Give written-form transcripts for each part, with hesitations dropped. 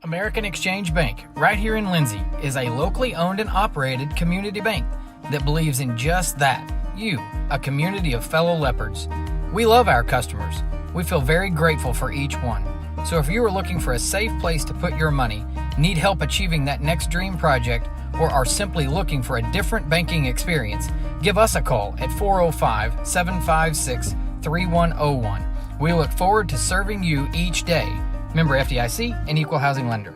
American Exchange Bank, right here in Lindsay, is a locally owned and operated community bank that believes in just that, you, a community of fellow leopards. We love our customers. We feel very grateful for each one. So if you are looking for a safe place to put your money, need help achieving that next dream project, or are simply looking for a different banking experience, give us a call at 405-756-3101. We look forward to serving you each day. Member FDIC and Equal Housing Lender.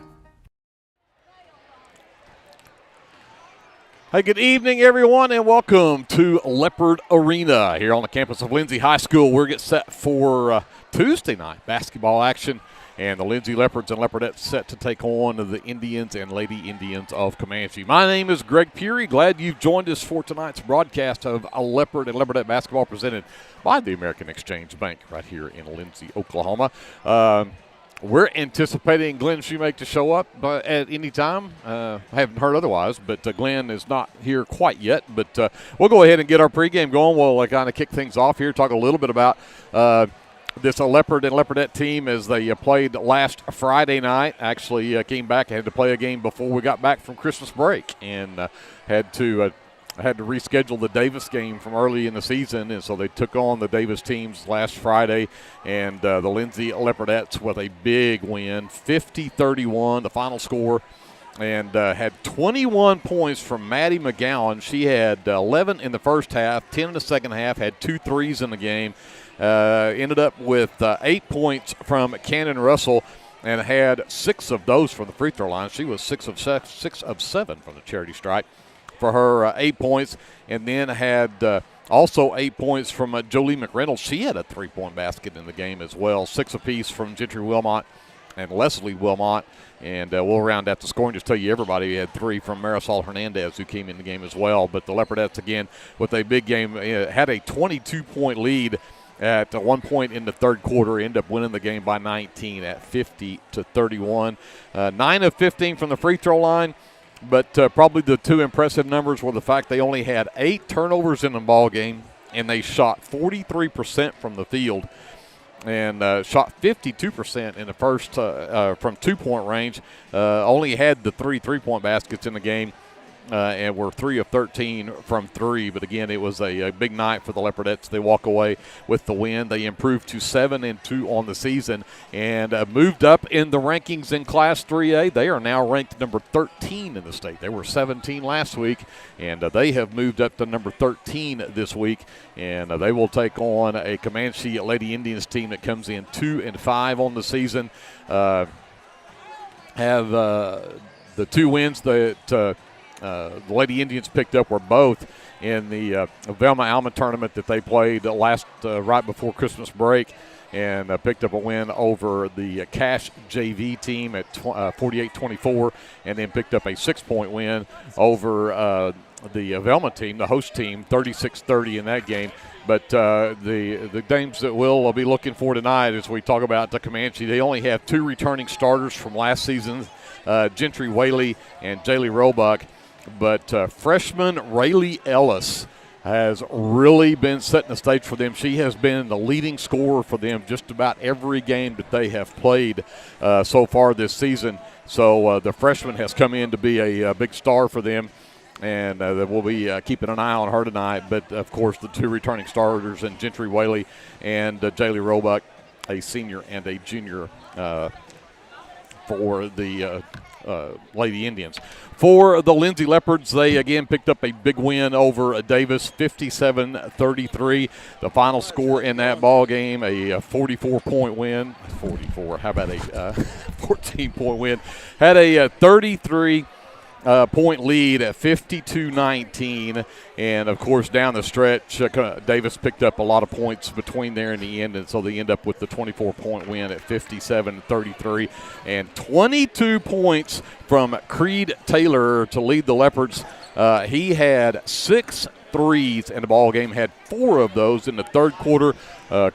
Hey, good evening, everyone, and welcome to Leopard Arena here on the campus of Lindsay High School. We're getting set for Tuesday night basketball action, and the Lindsay Leopards and Leopardettes set to take on the Indians and Lady Indians of Comanche. My name is Greg Peary. Glad you've joined us for tonight's broadcast of a Leopard and Leopardette basketball presented by the American Exchange Bank right here in Lindsay, Oklahoma. We're anticipating Glenn Shoemake to show up at any time. I haven't heard otherwise, but Glenn is not here quite yet. But we'll go ahead and get our pregame going. We'll kind of kick things off here, talk a little bit about this Leopard and Leopardette team as they played last Friday night. Actually came back, had to play a game before we got back from Christmas break, and had to reschedule the Davis game from early in the season, and so they took on the Davis teams last Friday, and the Lindsay Leopardettes with a big win, 50-31, the final score, and had 21 points from Maddie McGowan. She had 11 in the first half, 10 in the second half, had 2 threes in the game, ended up with 8 points from Cannon Russell, and had 6 of those from the free throw line. She was 6 of 7 from the charity stripe for her 8 points, and then had also 8 points from Jolie McReynolds. She had a 3-point basket in the game as well. 6 apiece from Gentry Wilmot and Leslie Wilmot, and we'll round out the scoring. Just tell you everybody had 3 from Marisol Hernandez, who came in the game as well. But the Leopardettes, again, with a big game, had a 22-point lead at one point in the third quarter, end up winning the game by 19 at 50-31. 9 of 15 from the free throw line. But probably the 2 impressive numbers were the fact they only had 8 turnovers in the ball game, and they shot 43% from the field, and shot 52% in the first from 2-point range. Only had the 3 3-point baskets in the game, and were 3 of 13 from 3. But again, it was a big night for the Leopardettes. They walk away with the win. They improved to 7-2 on the season, and moved up in the rankings in Class 3A. They are now ranked number 13 in the state. They were 17 last week, and they have moved up to number 13 this week. And they will take on a Comanche Lady Indians team that comes in 2-5 on the season. Have the 2 wins that the Lady Indians picked up were both in the Velma Alma tournament that they played last right before Christmas break, and picked up a win over the Cash JV team at 48-24, and then picked up a 6-point win over the Velma team, the host team, 36-30 in that game. But the games that we'll be looking for tonight, as we talk about the Comanche, they only have 2 returning starters from last season, Gentry Whaley and Jaylee Roebuck. But freshman Rayleigh Ellis has really been setting the stage for them. She has been the leading scorer for them just about every game that they have played so far this season. So the freshman has come in to be a big star for them, and we'll be keeping an eye on her tonight. But, of course, the 2 returning starters, and Gentry Whaley and Jaylee Roebuck, a senior and a junior for the Lady Indians. For the Lindsay Leopards, they again picked up a big win over Davis, 57-33. The final score in that ball game, a 44-point win. 44, how about a 14-point win? Had a 33 point lead at 52-19, and of course down the stretch Davis picked up a lot of points between there and the end, and so they end up with the 24-point win at 57-33, and 22 points from Creed Taylor to lead the Leopards. He had 6 threes in the ball game, had 4 of those in the third quarter.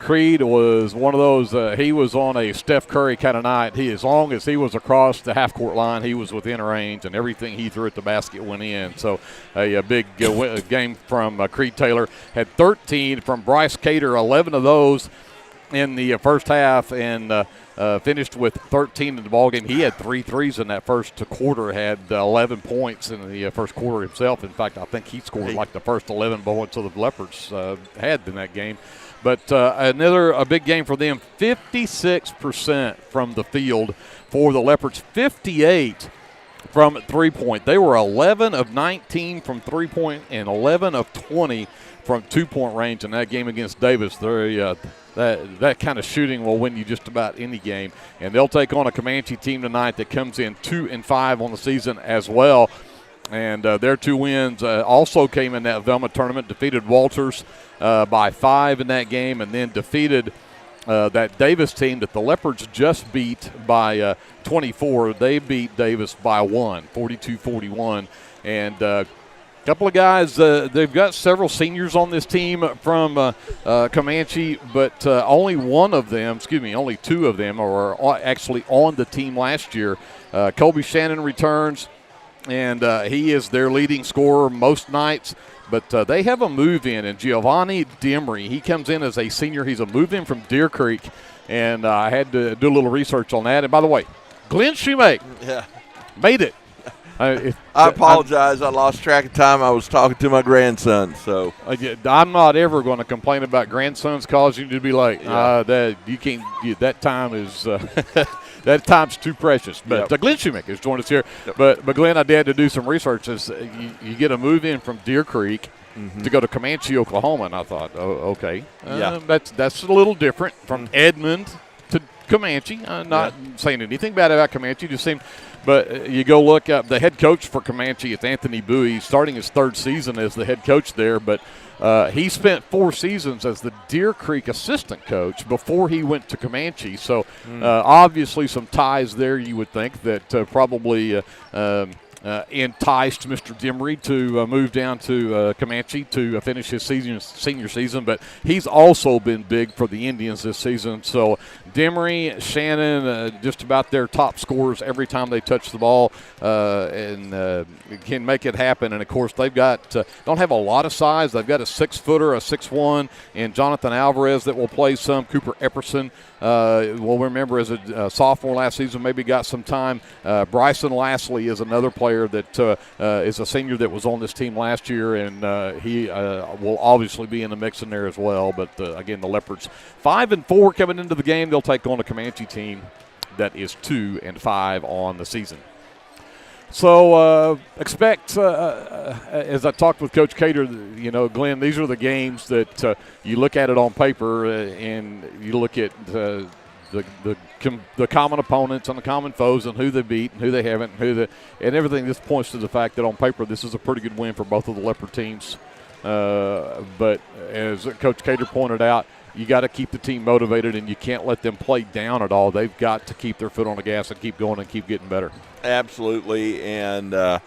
Creed was one of those, he was on a Steph Curry kind of night. As long as he was across the half-court line, he was within range, and everything he threw at the basket went in. So a big game from Creed Taylor. Had 13 from Bryce Cater, 11 of those in the first half and finished with 13 in the ballgame. He had 3 threes in that first quarter, had 11 points in the first quarter himself. In fact, I think he scored like the first 11 points of the Leopards had in that game. But a big game for them, 56% from the field for the Leopards, 58 from three-point. They were 11 of 19 from three-point and 11 of 20 from two-point range in that game against Davis. That kind of shooting will win you just about any game. And they'll take on a Comanche team tonight that comes in 2-5 on the season as well. And their 2 wins also came in that Velma tournament, defeated Walters by 5 in that game, and then defeated that Davis team that the Leopards just beat by 24. They beat Davis by 1, 42-41. And a couple of guys, they've got several seniors on this team from Comanche, but only 2 of them are actually on the team last year. Colby Shannon returns, and he is their leading scorer most nights. But they have a move-in, and Giovanni Demery, he comes in as a senior. He's a move-in from Deer Creek, and I had to do a little research on that. And, by the way, Glenn Shoemake made it. I apologize. I lost track of time. I was talking to my grandson. So I'm not ever going to complain about grandsons causing you to be late. That time is that time's too precious. But Glenn Shoemaker has joined us here. Yep. But Glenn, I had to do some research. You get a move in from Deer Creek to go to Comanche, Oklahoma, and I thought, okay, that's a little different from Edmond to Comanche. Not saying anything bad about Comanche, just seemed. But you go look up the head coach for Comanche. It's Anthony Bowie, starting his 3rd season as the head coach there. But he spent 4 seasons as the Deer Creek assistant coach before he went to Comanche. So obviously some ties there, you would think, that probably enticed Mr. Demery to move down to Comanche to finish his senior season. But he's also been big for the Indians this season. So Demery, Shannon, just about their top scorers every time they touch the ball and can make it happen. And, of course, they've got don't have a lot of size. They've got a 6-footer, a 6'1", and Jonathan Alvarez that will play some. Cooper Epperson, we'll remember as a sophomore last season, maybe got some time. Bryson Lastly is another player that is a senior that was on this team last year, and he will obviously be in the mix in there as well. But, again, the Leopards 5-4 coming into the game. They'll take on a Comanche team that is 2-5 on the season. So expect, as I talked with Coach Cater, Glenn, these are the games that you look at it on paper and you look at the common opponents and the common foes and who they beat and who they haven't, and everything. This points to the fact that on paper this is a pretty good win for both of the Leopard teams. But as Coach Cater pointed out, you got to keep the team motivated, and you can't let them play down at all. They've got to keep their foot on the gas and keep going and keep getting better. Absolutely, and I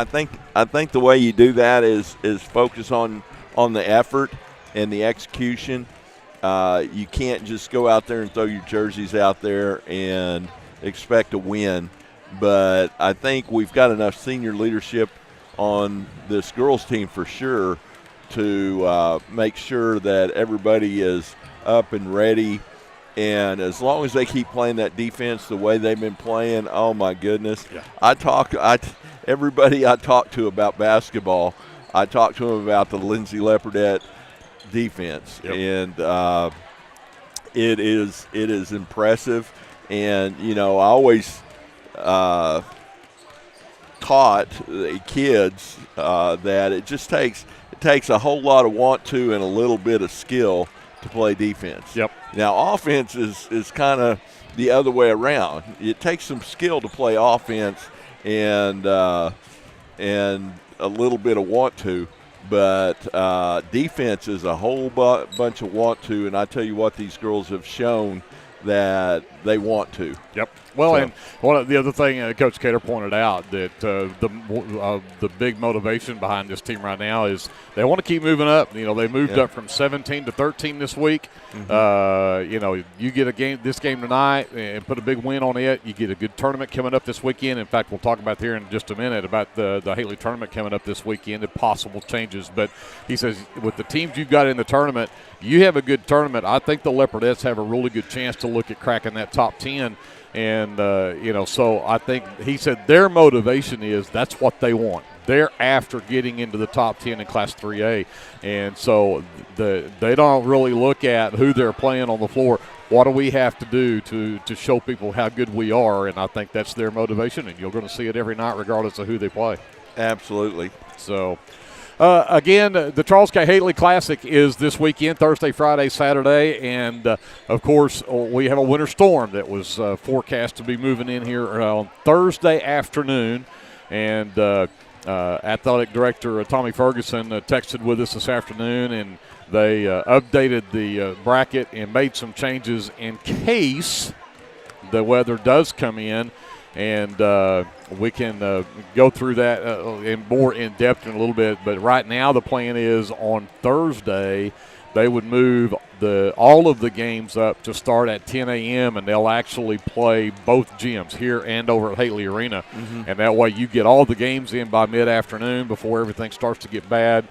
think the way you do that is focus on the effort and the execution. You can't just go out there and throw your jerseys out there and expect a win. But I think we've got enough senior leadership on this girls team for sure to make sure that everybody is up and ready. And as long as they keep playing that defense the way they've been playing, oh, my goodness. Yeah. Everybody I talk to about basketball, I talk to them about the Lindsay Leopardette defense. Yep. And it is impressive. And, I always taught the kids that it just takes a whole lot of want to and a little bit of skill to play defense. Yep. Now, offense is kind of the other way around. It takes some skill to play offense and a little bit of want to, but defense is a whole bunch of want to, and I tell you what, these girls have shown that they want to. Yep. Well, and one of the other thing Coach Cater pointed out that the big motivation behind this team right now is they want to keep moving up. They moved up from 17 to 13 this week. Mm-hmm. You get this game tonight and put a big win on it. You get a good tournament coming up this weekend. In fact, we'll talk about here in just a minute about the Haley tournament coming up this weekend and possible changes. But he says with the teams you've got in the tournament, you have a good tournament, I think the Leopardettes have a really good chance to look at cracking that top 10. And, so I think he said their motivation is that's what they want. They're after getting into the top 10 in Class 3A. And so they don't really look at who they're playing on the floor. What do we have to do to show people how good we are? And I think that's their motivation, and you're going to see it every night regardless of who they play. Absolutely. So, again, the Charles K. Haley Classic is this weekend, Thursday, Friday, Saturday. And, of course, we have a winter storm that was forecast to be moving in here on Thursday afternoon. And athletic director Tommy Ferguson texted with us this afternoon, and they updated the bracket and made some changes in case the weather does come in. And we can go through that in more in depth in a little bit. But right now the plan is on Thursday they would move all of the games up to start at 10 a.m. and they'll actually play both gyms here and over at Haley Arena. Mm-hmm. And that way you get all the games in by mid-afternoon before everything starts to get bad.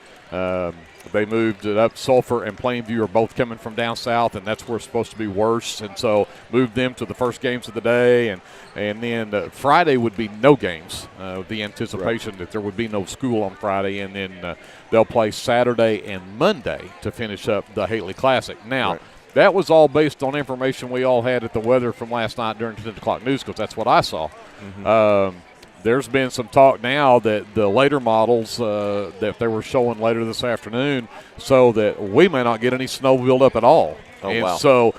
They moved it up. Sulphur and Plainview are both coming from down south, and that's where it's supposed to be worse. And so moved them to the first games of the day. And then Friday would be no games, the anticipation that there would be no school on Friday. And then they'll play Saturday and Monday to finish up the Haley Classic. Now, that was all based on information we all had at the weather from last night during 10 o'clock news, because that's what I saw. Mm-hmm. There's been some talk now that the later models that they were showing later this afternoon so that we may not get any snow buildup at all. Wow. So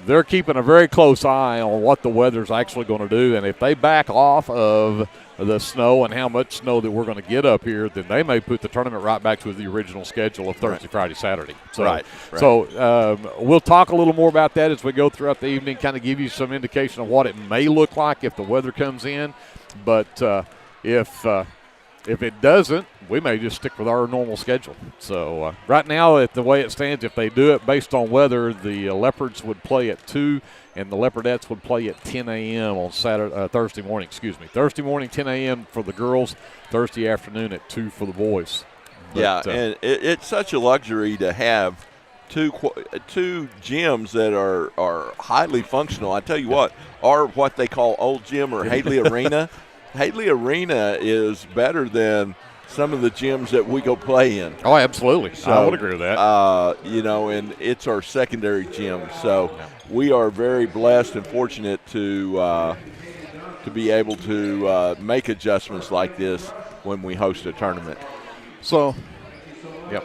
they're keeping a very close eye on what the weather's actually going to do. And if they back off of the snow and how much snow that we're going to get up here, then they may put the tournament right back to the original schedule of Thursday, Friday, Saturday. So, So we'll talk a little more about that as we go throughout the evening, kind of give you some indication of what it may look like if the weather comes in. But if it doesn't, we may just stick with our normal schedule. So right now, the way it stands, if they do it based on weather, the Leopards would play at 2 and the Leopardettes would play at 10 a.m. on Thursday morning. Thursday morning, 10 a.m. for the girls. Thursday afternoon at 2 for the boys. But, and it's such a luxury to have two gyms that are highly functional. I tell you what they call Old Gym or Haley Arena. Haley Arena is better than some of the gyms that we go play in. Oh, absolutely. So, I would agree with that. And it's our secondary gym. So we are very blessed and fortunate to be able to make adjustments like this when we host a tournament. So, yep.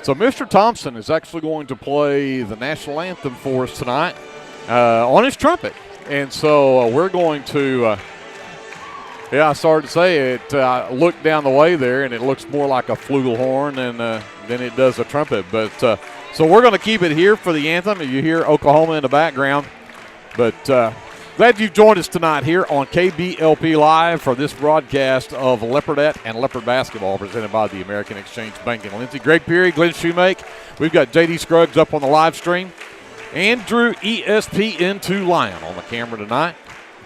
So Mr. Thompson is actually going to play the national anthem for us tonight on his trumpet. And so we're going to sorry to say it, look down the way there, and it looks more like a flugelhorn than it does a trumpet. But so we're going to keep it here for the anthem. You hear Oklahoma in the background. But glad you've joined us tonight here on KBLP Live for this broadcast of Leopardette and Leopard basketball presented by the American Exchange Bank in Lindsay. Greg Peary, Glenn Shoemake. We've got J.D. Scruggs up on the live stream. Andrew ESPN2 Lion on the camera tonight.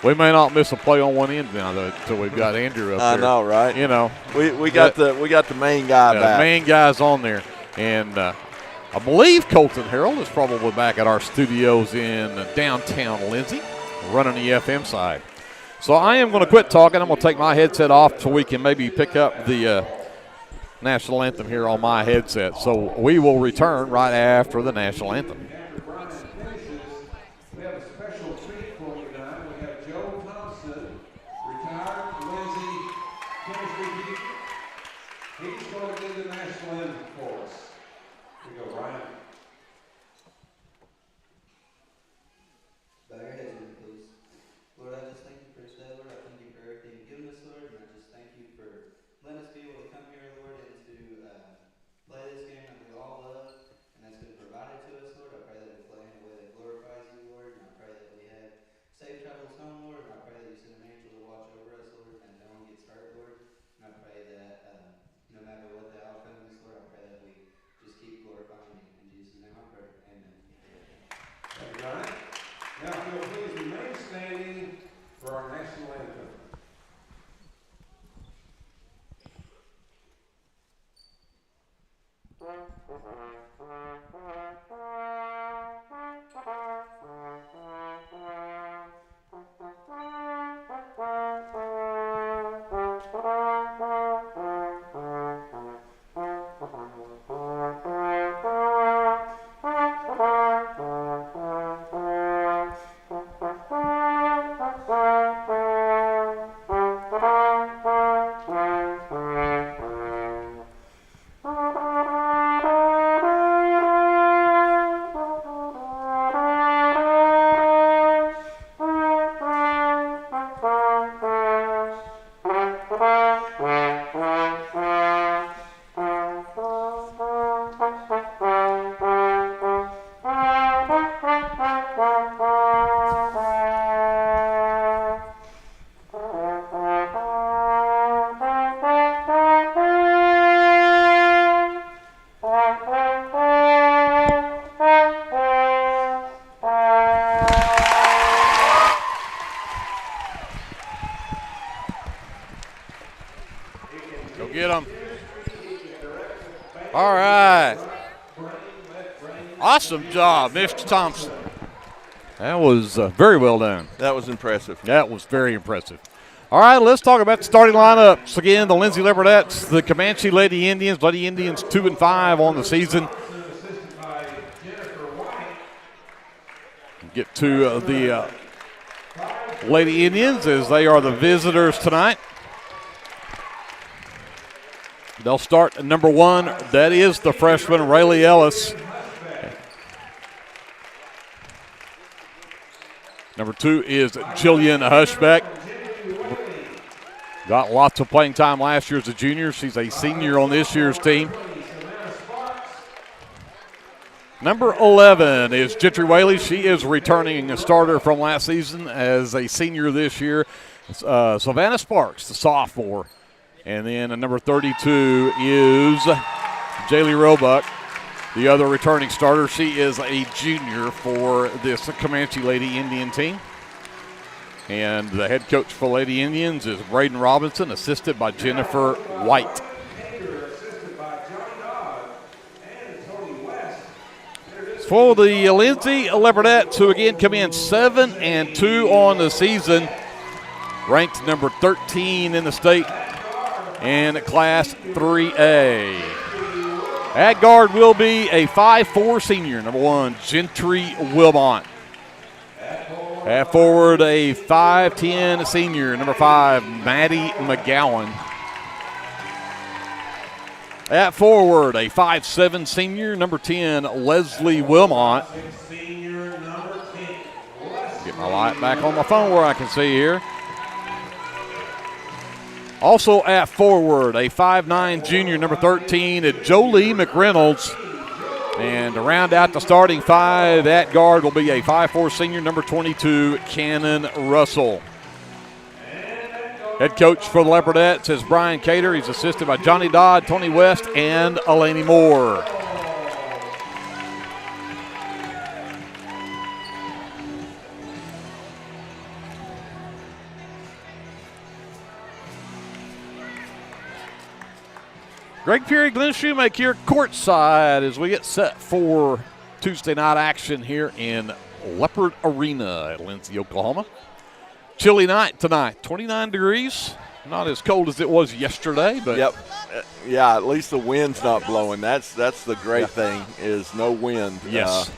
We may not miss a play on one end now until we've got Andrew up there. I know, right? You know, we got the main guy back. The main guy's on there, and I believe Colton Harrell is probably back at our studios in downtown Lindsay, running the FM side. So I am going to quit talking. I'm going to take my headset off so we can maybe pick up the national anthem here on my headset. So we will return right after the national anthem. Play this game that we all love and that's been provided to us, Lord. I pray All right. Awesome job, Mr. Thompson. That was very well done. That was impressive. That was very impressive. All right, let's talk about the starting lineups. Again, the Lindsay Leopardettes, the Comanche Lady Indians. Lady Indians 2-5 on the season. Get to the Lady Indians as they are the visitors tonight. They'll start at number 1. That is the freshman, Rayleigh Ellis. Number 2 is Jillian Hushbeck. Got lots of playing time last year as a junior. She's a senior on this year's team. Number 11 is Gentry Whaley. She is returning a starter from last season as a senior this year. Savannah Sparks, the sophomore. And then number 32 is Jaylee Roebuck, the other returning starter. She is a junior for this Comanche Lady Indian team. And the head coach for Lady Indians is Braden Robinson, assisted by Jennifer White. For the Lindsay Leopardettes, who again come in 7-2 on the season, ranked number 13 in the state in Class 3A. At guard will be a 5'4 senior, number 1, Gentry Wilmont. At forward, a 5'10 senior, number 5, Maddie McGowan. At forward, a 5'7 senior, number 10, Leslie Wilmont. Get my light back on my phone where I can see here. Also at forward, a 5'9 junior, number 13, Jolie McReynolds. And to round out the starting 5, at guard will be a 5'4 senior, number 22, Cannon Russell. Head coach for the Leopardettes is Brian Cater. He's assisted by Johnny Dodd, Tony West, and Elaney Moore. Greg Fury, Glenn Shoemake here courtside as we get set for Tuesday night action here in Leopard Arena at Lindsay, Oklahoma. Chilly night tonight, 29 degrees. Not as cold as it was yesterday, but yep, yeah. At least the wind's not blowing. That's the great thing is no wind. Yes.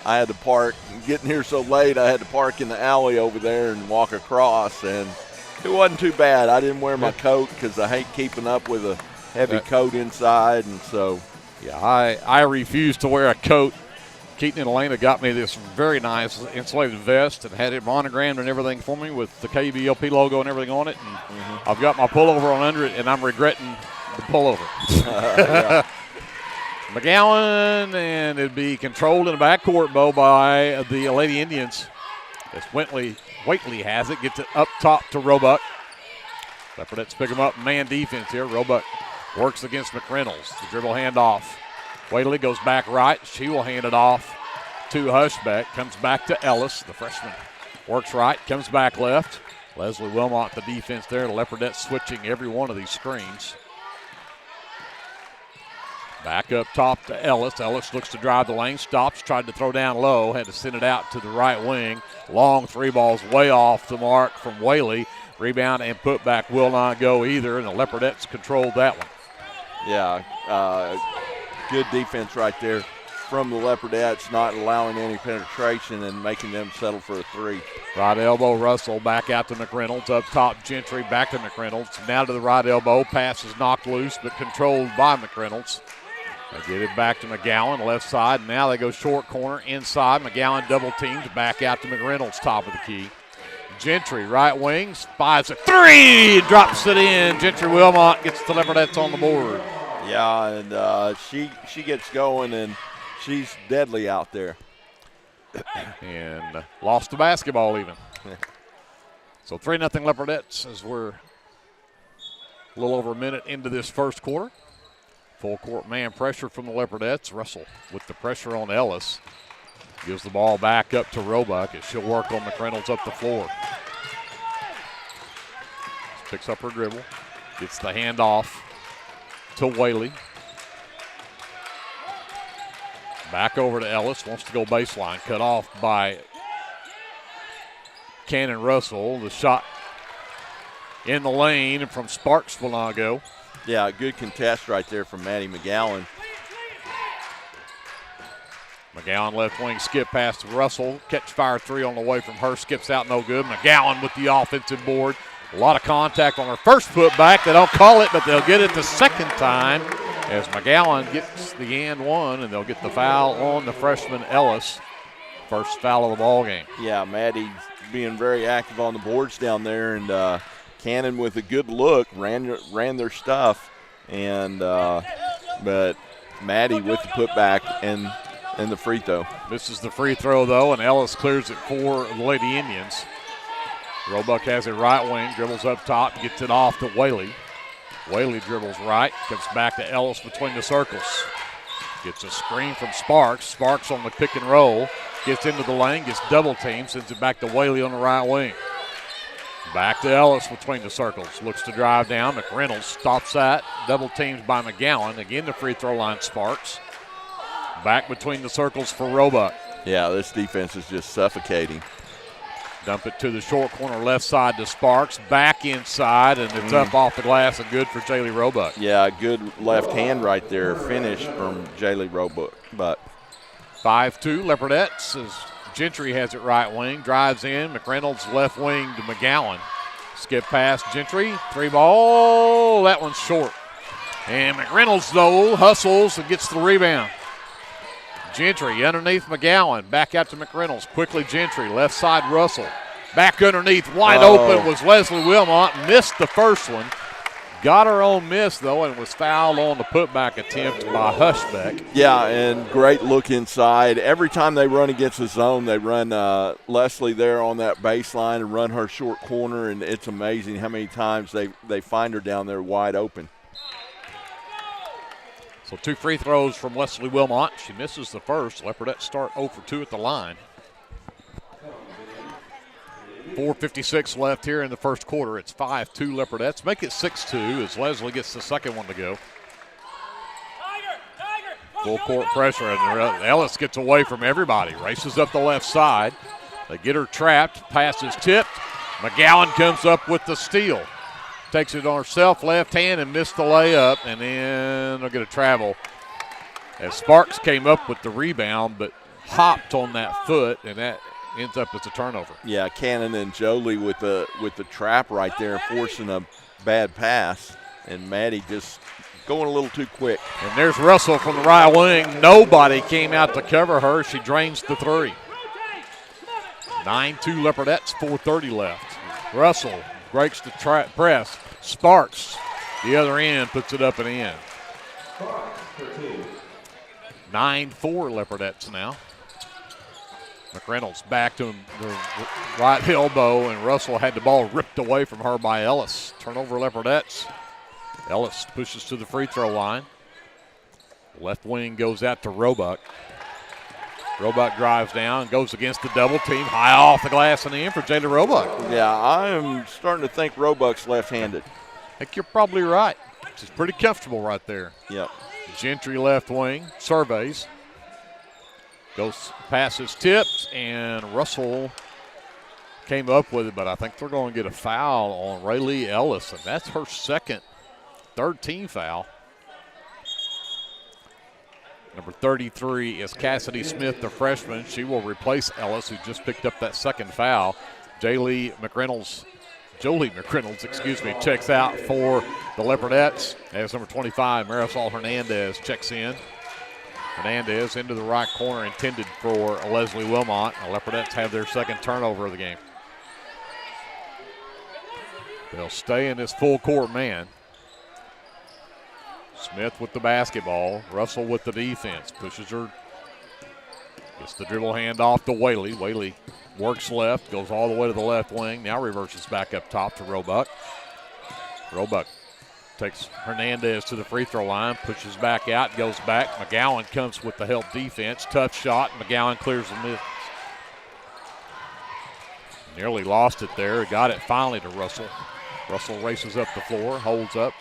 I had to park. Getting here so late, I had to park in the alley over there and walk across, and it wasn't too bad. I didn't wear my coat because I hate keeping up with a heavy coat inside, and so yeah, I refuse to wear a coat. Keaton and Elena got me this very nice insulated vest and had it monogrammed and everything for me with the KBLP logo and everything on it. And I've got my pullover on under it, and I'm regretting the pullover. McGowan, and it'd be controlled in the backcourt, Bo, by the Lady Indians. As Waitley has it, gets it up top to Roebuck. Leopardettes pick him up, man defense here. Roebuck works against McReynolds. The dribble handoff. Whaley goes back right. She will hand it off to Hushbeck. Comes back to Ellis, the freshman. Works right, comes back left. Leslie Wilmot, the defense there. The Leopardettes switching every one of these screens. Back up top to Ellis. Ellis looks to drive the lane, stops, tried to throw down low, had to send it out to the right wing. Long three balls way off the mark from Whaley. Rebound and put back will not go either, and the Leopardettes controlled that one. Yeah, good defense right there from the Leopardettes, not allowing any penetration and making them settle for a three. Right elbow, Russell back out to McReynolds. Up top, Gentry back to McReynolds. Now to the right elbow. Pass is knocked loose, but controlled by McReynolds. They get it back to McGowan, left side. Now they go short corner, inside. McGowan double teamed, back out to McReynolds, top of the key. Gentry, right wing, spies a three, drops it in. Gentry Wilmot gets the Leopardettes on the board. Yeah, and she gets going, and she's deadly out there. And lost the basketball even. So 3-0 Leopardettes as we're a little over a minute into this first quarter. Full court man pressure from the Leopardettes. Russell with the pressure on Ellis. Gives the ball back up to Roebuck as she'll work on McReynolds up the floor. Picks up her dribble. Gets the handoff to Whaley. Back over to Ellis, wants to go baseline, cut off by Cannon Russell. The shot in the lane from Sparks will not go. Yeah, a good contest right there from Maddie McGowan. McGowan left wing skip past Russell. Catch fire three on the way from her. Skips out, no good. McGowan with the offensive board. A lot of contact on her first putback. They don't call it, but they'll get it the second time as McGowan gets the and one, and they'll get the foul on the freshman Ellis. First foul of the ball game. Yeah, Maddie being very active on the boards down there, and Cannon with a good look ran their stuff, and but Maddie with the putback and the free throw. Misses the free throw though, and Ellis clears it for the Lady Indians. Roebuck has it right wing, dribbles up top, gets it off to Whaley. Whaley dribbles right, comes back to Ellis between the circles. Gets a screen from Sparks. Sparks on the pick and roll. Gets into the lane, gets double teamed, sends it back to Whaley on the right wing. Back to Ellis between the circles. Looks to drive down. McReynolds stops that. Double teams by McGowan. Again, the free throw line, Sparks. Back between the circles for Roebuck. Yeah, this defense is just suffocating. Dump it to the short corner left side to Sparks. Back inside, and it's up off the glass and good for Jaylee Roebuck. Yeah, good left hand right there. Finish from Jaylee Roebuck. But 5-2 Leopardettes as Gentry has it right wing. Drives in. McReynolds left wing to McGowan. Skip past Gentry. Three ball. That one's short. And McReynolds, though, hustles and gets the rebound. Gentry underneath McGowan. Back out to McReynolds. Quickly Gentry. Left side Russell. Back underneath. Wide open was Leslie Wilmot. Missed the first one. Got her own miss, though, and was fouled on the putback attempt by Hushbeck. Yeah, and great look inside. Every time they run against the zone, they run Leslie there on that baseline and run her short corner, and it's amazing how many times they find her down there wide open. So 2 free throws from Leslie Wilmot. She misses the first. Leopardettes start 0 for 2 at the line. 4:56 left here in the first quarter. It's 5-2 Leopardettes. Make it 6-2 as Leslie gets the second one to go. Full court pressure, and Ellis gets away from everybody. Races up the left side. They get her trapped. Pass is tipped. McGowan comes up with the steal. Takes it on herself, left hand, and missed the layup. And then they'll get a travel as Sparks came up with the rebound, but hopped on that foot, and that ends up as a turnover. Yeah, Cannon and Jolie with the trap right there, forcing a bad pass, and Maddie just going a little too quick. And there's Russell from the right wing. Nobody came out to cover her. She drains the three. 9-2 Leopardettes, 4:30 left. Russell breaks the press. Sparks, the other end, puts it up and in. 9-4 Leopardettes now. McReynolds back to the right elbow, and Russell had the ball ripped away from her by Ellis. Turnover Leopardettes. Ellis pushes to the free throw line. Left wing goes out to Roebuck. Roebuck drives down, goes against the double team, high off the glass and in for Jaylee Roebuck. Yeah, I'm starting to think Roebuck's left-handed. I think you're probably right. She's pretty comfortable right there. Yep. Gentry left wing, surveys. Goes, passes tipped, and Russell came up with it, but I think they're going to get a foul on Raylee Ellis, and that's her third team foul. Number 33 is Cassidy Smith, the freshman. She will replace Ellis, who just picked up that second foul. Jolie McReynolds, checks out for the Leopardettes as number 25, Marisol Hernandez, checks in. Hernandez into the right corner, intended for Leslie Wilmot. The Leopardettes have their second turnover of the game. They'll stay in this full court man. Smith with the basketball. Russell with the defense. Pushes her. Gets the dribble hand off to Whaley. Whaley works left. Goes all the way to the left wing. Now reverses back up top to Roebuck. Roebuck takes Hernandez to the free throw line. Pushes back out. Goes back. McGowan comes with the help defense. Tough shot. McGowan clears the miss. Nearly lost it there. Got it finally to Russell. Russell races up the floor. Holds up.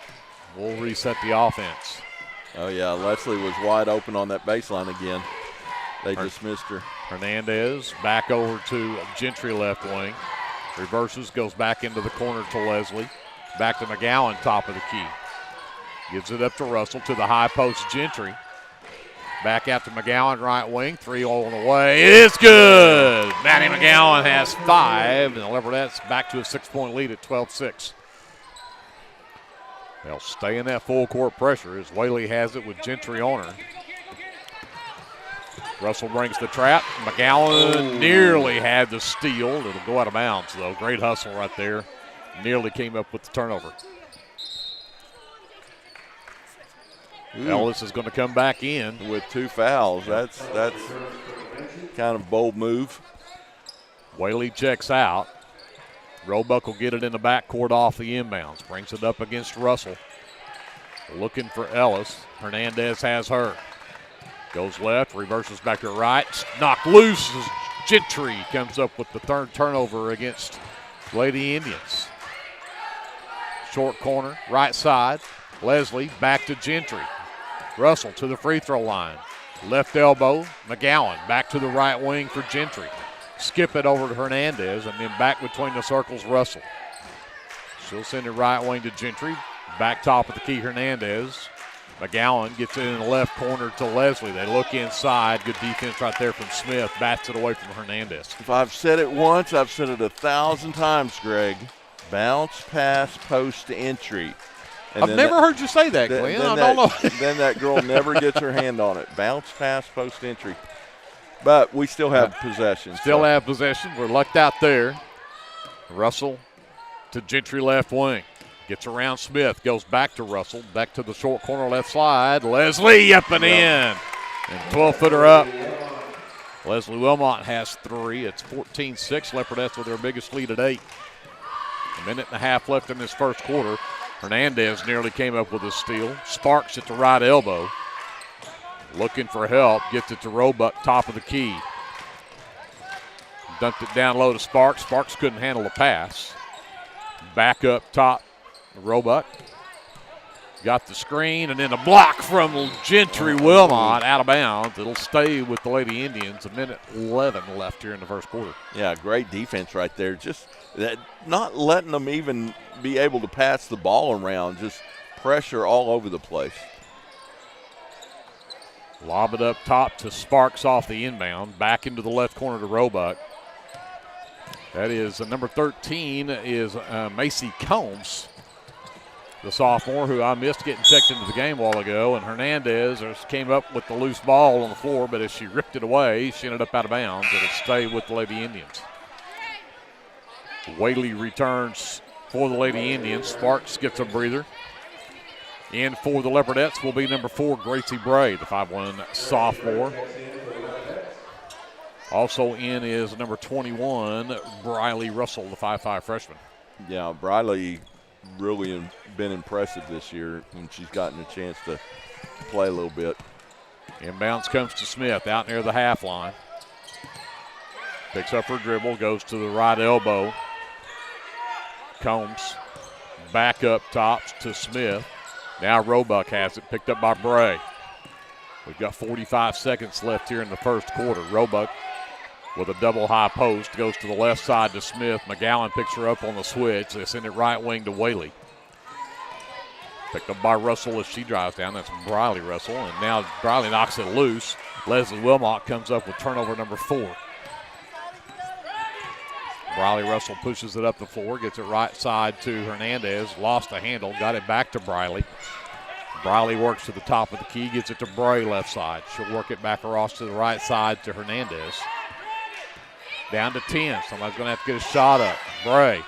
We'll reset the offense. Oh, yeah, Leslie was wide open on that baseline again. They dismissed her. Hernandez back over to Gentry left wing. Reverses, goes back into the corner to Leslie. Back to McGowan, top of the key. Gives it up to Russell to the high post, Gentry. Back out to McGowan, right wing. 3 on the way. It is good. Maddie McGowan has 5, and the Leopardettes back to a 6-point lead at 12-6. They'll stay in that full court pressure as Whaley has it with Gentry on her. Russell brings the trap. McGowan nearly had the steal. It'll go out of bounds, though. Great hustle right there. Nearly came up with the turnover. Ellis is going to come back in with 2 fouls. That's kind of bold move. Whaley checks out. Roebuck will get it in the backcourt off the inbounds. Brings it up against Russell. Looking for Ellis. Hernandez has her. Goes left, reverses back to right. Knocked loose as Gentry comes up with the third turnover against Lady Indians. Short corner, right side. Leslie back to Gentry. Russell to the free throw line. Left elbow, McGowan back to the right wing for Gentry. Skip it over to Hernandez and then back between the circles, Russell. She'll send it right wing to Gentry. Back top of the key, Hernandez. McGowan gets it in the left corner to Leslie. They look inside. Good defense right there from Smith. Bats it away from Hernandez. If I've said it once, I've said it 1,000 times, Greg. Bounce, pass, post, entry. And I've never heard you say that, Glenn. I don't know. Then that girl never gets her hand on it. Bounce, pass, post, entry. But we still have possession. Still have possession. We're lucked out there. Russell to Gentry left wing. Gets around Smith. Goes back to Russell. Back to the short corner left side. Leslie up and in. And 12-footer up. Leslie Wilmot has 3. It's 14-6. Leopardettes with their biggest lead at 8. A minute and a half left in this first quarter. Hernandez nearly came up with a steal. Sparks at the right elbow. Looking for help. Gets it to Roebuck, top of the key. Dumped it down low to Sparks. Sparks couldn't handle the pass. Back up top, Roebuck. Got the screen, and then a block from Gentry Wilmot out of bounds. It'll stay with the Lady Indians. A minute 11 left here in the first quarter. Yeah, great defense right there. Just that, not letting them even be able to pass the ball around. Just pressure all over the place. Lob it up top to Sparks off the inbound. Back into the left corner to Roebuck. That is number 13 is Macy Combs, the sophomore who I missed getting checked into the game a while ago. And Hernandez came up with the loose ball on the floor, but as she ripped it away, she ended up out of bounds. It'll stay with the Lady Indians. Whaley returns for the Lady Indians. Sparks gets a breather. In for the Leopardettes will be number 4, Gracie Bray, the 5'1" sophomore. Also in is number 21, Briley Russell, the 5'5" freshman. Yeah, Briley really been impressive this year when she's gotten a chance to play a little bit. Inbounds comes to Smith out near the half line. Picks up her dribble, goes to the right elbow. Combs back up top to Smith. Now Roebuck has it, picked up by Bray. We've got 45 seconds left here in the first quarter. Roebuck with a double high post goes to the left side to Smith. McGowan picks her up on the switch. They send it right wing to Whaley. Picked up by Russell as she drives down. That's Briley Russell. And now Briley knocks it loose. Leslie Wilmot comes up with turnover number 4. Briley Russell pushes it up the floor, gets it right side to Hernandez. Lost the handle, got it back to Briley. Briley works to the top of the key, gets it to Bray left side. She'll work it back across to the right side to Hernandez. Down to 10. Somebody's going to have to get a shot up. Bray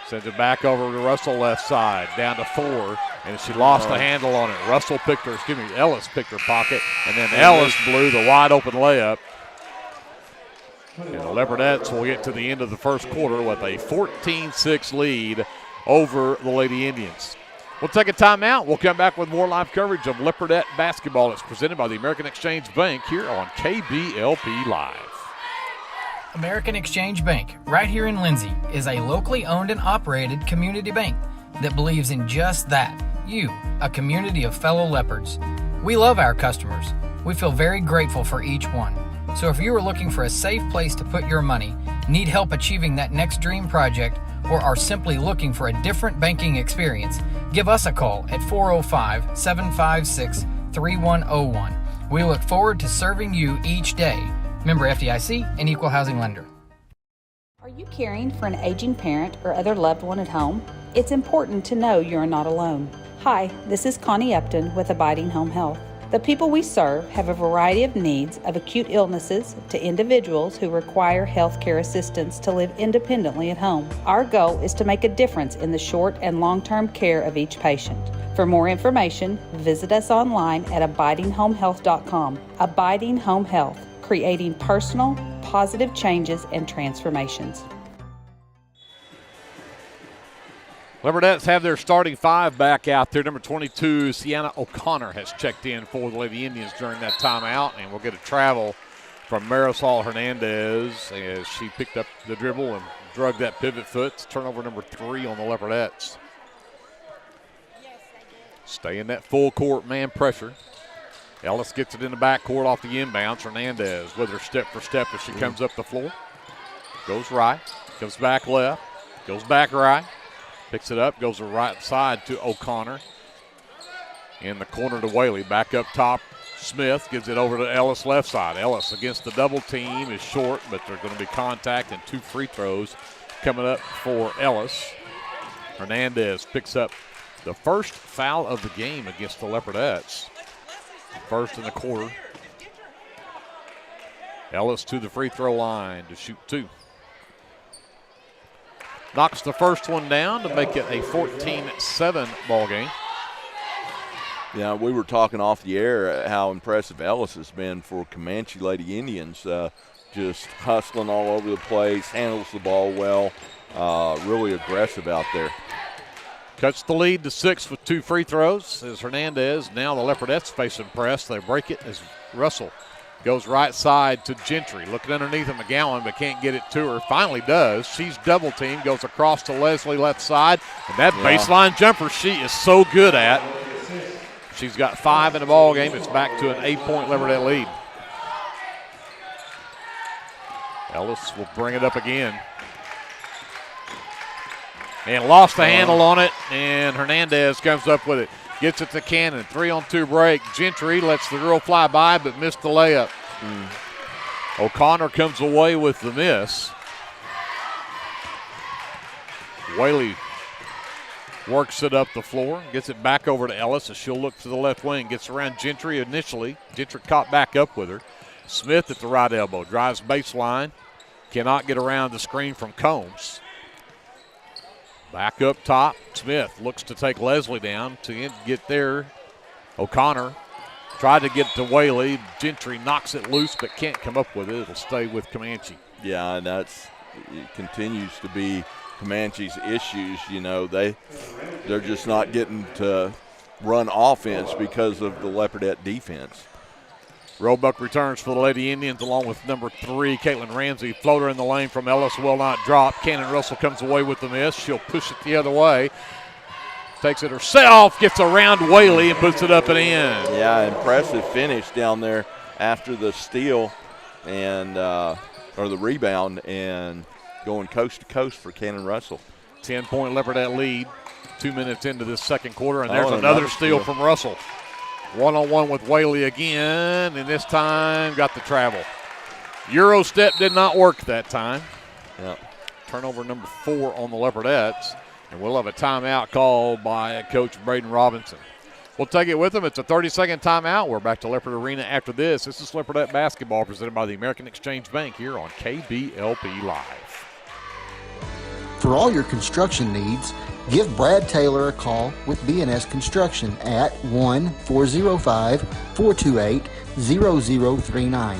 sends it back over to Russell left side. Down to 4. And she lost the handle on it. Ellis picked her pocket. And then Ellis blew the wide open layup. And the Leopardettes will get to the end of the first quarter with a 14-6 lead over the Lady Indians. We'll take a timeout. We'll come back with more live coverage of Leopardette basketball. It's presented by the American Exchange Bank here on KBLP Live. American Exchange Bank, right here in Lindsay, is a locally owned and operated community bank that believes in just that, you, a community of fellow leopards. We love our customers. We feel very grateful for each one. So if you are looking for a safe place to put your money, need help achieving that next dream project, or are simply looking for a different banking experience, give us a call at 405-756-3101. We look forward to serving you each day. Member FDIC, an equal housing lender. Are you caring for an aging parent or other loved one at home? It's important to know you're not alone. Hi, this is Connie Upton with Abiding Home Health. The people we serve have a variety of needs, of acute illnesses to individuals who require health care assistance to live independently at home. Our goal is to make a difference in the short and long-term care of each patient. For more information, visit us online at abidinghomehealth.com. Abiding Home Health, creating personal, positive changes and transformations. Leopardettes have their starting 5 back out there. Number 22, Sienna O'Connor, has checked in for the Lady Indians during that timeout, and we'll get a travel from Marisol Hernandez as she picked up the dribble and drug that pivot foot. It's turnover number 3 on the Leopardettes. Stay in that full court man pressure. Ellis gets it in the backcourt off the inbounds. Hernandez with her step for step as she comes up the floor. Goes right, comes back left, goes back right. Picks it up, goes to the right side to O'Connor. In the corner to Whaley. Back up top, Smith gives it over to Ellis left side. Ellis against the double team is short, but there's going to be contact and 2 free throws coming up for Ellis. Hernandez picks up the first foul of the game against the Leopardettes. First in the quarter. Ellis to the free throw line to shoot 2. Knocks the first one down to make it a 14-7 ball game. Yeah, we were talking off the air how impressive Ellis has been for Comanche Lady Indians. Just hustling all over the place, handles the ball well, really aggressive out there. Cuts the lead to 6 with 2 free throws as Hernandez. Now the Leopardettes facing press. They break it as Russell goes right side to Gentry. Looking underneath of McGowan, but can't get it to her. Finally does. She's double teamed, goes across to Leslie left side. And that baseline jumper she is so good at. She's got 5 in the ball game. It's back to an 8-point Leopardette lead. Ellis will bring it up again. And lost the handle on it, and Hernandez comes up with it. Gets it to Cannon, 3-on-2 break. Gentry lets the girl fly by, but missed the layup. O'Connor comes away with the miss. Whaley works it up the floor, gets it back over to Ellis as she'll look to the left wing. Gets around Gentry initially. Gentry caught back up with her. Smith at the right elbow, drives baseline. Cannot get around the screen from Combs. Back up top, Smith looks to take Leslie down to get there. O'Connor tried to get to Whaley. Gentry knocks it loose but can't come up with it. It'll stay with Comanche. Yeah, and it continues to be Comanche's issues. You know, they're just not getting to run offense because of the Leopardette defense. Roebuck returns for the Lady Indians along with number 3, Caitlin Ramsey. Floater in the lane from Ellis will not drop. Cannon Russell comes away with the miss. She'll push it the other way. Takes it herself, gets around Whaley and puts it up and in. Yeah, impressive finish down there after the steal and or the rebound and going coast to coast for Cannon Russell. 10-point Leopardette lead. 2 minutes into this second quarter, and there's another steal from Russell. One-on-one with Whaley again, and this time got the travel. Euro step did not work that time. Yep. Turnover number 4 on the Leopardettes, and we'll have a timeout called by Coach Braden Robinson. We'll take it with them. It's a 30-second timeout. We're back to Leopard Arena after this. This is Leopardette basketball presented by the American Exchange Bank here on KBLP Live. For all your construction needs, give Brad Taylor a call with B&S Construction at 1-405-428-0039.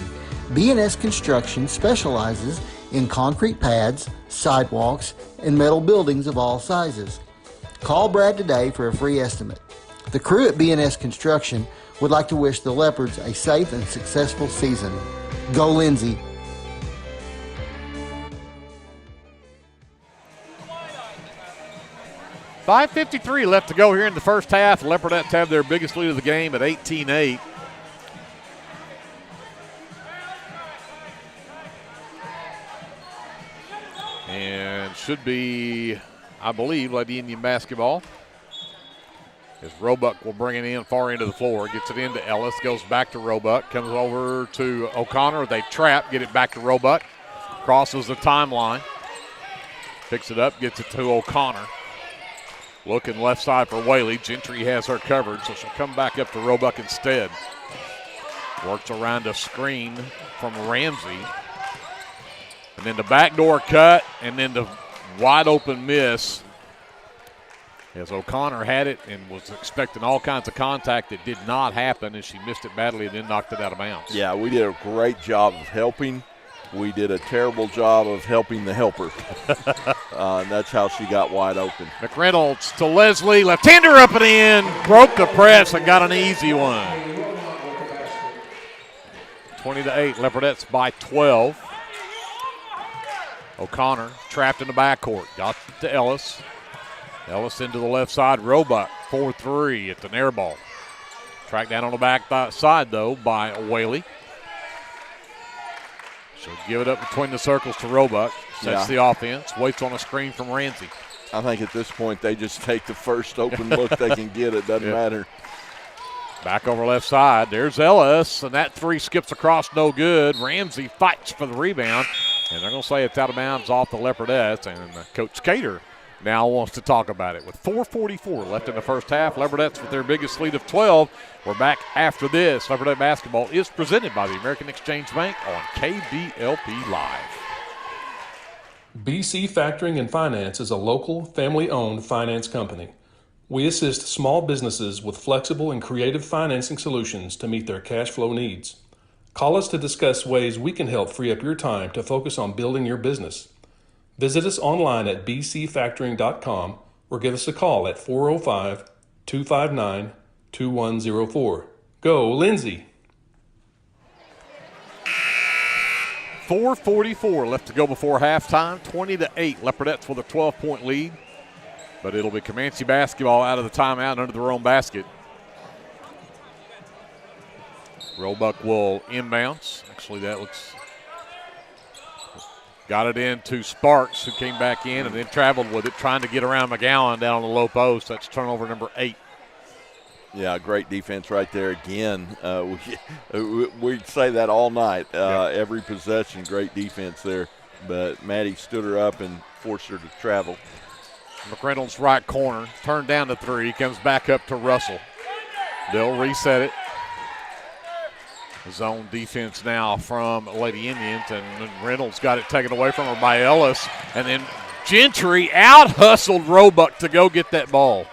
B&S Construction specializes in concrete pads, sidewalks, and metal buildings of all sizes. Call Brad today for a free estimate. The crew at B&S Construction would like to wish the Leopards a safe and successful season. Go Lindsay! 5:53 left to go here in the first half. The Leopardettes have their biggest lead of the game at 18-8. And should be, I believe, Lady Indian basketball. As Roebuck will bring it in far into the floor. Gets it into Ellis. Goes back to Roebuck. Comes over to O'Connor. They trap. Get it back to Roebuck. Crosses the timeline. Picks it up. Gets it to O'Connor. Looking left side for Whaley. Gentry has her covered, so she'll come back up to Roebuck instead. Works around a screen from Ramsey. And then the backdoor cut, and then the wide open miss. As O'Connor had it and was expecting all kinds of contact, it did not happen, and she missed it badly and then knocked it out of bounds. Yeah, we did a great job of helping. We did a terrible job of helping the helper. And that's how she got wide open. McReynolds to Leslie, left-hander up and in, broke the press and got an easy one. 20-8, Leopardettes by 12. O'Connor trapped in the backcourt, got to Ellis. Ellis into the left side, Roebuck, 4-3. It's an air ball. Tracked down on the back side, though, by Whaley. She'll give it up between the circles to Roebuck. Sets the offense, waits on a screen from Ramsey. I think at this point they just take the first open look they can get. It doesn't matter. Back over left side, there's Ellis, and that three skips across, no good. Ramsey fights for the rebound, and they're going to say it's out of bounds off the Leopardettes, and Coach Cater now wants to talk about it. With 4:44 left in the first half, Leopardettes with their biggest lead of 12. We're back after this. Leopardette basketball is presented by the American Exchange Bank on KBLP Live. BC Factoring and Finance is a local, family-owned finance company. We assist small businesses with flexible and creative financing solutions to meet their cash flow needs. Call us to discuss ways we can help free up your time to focus on building your business. Visit us online at bcfactoring.com or give us a call at 405-259-2104. Go, Lindsay! 4:44 left to go before halftime. 20-8, Leopardettes with a 12-point lead. But it'll be Comanche basketball out of the timeout under their own basket. Roebuck will inbounds. Actually, that looks... Got it into Sparks, who came back in and then traveled with it, trying to get around McGowan down on the low post. That's turnover number 8. Yeah, great defense right there again. We say that all night. Every possession, great defense there. But Maddie stood her up and forced her to travel. McReynolds right corner, turned down to 3, comes back up to Russell. They'll reset it. Zone defense now from Lady Indians, and Reynolds got it taken away from her by Ellis, and then Gentry out-hustled Roebuck to go get that ball.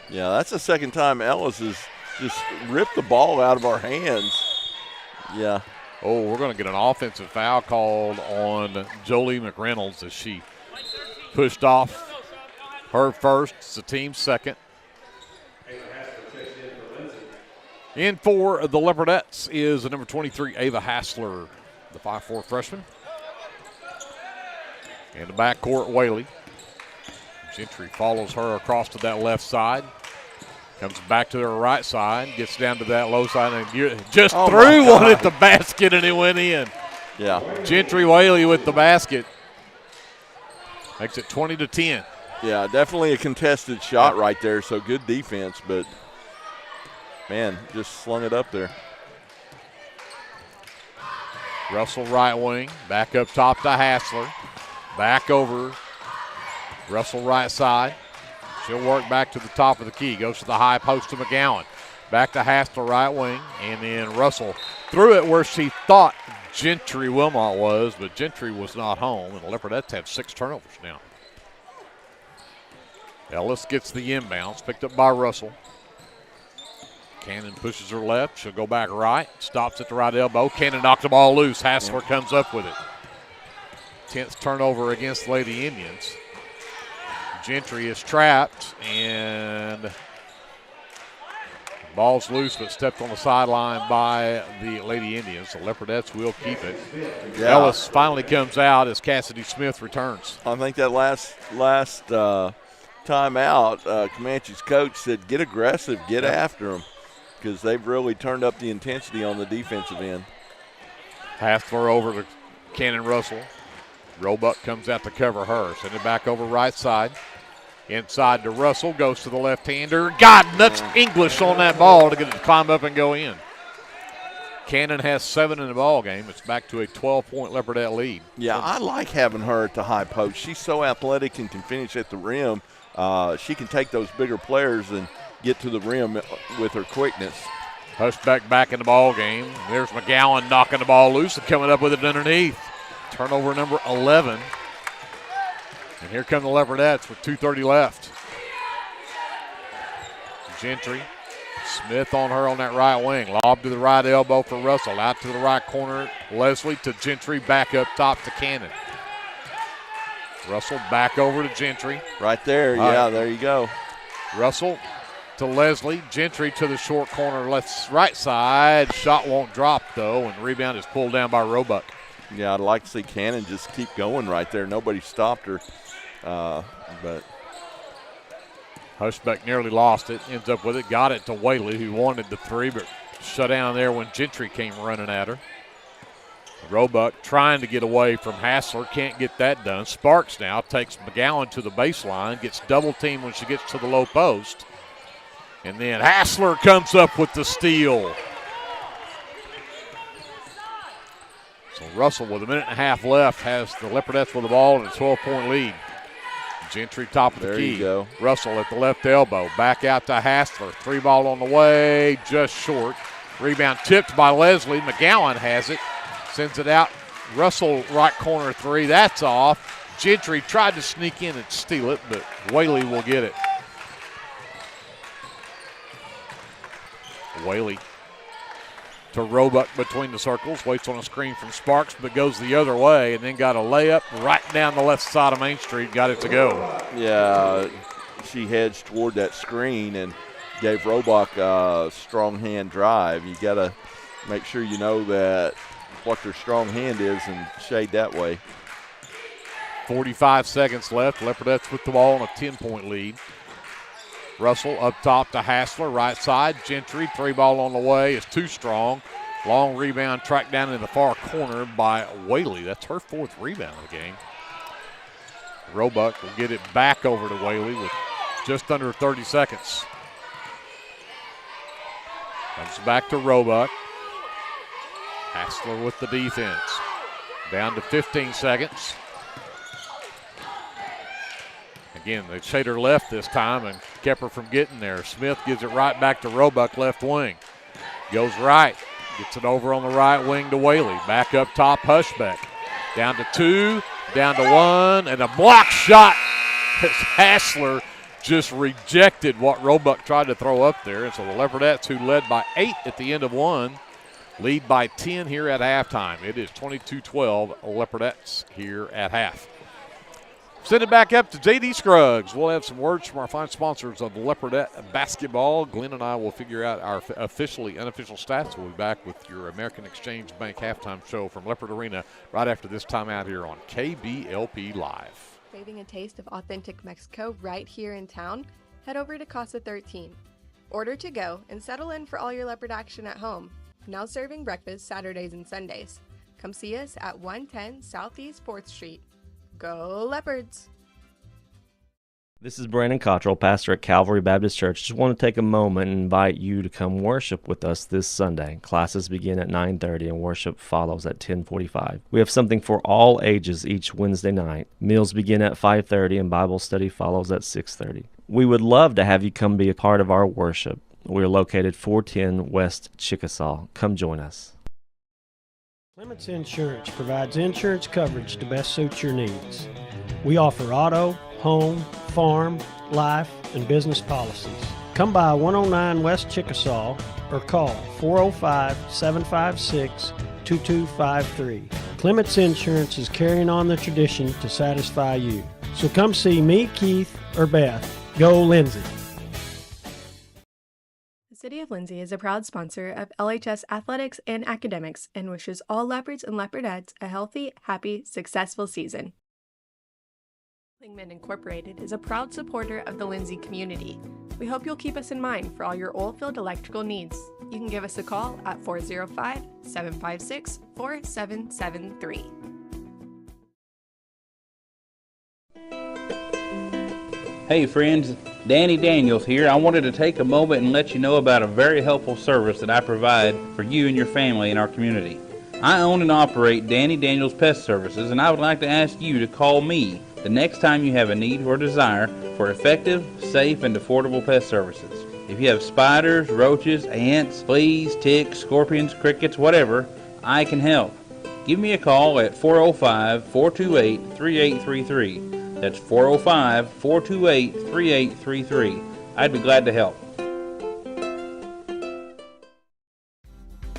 Yeah, that's the second time Ellis has just ripped the ball out of our hands. Yeah. Oh, we're going to get an offensive foul called on Jolie McReynolds as she pushed off her first. It's the team's second. In for the Leopardettes is the number 23, Ava Hassler, the 5'4" freshman. In the backcourt, Whaley. Gentry follows her across to that left side. Comes back to her right side, gets down to that low side, and just threw one at the basket, and it went in. Yeah. Gentry Whaley with the basket. Makes it 20-10. Yeah, definitely a contested shot right there, so good defense, but – man, just slung it up there. Russell right wing, back up top to Hassler. Back over, Russell right side. She'll work back to the top of the key. Goes to the high post to McGowan. Back to Hassler right wing, and then Russell threw it where she thought Gentry Wilmot was, but Gentry was not home, and the Leopardettes have 6 turnovers now. Ellis gets the inbounds, picked up by Russell. Cannon pushes her left. She'll go back right. Stops at the right elbow. Cannon knocks the ball loose. Hassler comes up with it. 10th turnover against Lady Indians. Gentry is trapped, and ball's loose, but stepped on the sideline by the Lady Indians. The Leopardettes will keep it. Yeah. Ellis finally comes out as Cassidy Smith returns. I think that last time out, Comanche's coach said, get aggressive, get after them, because they've really turned up the intensity on the defensive end. Hassler over to Cannon Russell. Roebuck comes out to cover her. Send it back over right side. Inside to Russell. Goes to the left-hander. God, nuts English on that ball to get it to climb up and go in. Cannon has 7 in the ball game. It's back to a 12-point Leopardette lead. Yeah, I like having her at the high post. She's so athletic and can finish at the rim. She can take those bigger players and get to the rim with her quickness. Hushbeck back in the ball game. There's McGowan knocking the ball loose and coming up with it underneath. Turnover number 11. And here come the Leopardettes with 2:30 left. Gentry. Smith on her on that right wing. Lob to the right elbow for Russell. Out to the right corner. Leslie to Gentry. Back up top to Cannon. Russell back over to Gentry. Right there. Yeah, there you go. Russell to Leslie. Gentry to the short corner right side. Shot won't drop, though, and rebound is pulled down by Roebuck. Yeah, I'd like to see Cannon just keep going right there. Nobody stopped her. But Hushbeck nearly lost it. Ends up with it. Got it to Whaley, who wanted the three, but shut down there when Gentry came running at her. Roebuck trying to get away from Hassler. Can't get that done. Sparks now takes McGowan to the baseline. Gets double teamed when she gets to the low post. And then Hassler comes up with the steal. So Russell, with a minute and a half left, has the Leopardettes with the ball and a 12-point lead. Gentry top of the key. There you go. Russell at the left elbow. Back out to Hassler. 3-ball on the way, just short. Rebound tipped by Leslie. McGowan has it. Sends it out. Russell right corner 3. That's off. Gentry tried to sneak in and steal it, but Whaley will get it. Whaley to Roebuck between the circles. Waits on a screen from Sparks, but goes the other way, and then got a layup right down the left side of Main Street. Got it to go. Yeah, she hedged toward that screen and gave Roebuck a strong hand drive. You got to make sure you know that what their strong hand is and shade that way. 45 seconds left. Leopardettes with the ball on a 10-point lead. Russell up top to Hassler, right side. Gentry, 3-ball on the way, is too strong. Long rebound tracked down in the far corner by Whaley. That's her 4th rebound of the game. Roebuck will get it back over to Whaley with just under 30 seconds. Comes back to Roebuck. Hassler with the defense. Down to 15 seconds. Again, they shade her left this time and kept her from getting there. Smith gives it right back to Roebuck, left wing. Goes right. Gets it over on the right wing to Whaley. Back up top, Hushbeck. Down to 2, down to 1, and a block shot as Hassler just rejected what Roebuck tried to throw up there. And so the Leopardettes, who led by 8 at the end of 1, lead by 10 here at halftime. It is 22-12 Leopardettes here at half. Send it back up to J.D. Scruggs. We'll have some words from our fine sponsors of Leopardette basketball. Glenn and I will figure out our officially unofficial stats. We'll be back with your American Exchange Bank halftime show from Leopard Arena right after this time out here on KBLP Live. Craving a taste of authentic Mexico right here in town? Head over to Casa 13. Order to go and settle in for all your Leopard action at home. Now serving breakfast Saturdays and Sundays. Come see us at 110 Southeast 4th Street. Go Leopards! This is Brandon Cottrell, pastor at Calvary Baptist Church. Just want to take a moment and invite you to come worship with us this Sunday. Classes begin at 9:30 and worship follows at 10:45. We have something for all ages each Wednesday night. Meals begin at 5:30 and Bible study follows at 6:30. We would love to have you come be a part of our worship. We're located 410 West Chickasaw. Come join us. Clements Insurance provides insurance coverage to best suit your needs. We offer auto, home, farm, life, and business policies. Come by 109 West Chickasaw or call 405-756-2253. Clements Insurance is carrying on the tradition to satisfy you. So come see me, Keith, or Beth. Go Lindsay. The City of Lindsay is a proud sponsor of LHS Athletics and Academics and wishes all Leopards and Leopardettes a healthy, happy, successful season. Lingman Incorporated is a proud supporter of the Lindsay community. We hope you'll keep us in mind for all your oilfield electrical needs. You can give us a call at 405-756-4773. Hey friends, Danny Daniels here. I wanted to take a moment and let you know about a very helpful service that I provide for you and your family in our community. I own and operate Danny Daniels Pest Services, and I would like to ask you to call me the next time you have a need or desire for effective, safe, and affordable pest services. If you have spiders, roaches, ants, fleas, ticks, scorpions, crickets, whatever, I can help. Give me a call at 405-428-3833. That's 405-428-3833. I'd be glad to help.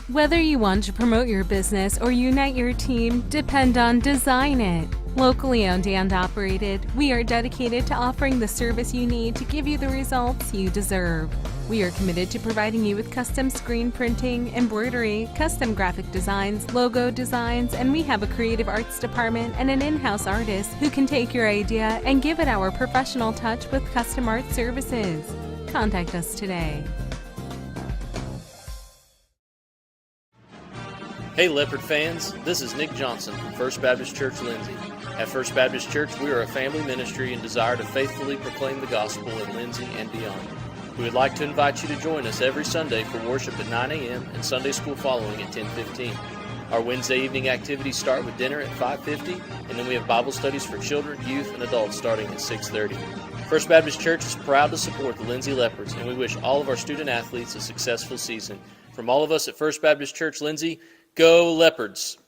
Whether you want to promote your business or unite your team, depend on Design It. Locally owned and operated, we are dedicated to offering the service you need to give you the results you deserve. We are committed to providing you with custom screen printing, embroidery, custom graphic designs, logo designs, and we have a creative arts department and an in-house artist who can take your idea and give it our professional touch with custom art services. Contact us today. Hey Leopard fans, this is Nick Johnson from First Baptist Church Lindsay. At First Baptist Church, we are a family ministry and desire to faithfully proclaim the gospel in Lindsay and beyond. We would like to invite you to join us every Sunday for worship at 9 a.m. and Sunday school following at 10:15. Our Wednesday evening activities start with dinner at 5:50, and then we have Bible studies for children, youth, and adults starting at 6:30. First Baptist Church is proud to support the Lindsay Leopards, and we wish all of our student athletes a successful season. From all of us at First Baptist Church Lindsay, go Leopards!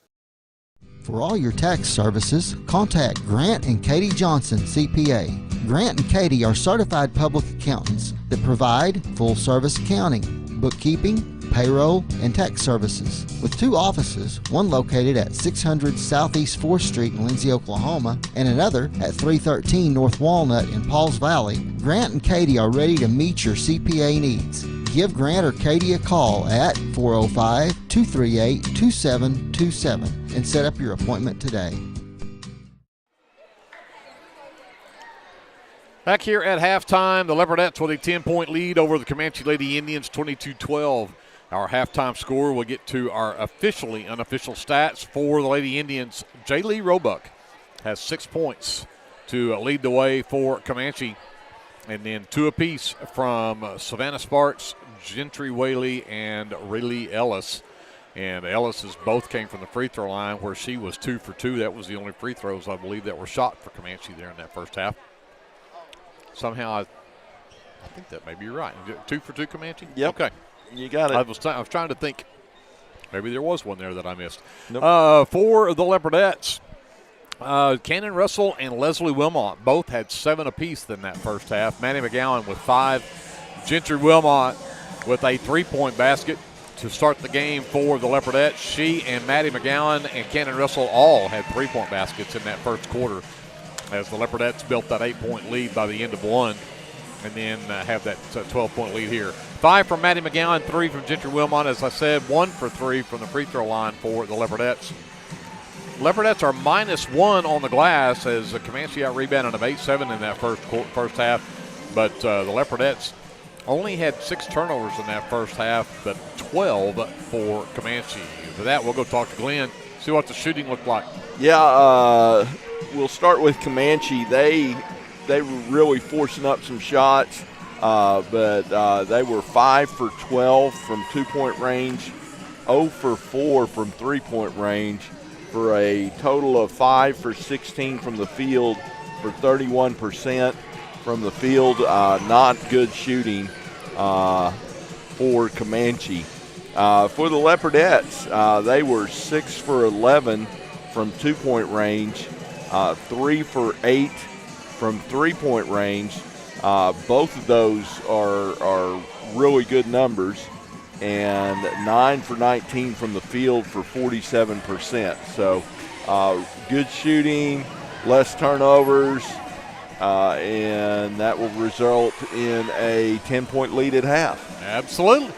For all your tax services, contact Grant and Katie Johnson, CPA. Grant and Katie are certified public accountants that provide full-service accounting, bookkeeping, payroll, and tax services. With 2 offices, one located at 600 Southeast 4th Street in Lindsay, Oklahoma, and another at 313 North Walnut in Pauls Valley, Grant and Katie are ready to meet your CPA needs. Give Grant or Katie a call at 405-238-2727 and set up your appointment today. Back here at halftime, the Leopardettes with a 10-point lead over the Comanche Lady Indians, 22-12. Our halftime score, we'll get to our officially unofficial stats for the Lady Indians. J. Lee Roebuck has 6 points to lead the way for Comanche. And then 2 apiece from Savannah Sparks, Gentry Whaley, and Rayleigh Ellis. And Ellis's both came from the free throw line where she was 2 for 2. That was the only free throws, I believe, that were shot for Comanche there in that first half. Somehow, I think that may be right. 2 for 2 Comanche? Yep. Okay. You got it. I was trying to think. Maybe there was one there that I missed. Nope. For the Leopardettes, Cannon Russell and Leslie Wilmot both had 7 apiece in that first half. Maddie McGowan with 5. Gentry Wilmot with a 3-point basket to start the game for the Leopardettes. She and Maddie McGowan and Cannon Russell all had 3-point baskets in that first quarter as the Leopardettes built that 8-point lead by the end of one and then have that 12-point lead here. 5 from Maddie McGowan, 3 from Gentry Wilmot. As I said, 1 for 3 from the free throw line for the Leopardettes. Leopardettes are -1 on the glass as the Comanche out-rebounded of 8-7 in that first half. But the Leopardettes only had 6 turnovers in that first half, but 12 for Comanche. For that, we'll go talk to Glenn, see what the shooting looked like. Yeah, we'll start with Comanche. They were really forcing up some shots, but they were 5 for 12 from 2-point range, 0 for 4 from 3-point range, for a total of 5 for 16 from the field for 31% from the field. Not good shooting for Comanche. For the Leopardettes, they were 6 for 11 from 2-point range, 3 for 8 from 3-point range. Both of those are really good numbers, and 9 for 19 from the field for 47%. So good shooting, less turnovers, and that will result in a 10-point lead at half. Absolutely.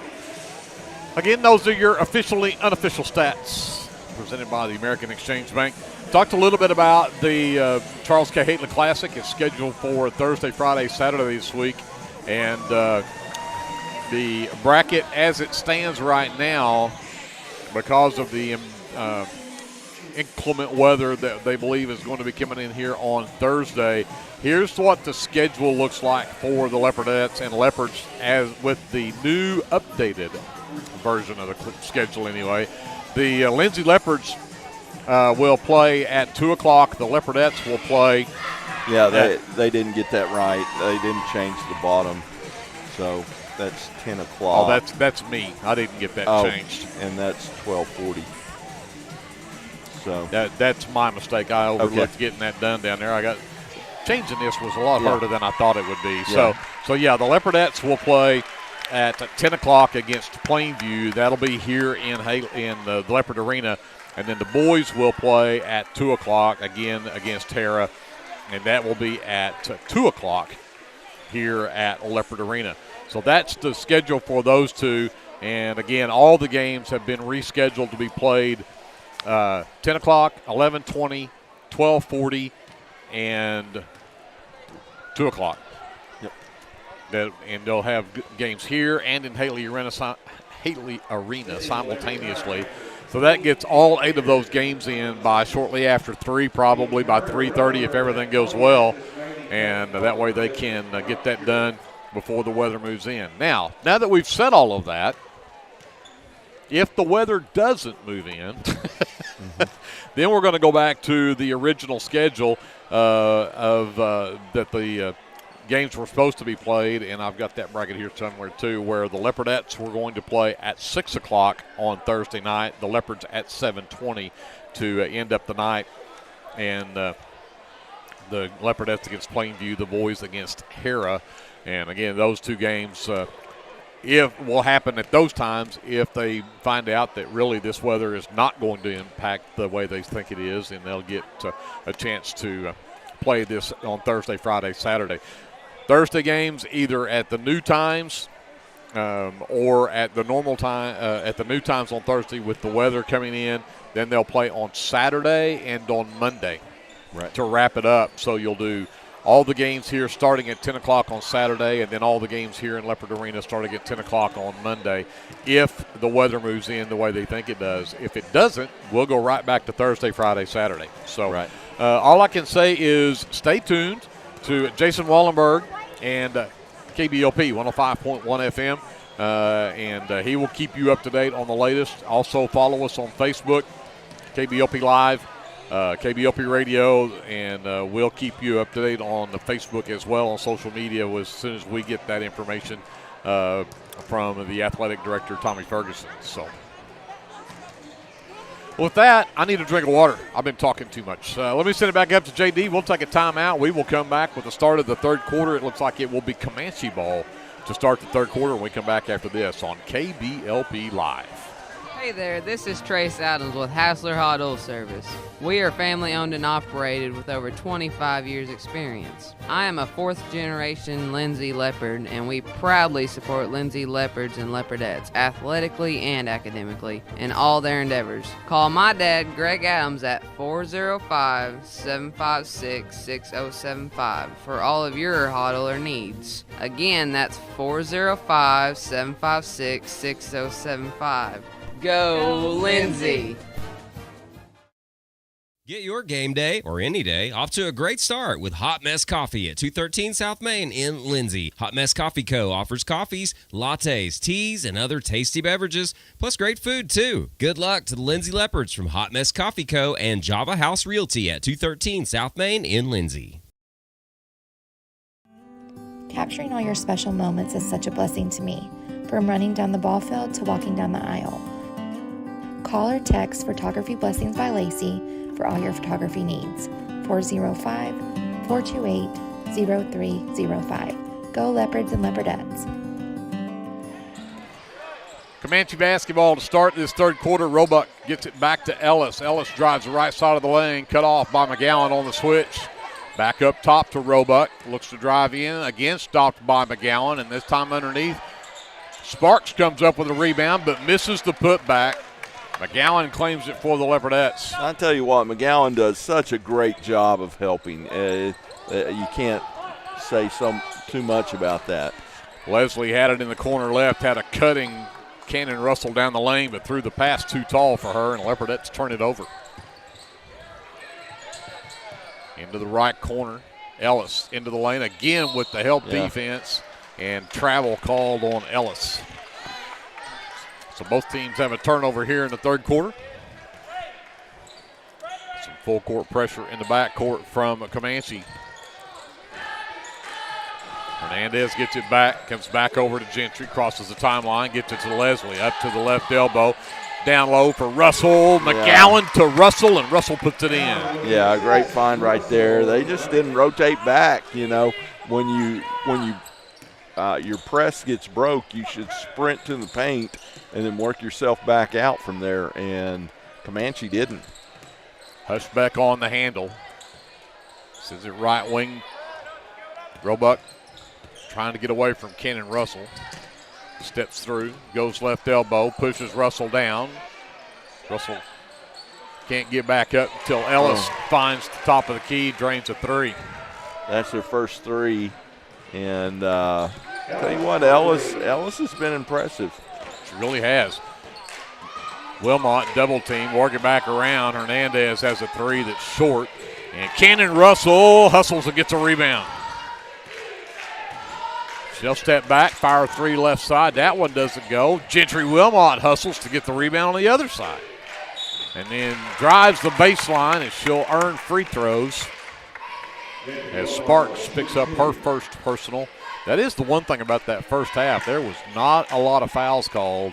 Again, those are your officially unofficial stats presented by the American Exchange Bank. Talked a little bit about the Charles K. Haitley Classic. It's scheduled for Thursday, Friday, Saturday this week. And the bracket as it stands right now, because of the inclement weather that they believe is going to be coming in here on Thursday. Here's what the schedule looks like for the Leopardettes and Leopards as with the new updated version of the schedule anyway. The Lindsay Leopards will play at 2 o'clock. The Leopardettes will play. Yeah, they didn't get that right. They didn't change the bottom. So that's 10 o'clock. Oh, that's me. I didn't get that changed. And that's 12:40. So that's my mistake. I overlooked getting that done down there. Changing this was a lot harder than I thought it would be. Yeah. So the Leopardettes will play at 10 o'clock against Plainview. That'll be here in the Leopard Arena. And then the boys will play at 2 o'clock again against Tara. And that will be at 2 o'clock here at Leopard Arena. So that's the schedule for those two. And, again, all the games have been rescheduled to be played 10 o'clock, 11:20, 12:40, and 2 o'clock. Yep. And they'll have games here and in Haley Arena simultaneously. So that gets all 8 of those games in by shortly after 3, probably by 3:30 if everything goes well. And that way they can get that done before the weather moves in. Now that we've said all of that, if the weather doesn't move in, then we're going to go back to the original schedule that the games were supposed to be played, and I've got that bracket here somewhere too, where the Leopardettes were going to play at 6 o'clock on Thursday night, the Leopards at 7:20 to end up the night, and the Leopardettes against Plainview, the boys against Hera. And again, those two games will happen at those times if they find out that really this weather is not going to impact the way they think it is, and they'll get a chance to play this on Thursday, Friday, Saturday. Thursday games either at the new times or at the normal time, at the new times on Thursday with the weather coming in. Then they'll play on Saturday and on Monday to wrap it up. So you'll do all the games here starting at 10 o'clock on Saturday, and then all the games here in Leopard Arena starting at 10 o'clock on Monday if the weather moves in the way they think it does. If it doesn't, we'll go right back to Thursday, Friday, Saturday. So all I can say is stay tuned to Jason Wallenberg and KBLP 105.1 FM, and he will keep you up to date on the latest. Also follow us on Facebook, KBLP Live, KBLP Radio, and we'll keep you up to date on the Facebook as well on social media as soon as we get that information from the athletic director, Tommy Ferguson. So with that, I need a drink of water. I've been talking too much. Let me send it back up to JD. We'll take a timeout. We will come back with the start of the third quarter. It looks like it will be Comanche ball to start the third quarter when we come back after this on KBLP Live. Hey there, this is Trace Adams with Hassler Hot Oil Service. We are family owned and operated with over 25 years experience. I am a 4th generation Lindsay Leopard, and we proudly support Lindsay Leopards and Leopardettes athletically and academically in all their endeavors. Call my dad, Greg Adams, at 405-756-6075 for all of your hot oiler needs. Again, that's 405-756-6075. Go, Lindsay! Get your game day, or any day, off to a great start with Hot Mess Coffee at 213 South Main in Lindsay. Hot Mess Coffee Co. offers coffees, lattes, teas, and other tasty beverages, plus great food, too. Good luck to the Lindsay Leopards from Hot Mess Coffee Co. and Java House Realty at 213 South Main in Lindsay. Capturing all your special moments is such a blessing to me, from running down the ball field to walking down the aisle. Call or text Photography Blessings by Lacey for all your photography needs. 405-428-0305. Go Leopards and Leopardettes. Comanche basketball to start this third quarter. Roebuck gets it back to Ellis. Ellis drives the right side of the lane, cut off by McGowan on the switch. Back up top to Roebuck. Looks to drive in. Again stopped by McGowan, and this time underneath. Sparks comes up with a rebound but misses the putback. McGowan claims it for the Leopardettes. I tell you what, McGowan does such a great job of helping. You can't say too much about that. Leslie had it in the corner left, had a cutting Cannon Russell down the lane, but threw the pass too tall for her, and Leopardettes turn it over. Into the right corner. Ellis into the lane again with the help defense, and travel called on Ellis. So both teams have a turnover here in the third quarter. Some full court pressure in the backcourt from Comanche. Hernandez gets it back, comes back over to Gentry, crosses the timeline, gets it to Leslie, up to the left elbow. Down low for Russell. McGowan to Russell, and Russell puts it in. Yeah, a great find right there. They just didn't rotate back. You know, when your press gets broke, you should sprint to the paint and then work yourself back out from there. And Comanche didn't. Hushbeck on the handle. Sends it right wing. Roebuck trying to get away from Cannon Russell. Steps through, goes left elbow, pushes Russell down. Russell can't get back up until Ellis finds the top of the key, drains a three. That's their first three. And tell you what, Ellis has been impressive. She really has. Wilmot double team, working back around. Hernandez has a three that's short. And Cannon Russell hustles and gets a rebound. She'll step back, fire three left side. That one doesn't go. Gentry Wilmot hustles to get the rebound on the other side. And then drives the baseline, and she'll earn free throws as Sparks picks up her first personal. That is the one thing about that first half. There was not a lot of fouls called.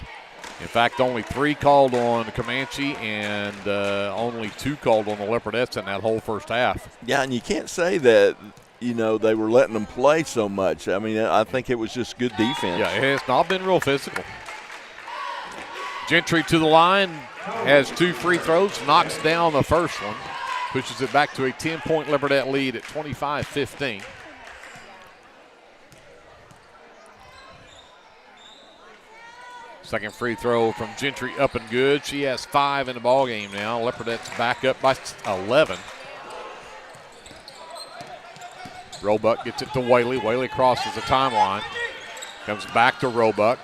In fact, only 3 called on Comanche and only 2 called on the Leopardettes in that whole first half. Yeah, and you can't say that, you know, they were letting them play so much. I mean, I think it was just good defense. Yeah, it has not been real physical. Gentry to the line, has 2 free throws, knocks down the first one, pushes it back to a 10-point Leopardette lead at 25-15. Second free throw from Gentry up and good. She has 5 in the ballgame now. Leopardette's back up by 11. Roebuck gets it to Whaley. Whaley crosses the timeline. Comes back to Roebuck.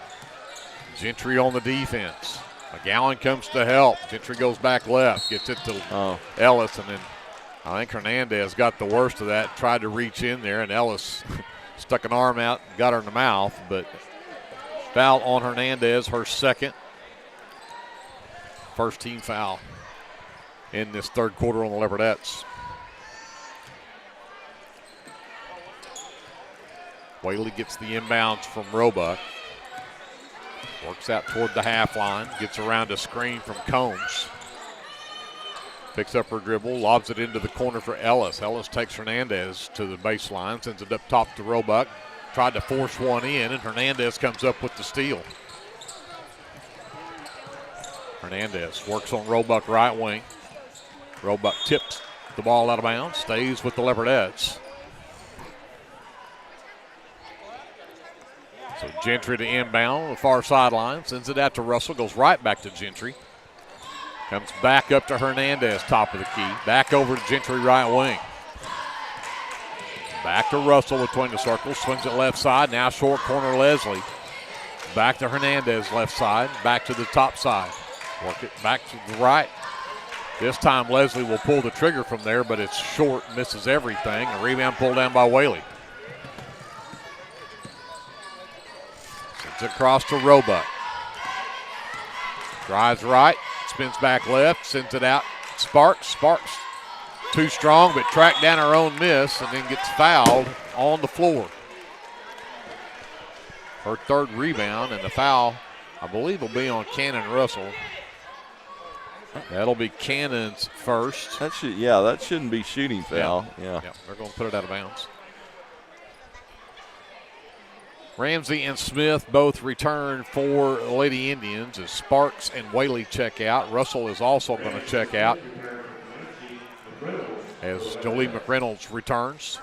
Gentry on the defense. McGowan comes to help. Gentry goes back left. Gets it to Ellis. And then I think Hernandez got the worst of that. Tried to reach in there, and Ellis stuck an arm out and got her in the mouth. But foul on Hernandez, her second. First team foul in this third quarter on the Leopardettes. Whaley gets the inbounds from Roebuck. Works out toward the half line. Gets around a screen from Combs. Picks up her dribble. Lobs it into the corner for Ellis. Ellis takes Hernandez to the baseline. Sends it up top to Roebuck. Tried to force one in, and Hernandez comes up with the steal. Hernandez works on Roebuck right wing. Roebuck tips the ball out of bounds. Stays with the Leopardettes. So Gentry to inbound on the far sideline. Sends it out to Russell. Goes right back to Gentry. Comes back up to Hernandez, top of the key. Back over to Gentry right wing. Back to Russell between the circles. Swings it left side. Now short corner Leslie. Back to Hernandez left side. Back to the top side. Work it back to the right. This time Leslie will pull the trigger from there, but it's short. Misses everything. A rebound pulled down by Whaley. Across to Roebuck. Drives right, spins back left, sends it out. Sparks too strong, but tracked down her own miss and then gets fouled on the floor. Her third rebound, and the foul, I believe, will be on Cannon Russell. That'll be Cannon's first. That shouldn't be shooting foul. Yeah. They're going to put it out of bounds. Ramsey and Smith both return for Lady Indians as Sparks and Whaley check out. Russell is also going to check out as Jolie McReynolds returns.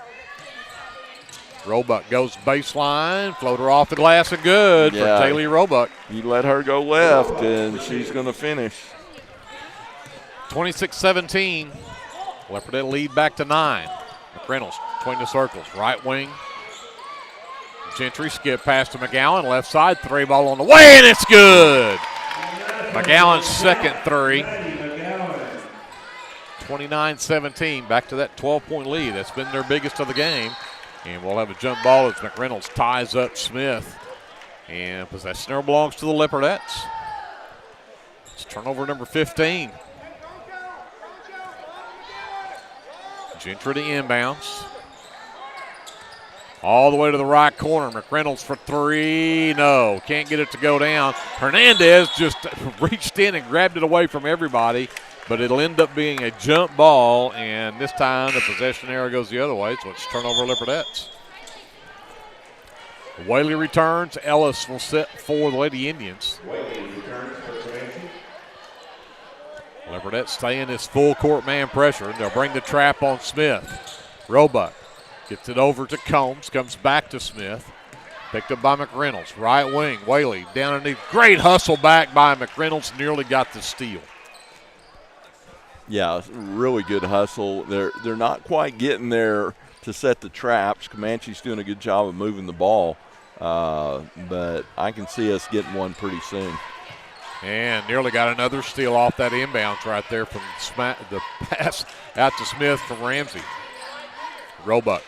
Roebuck goes baseline, floater off the glass and good for Jaylee Roebuck. You let her go left and she's going to finish. 26-17. Leopardette lead back to 9. McReynolds between the circles, right wing. Gentry skip past to McGowan, left side, 3 ball on the way, and it's good. McGowan's second 3. 29-17, back to that 12-point lead. That's been their biggest of the game. And we'll have a jump ball as McReynolds ties up Smith. And possession there belongs to the Leopardettes. It's turnover number 15. Gentry to inbounds. All the way to the right corner. McReynolds for three. No, can't get it to go down. Hernandez just reached in and grabbed it away from everybody, but it'll end up being a jump ball, and this time the possession arrow goes the other way, so it's turnover Leopardettes. Whaley returns. Ellis will sit for the Lady Indians. Leopardettes stay in this full court man pressure. They'll bring the trap on Smith. Roebuck gets it over to Combs, comes back to Smith. Picked up by McReynolds. Right wing, Whaley down underneath. Great hustle back by McReynolds, nearly got the steal. Yeah, really good hustle. They're not quite getting there to set the traps. Comanche's doing a good job of moving the ball, but I can see us getting one pretty soon. And nearly got another steal off that inbounds right there from the pass out to Smith from Ramsey. Roebuck.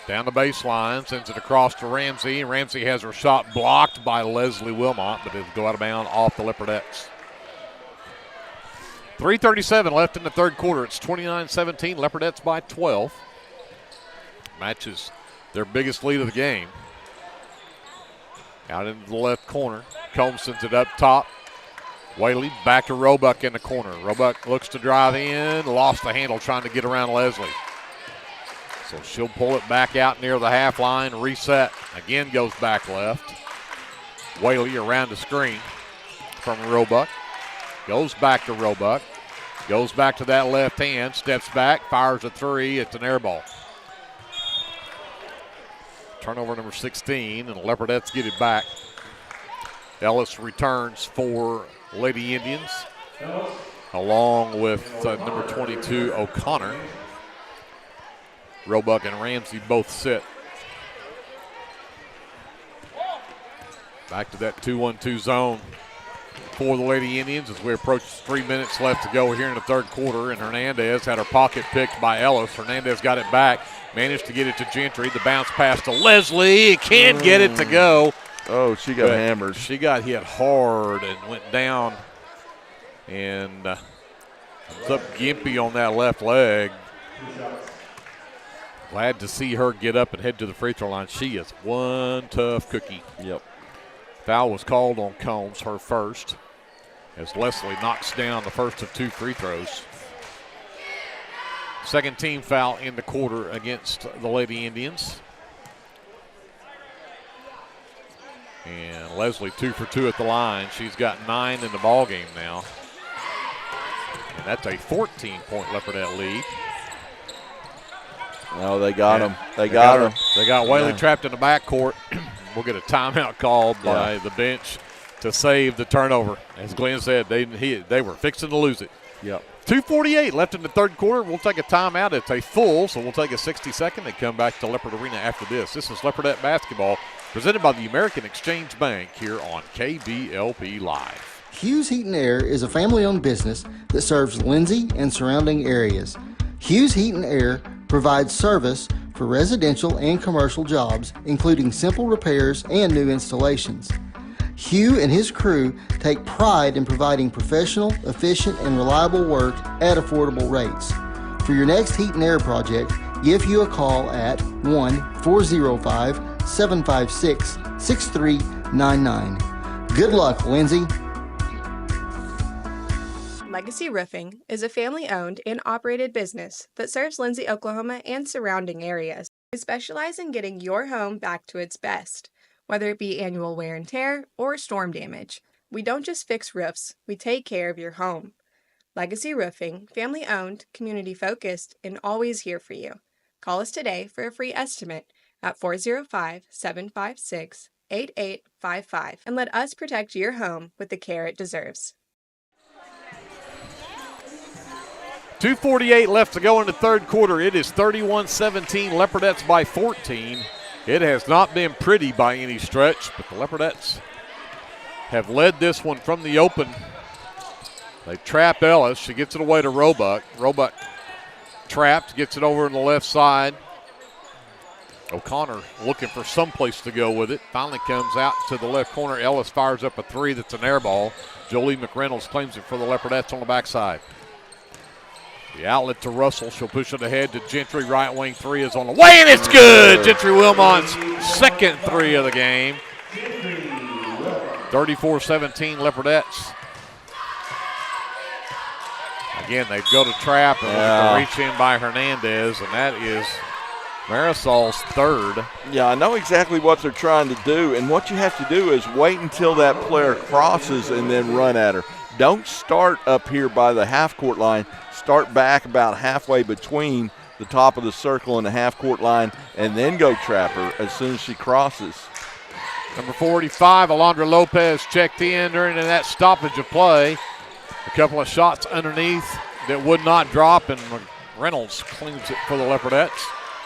Down the baseline, sends it across to Ramsey. Ramsey has her shot blocked by Leslie Wilmot, but it'll go out of bounds off the Leopardettes. 3:37 left in the third quarter. It's 29-17. Leopardettes by 12. Matches their biggest lead of the game. Out into the left corner. Combs sends it up top. Whaley back to Roebuck in the corner. Roebuck looks to drive in. Lost the handle trying to get around Leslie. So she'll pull it back out near the half line. Reset. Again goes back left. Whaley around the screen from Roebuck. Goes back to Roebuck. Goes back to that left hand. Steps back. Fires a three. It's an air ball. Turnover number 16, and the Leopardettes get it back. Ellis returns for Lady Indians, along with number 22, O'Connor. Roebuck and Ramsey both sit. Back to that 2-1-2 zone for the Lady Indians as we approach 3 minutes left to go here in the third quarter, and Hernandez had her pocket picked by Ellis. Hernandez got it back. Managed to get it to Gentry. The bounce pass to Leslie. Can't get it to go. Oh, she got hammered. She got hit hard and went down. And it's up gimpy on that left leg. Glad to see her get up and head to the free throw line. She is one tough cookie. Yep. Foul was called on Combs, her first, as Leslie knocks down the first of two free throws. Second team foul in the quarter against the Lady Indians. And Leslie 2 for 2 at the line. She's got 9 in the ball game now. And that's a 14-point Leopardette lead. Oh, they got him. They got him. They got Whaley trapped in the backcourt. We'll get a timeout called by the bench to save the turnover. As Glenn said, they were fixing to lose it. Yep. 2:48 left in the third quarter. We'll take a timeout. It's a full, so we'll take a 60-second and come back to Leopard Arena after this. This is Leopardette basketball presented by the American Exchange Bank here on KBLP Live. Hughes Heat and Air is a family-owned business that serves Lindsay and surrounding areas. Hughes Heat and Air provides service for residential and commercial jobs, including simple repairs and new installations. Hugh and his crew take pride in providing professional, efficient, and reliable work at affordable rates. For your next heat and air project, give Hugh a call at 1-405-756-6399. Good luck, Lindsay. Legacy Roofing is a family-owned and operated business that serves Lindsay, Oklahoma and surrounding areas. We specialize in getting your home back to its best, whether it be annual wear and tear or storm damage. We don't just fix roofs, we take care of your home. Legacy Roofing, family-owned, community-focused, and always here for you. Call us today for a free estimate at 405-756-8855 and let us protect your home with the care it deserves. 2:48 left to go in the third quarter. It is 31-17, Leopardettes by 14. It has not been pretty by any stretch, but the Leopardettes have led this one from the open They trap Ellis. She gets it away to Roebuck. Roebuck trapped, gets it over on the left side. O'Connor looking for some place to go with it. Finally comes out to the left corner. Ellis fires up a three that's an air ball. Jolie McReynolds claims it for the Leopardettes on the backside. The outlet to Russell. She'll push it ahead to Gentry. Right wing three is on the way, and it's good. Gentry Wilmot's second three of the game. 34-17 Leopardettes. Again, they go to trap and reach in by Hernandez, and that is Marisol's third. Yeah, I know exactly what they're trying to do, and what you have to do is wait until that player crosses and then run at her. Don't start up here by the half-court line. Start back about halfway between the top of the circle and the half-court line, and then go trap her as soon as she crosses. Number 45, Alondra Lopez checked in during that stoppage of play. A couple of shots underneath that would not drop, and Reynolds cleans it for the Leopardettes.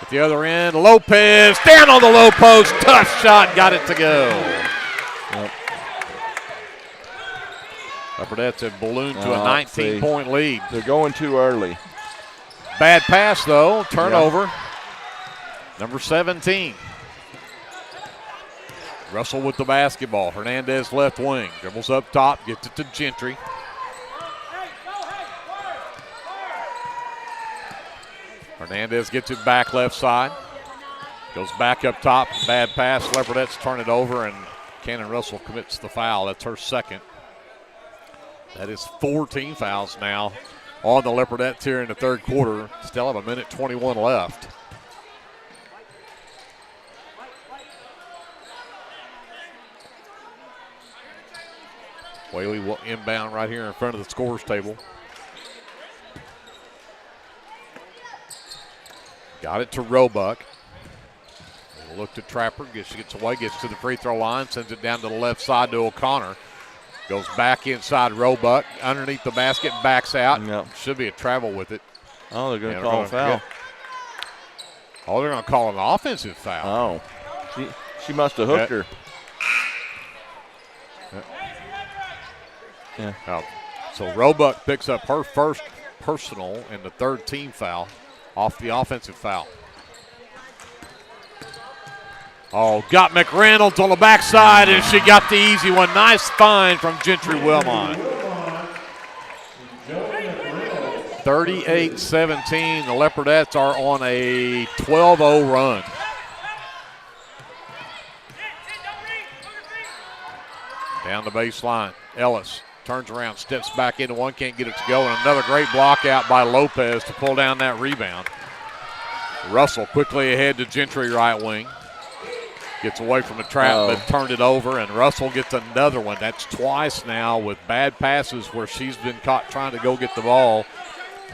At the other end, Lopez down on the low post. Tough shot, got it to go. Yep. Leopardettes have ballooned to a 19-point lead. They're going too early. Bad pass, though. Turnover. Yep. Number 17. Russell with the basketball. Hernandez left wing. Dribbles up top, gets it to Gentry. Hernandez gets it back left side. Goes back up top. Bad pass. Leopardettes turn it over, and Cannon Russell commits the foul. That's her second. That is 14 fouls now on the Leopardettes here in the third quarter. Still have a minute 21 left. Whaley will inbound right here in front of the scorers table. Got it to Roebuck. Look to Trapper. She gets away, gets to the free throw line, sends it down to the left side to O'Connor. Goes back inside Roebuck. Underneath the basket, backs out. Yep. Should be a travel with it. Oh, they're going to call a foul. Oh, they're going to call an offensive foul. Oh. She must have hooked her. Yeah. Oh. So Roebuck picks up her first personal and the third team foul off the offensive foul. Oh, got McReynolds on the backside, and she got the easy one. Nice find from Gentry Wilmot. 38-17. The Leopardettes are on a 12-0 run. Down the baseline. Ellis turns around, steps back into one, can't get it to go, and another great block out by Lopez to pull down that rebound. Russell quickly ahead to Gentry right wing. Gets away from the trap, but turned it over, and Russell gets another one. That's twice now with bad passes where she's been caught trying to go get the ball.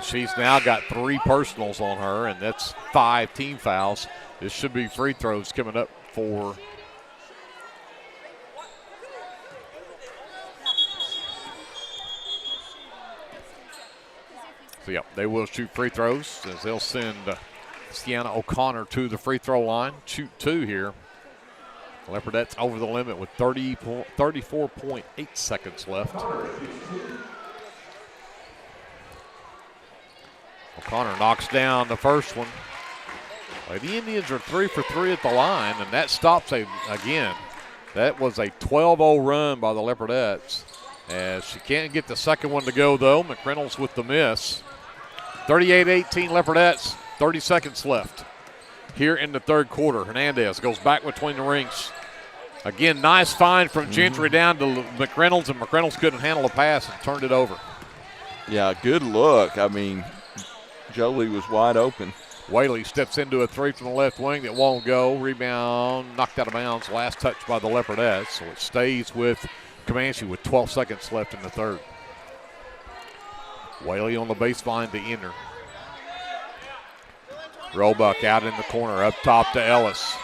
She's now got 3 personals on her, and that's 5 team fouls. This should be free throws coming up for So, yeah, they will shoot free throws as they'll send Sienna O'Connor to the free throw line. Shoot 2 here. Leopardettes over the limit with 34.8 seconds left. O'Connor knocks down the first one. The Indians are 3 for 3 at the line, and that stops again. That was a 12-0 run by the Leopardettes. As she can't get the second one to go, though. McReynolds with the miss. 38-18 Leopardettes, 30 seconds left here in the third quarter. Hernandez goes back between the rings. Again, nice find from Gentry down to McReynolds, and McReynolds couldn't handle the pass and turned it over. Yeah, good look. I mean, Jolie was wide open. Whaley steps into a 3 from the left wing that won't go. Rebound knocked out of bounds. Last touch by the Leopardettes, so it stays with Comanche with 12 seconds left in the third. Whaley on the baseline to enter. Roebuck out in the corner, up top to Ellis.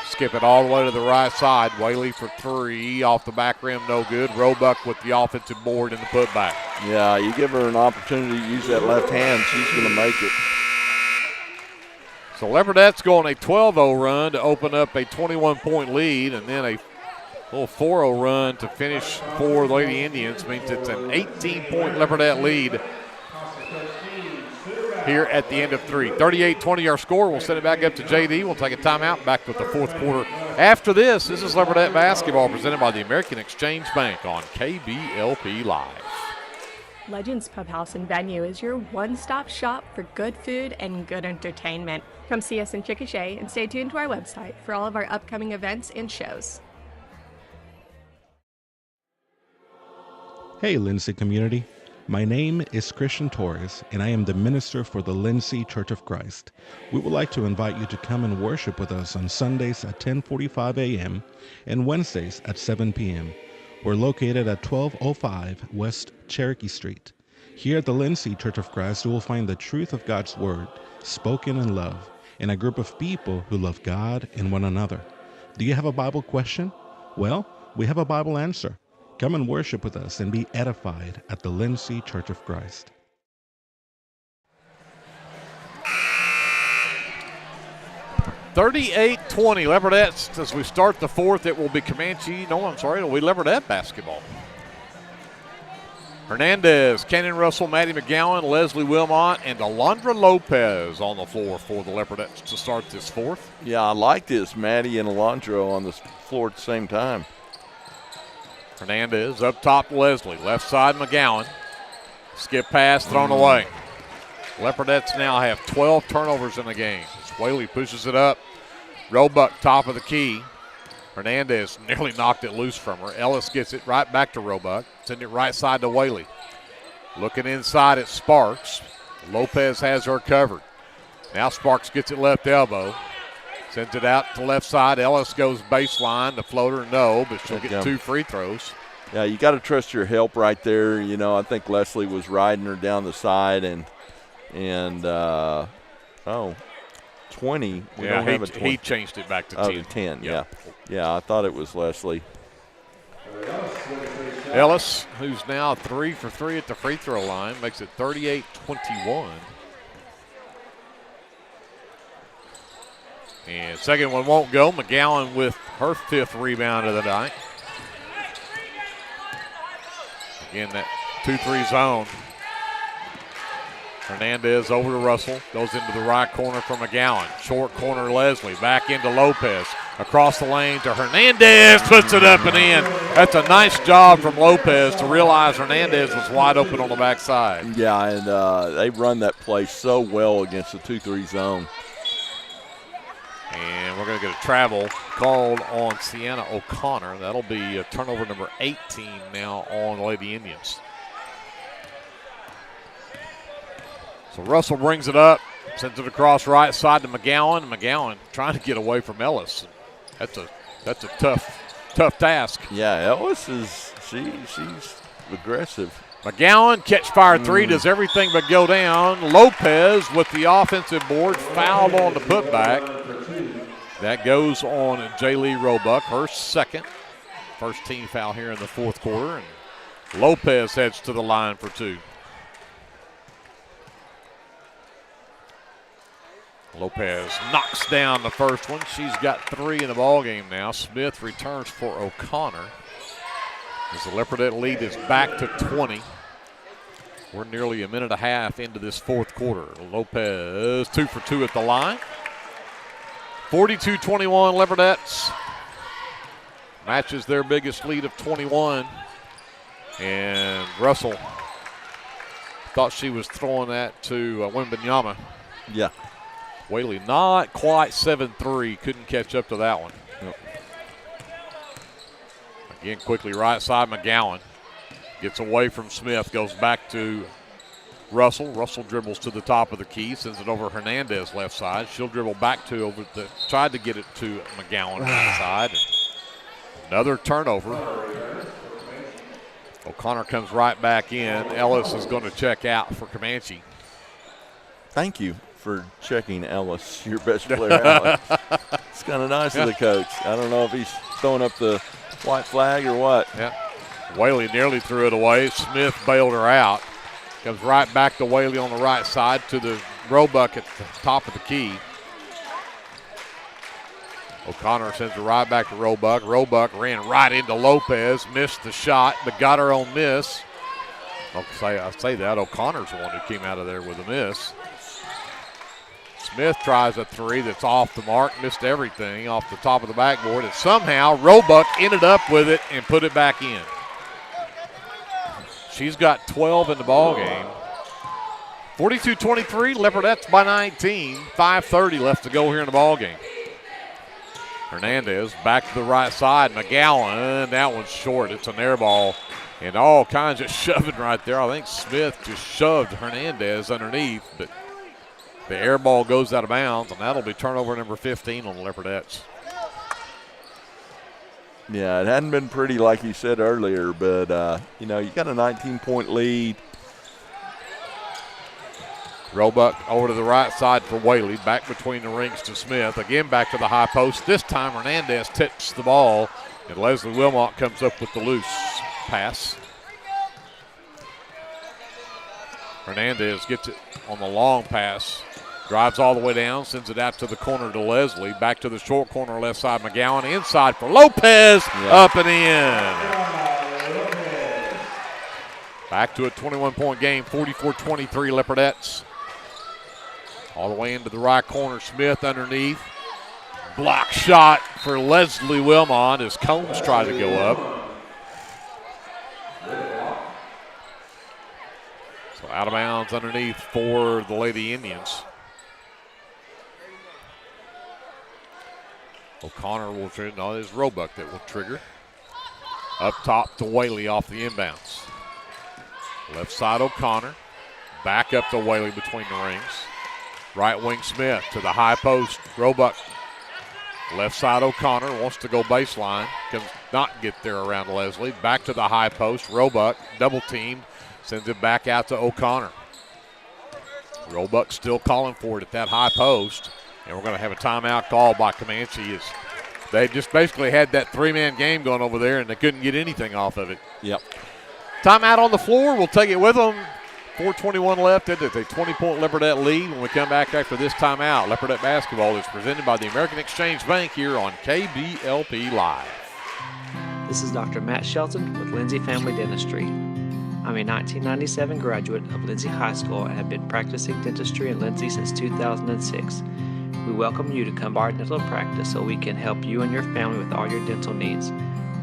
Skip it all the way to the right side. Whaley for 3, off the back rim, no good. Roebuck with the offensive board and the putback. Yeah, you give her an opportunity to use that left hand, she's going to make it. So Leopardettes go on a 12-0 run to open up a 21-point lead, and then a little 4-0 run to finish for the Lady Indians means it's an 18-point Leopardette lead here at the end of 3. 38-20 our score. We'll send it back up to JD. We'll take a timeout. Back with the fourth quarter. After this is Leopardette basketball presented by the American Exchange Bank on KBLP Live. Legends Pub House and Venue is your one-stop shop for good food and good entertainment. Come see us in Chickasha and stay tuned to our website for all of our upcoming events and shows. Hey, Lindsay community. My name is Christian Torres, and I am the minister for the Lindsay Church of Christ. We would like to invite you to come and worship with us on Sundays at 10:45 a.m. and Wednesdays at 7 p.m. We're located at 1205 West Cherokee Street. Here at the Lindsay Church of Christ, you will find the truth of God's Word, spoken in love, and a group of people who love God and one another. Do you have a Bible question? Well, we have a Bible answer. Come and worship with us and be edified at the Lindsay Church of Christ. $38-20 Leopardettes. As we start the fourth, it will be it'll be Leopardette basketball. Hernandez, Cannon Russell, Maddie McGowan, Leslie Wilmot, and Alondra Lopez on the floor for the Leopardettes to start this fourth. Yeah, I like this. Maddie and Alondra on the floor at the same time. Hernandez up top, Leslie. Left side, McGowan. Skip pass, thrown away. Leopardettes now have 12 turnovers in the game. Whaley pushes it up. Roebuck, top of the key. Hernandez nearly knocked it loose from her. Ellis gets it right back to Roebuck. Send it right side to Whaley. Looking inside at Sparks. Lopez has her covered. Now Sparks gets it left elbow. Sends it out to left side. Ellis goes baseline. The floater, no, but she'll get 2 free throws. Yeah, you got to trust your help right there. You know, I think Leslie was riding her down the side and 20. We don't have a 20. He changed it back to 10. 10, yeah. Yeah, I thought it was Leslie. Ellis, who's now 3 for 3 at the free throw line, makes it 38-21. And second one won't go. McGowan with her 5th rebound of the night. Again, that 2-3 zone. Hernandez over to Russell. Goes into the right corner for McGowan. Short corner Leslie. Back into Lopez. Across the lane to Hernandez. Puts it up and in. That's a nice job from Lopez to realize Hernandez was wide open on the backside. Yeah, and they run that play so well against the 2-3 zone. And we're going to get a travel called on Sienna O'Connor. That'll be turnover number 18 now on the Lady Indians. So Russell brings it up, sends it across right side to McGowan. McGowan trying to get away from Ellis. That's a tough task. Yeah, Ellis she's aggressive. McGowan, catch fire 3, does everything but go down. Lopez with the offensive board, fouled on the putback. That goes on Jaylee Roebuck, her first team foul here in the fourth quarter. And Lopez heads to the line for 2. Lopez knocks down the first one. She's got 3 in the ballgame now. Smith returns for O'Connor. As the Leopardette lead is back to 20. We're nearly a minute and a half into this fourth quarter. Lopez 2 for 2 at the line. 42-21 Leopardettes. Matches their biggest lead of 21. And Russell thought she was throwing that to Wembanyama. Yeah. Whaley not quite 7-3. Couldn't catch up to that one. Yep. Again, quickly right side, McGowan. Gets away from Smith, goes back to Russell. Russell dribbles to the top of the key, sends it over Hernandez left side. She'll dribble back to tried to get it to McGowan right side. Another turnover. O'Connor comes right back in. Ellis is going to check out for Comanche. Thank you for checking Ellis, your best player out. It's kind of nice of the coach. I don't know if he's throwing up the white flag or what. Yeah. Whaley nearly threw it away. Smith bailed her out. Comes right back to Whaley on the right side to the Roebuck at the top of the key. O'Connor sends it right back to Roebuck. Roebuck ran right into Lopez, missed the shot, but got her own miss. I say that. O'Connor's the one who came out of there with a miss. Smith tries a three that's off the mark, missed everything off the top of the backboard, and somehow Roebuck ended up with it and put it back in. She's got 12 in the ball game. 42-23, Leopardettes by 19. 5:30 left to go here in the ball game. Hernandez back to the right side. McGowan, that one's short. It's an air ball. And all kinds of shoving right there. I think Smith just shoved Hernandez underneath, but the air ball goes out of bounds, and that'll be turnover number 15 on the Leopardettes. Yeah, it hadn't been pretty like you said earlier, but, you got a 19-point lead. Roebuck over to the right side for Whaley. Back between the rings to Smith. Again back to the high post. This time Hernandez tips the ball, and Leslie Wilmot comes up with the loose pass. Hernandez gets it on the long pass. Drives all the way down, sends it out to the corner to Leslie. Back to the short corner left side. McGowan inside for Lopez. Up and in. Back to a 21-point game. 44-23 Leopardettes. All the way into the right corner. Smith underneath. Block shot for Leslie Wilmot as Combs tried to go up. So out of bounds underneath for the Lady Indians. O'Connor will trigger. No, it's Roebuck that will trigger. Up top to Whaley off the inbounds. Left side O'Connor. Back up to Whaley between the rings. Right wing Smith to the high post. Roebuck. Left side O'Connor wants to go baseline. Can not get there around Leslie. Back to the high post. Roebuck double teamed. Sends it back out to O'Connor. Roebuck still calling for it at that high post. And we're going to have a timeout called by Comanche. They just basically had that three-man game going over there, and they couldn't get anything off of it. Yep. Timeout on the floor. We'll take it with them. 4:21 left. It is a 20-point Leopardette lead when we come back after this timeout. Leopardette basketball is presented by the American Exchange Bank here on KBLP Live. This is Dr. Matt Shelton with Lindsay Family Dentistry. I'm a 1997 graduate of Lindsay High School and have been practicing dentistry in Lindsay since 2006. We welcome you to come to our dental practice so we can help you and your family with all your dental needs.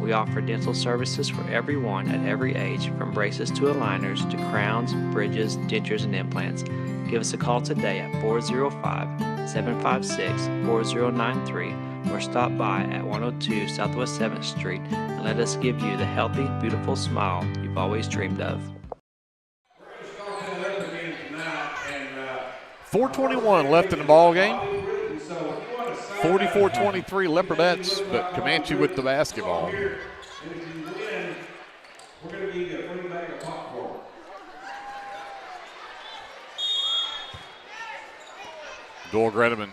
We offer dental services for everyone at every age, from braces to aligners to crowns, bridges, dentures, and implants. Give us a call today at 405-756-4093 or stop by at 102 Southwest 7th Street and let us give you the healthy, beautiful smile you've always dreamed of. 4:21 left in the ball game. 44-23 Leopardettes, but Comanche with the basketball. Doyle Gredeman,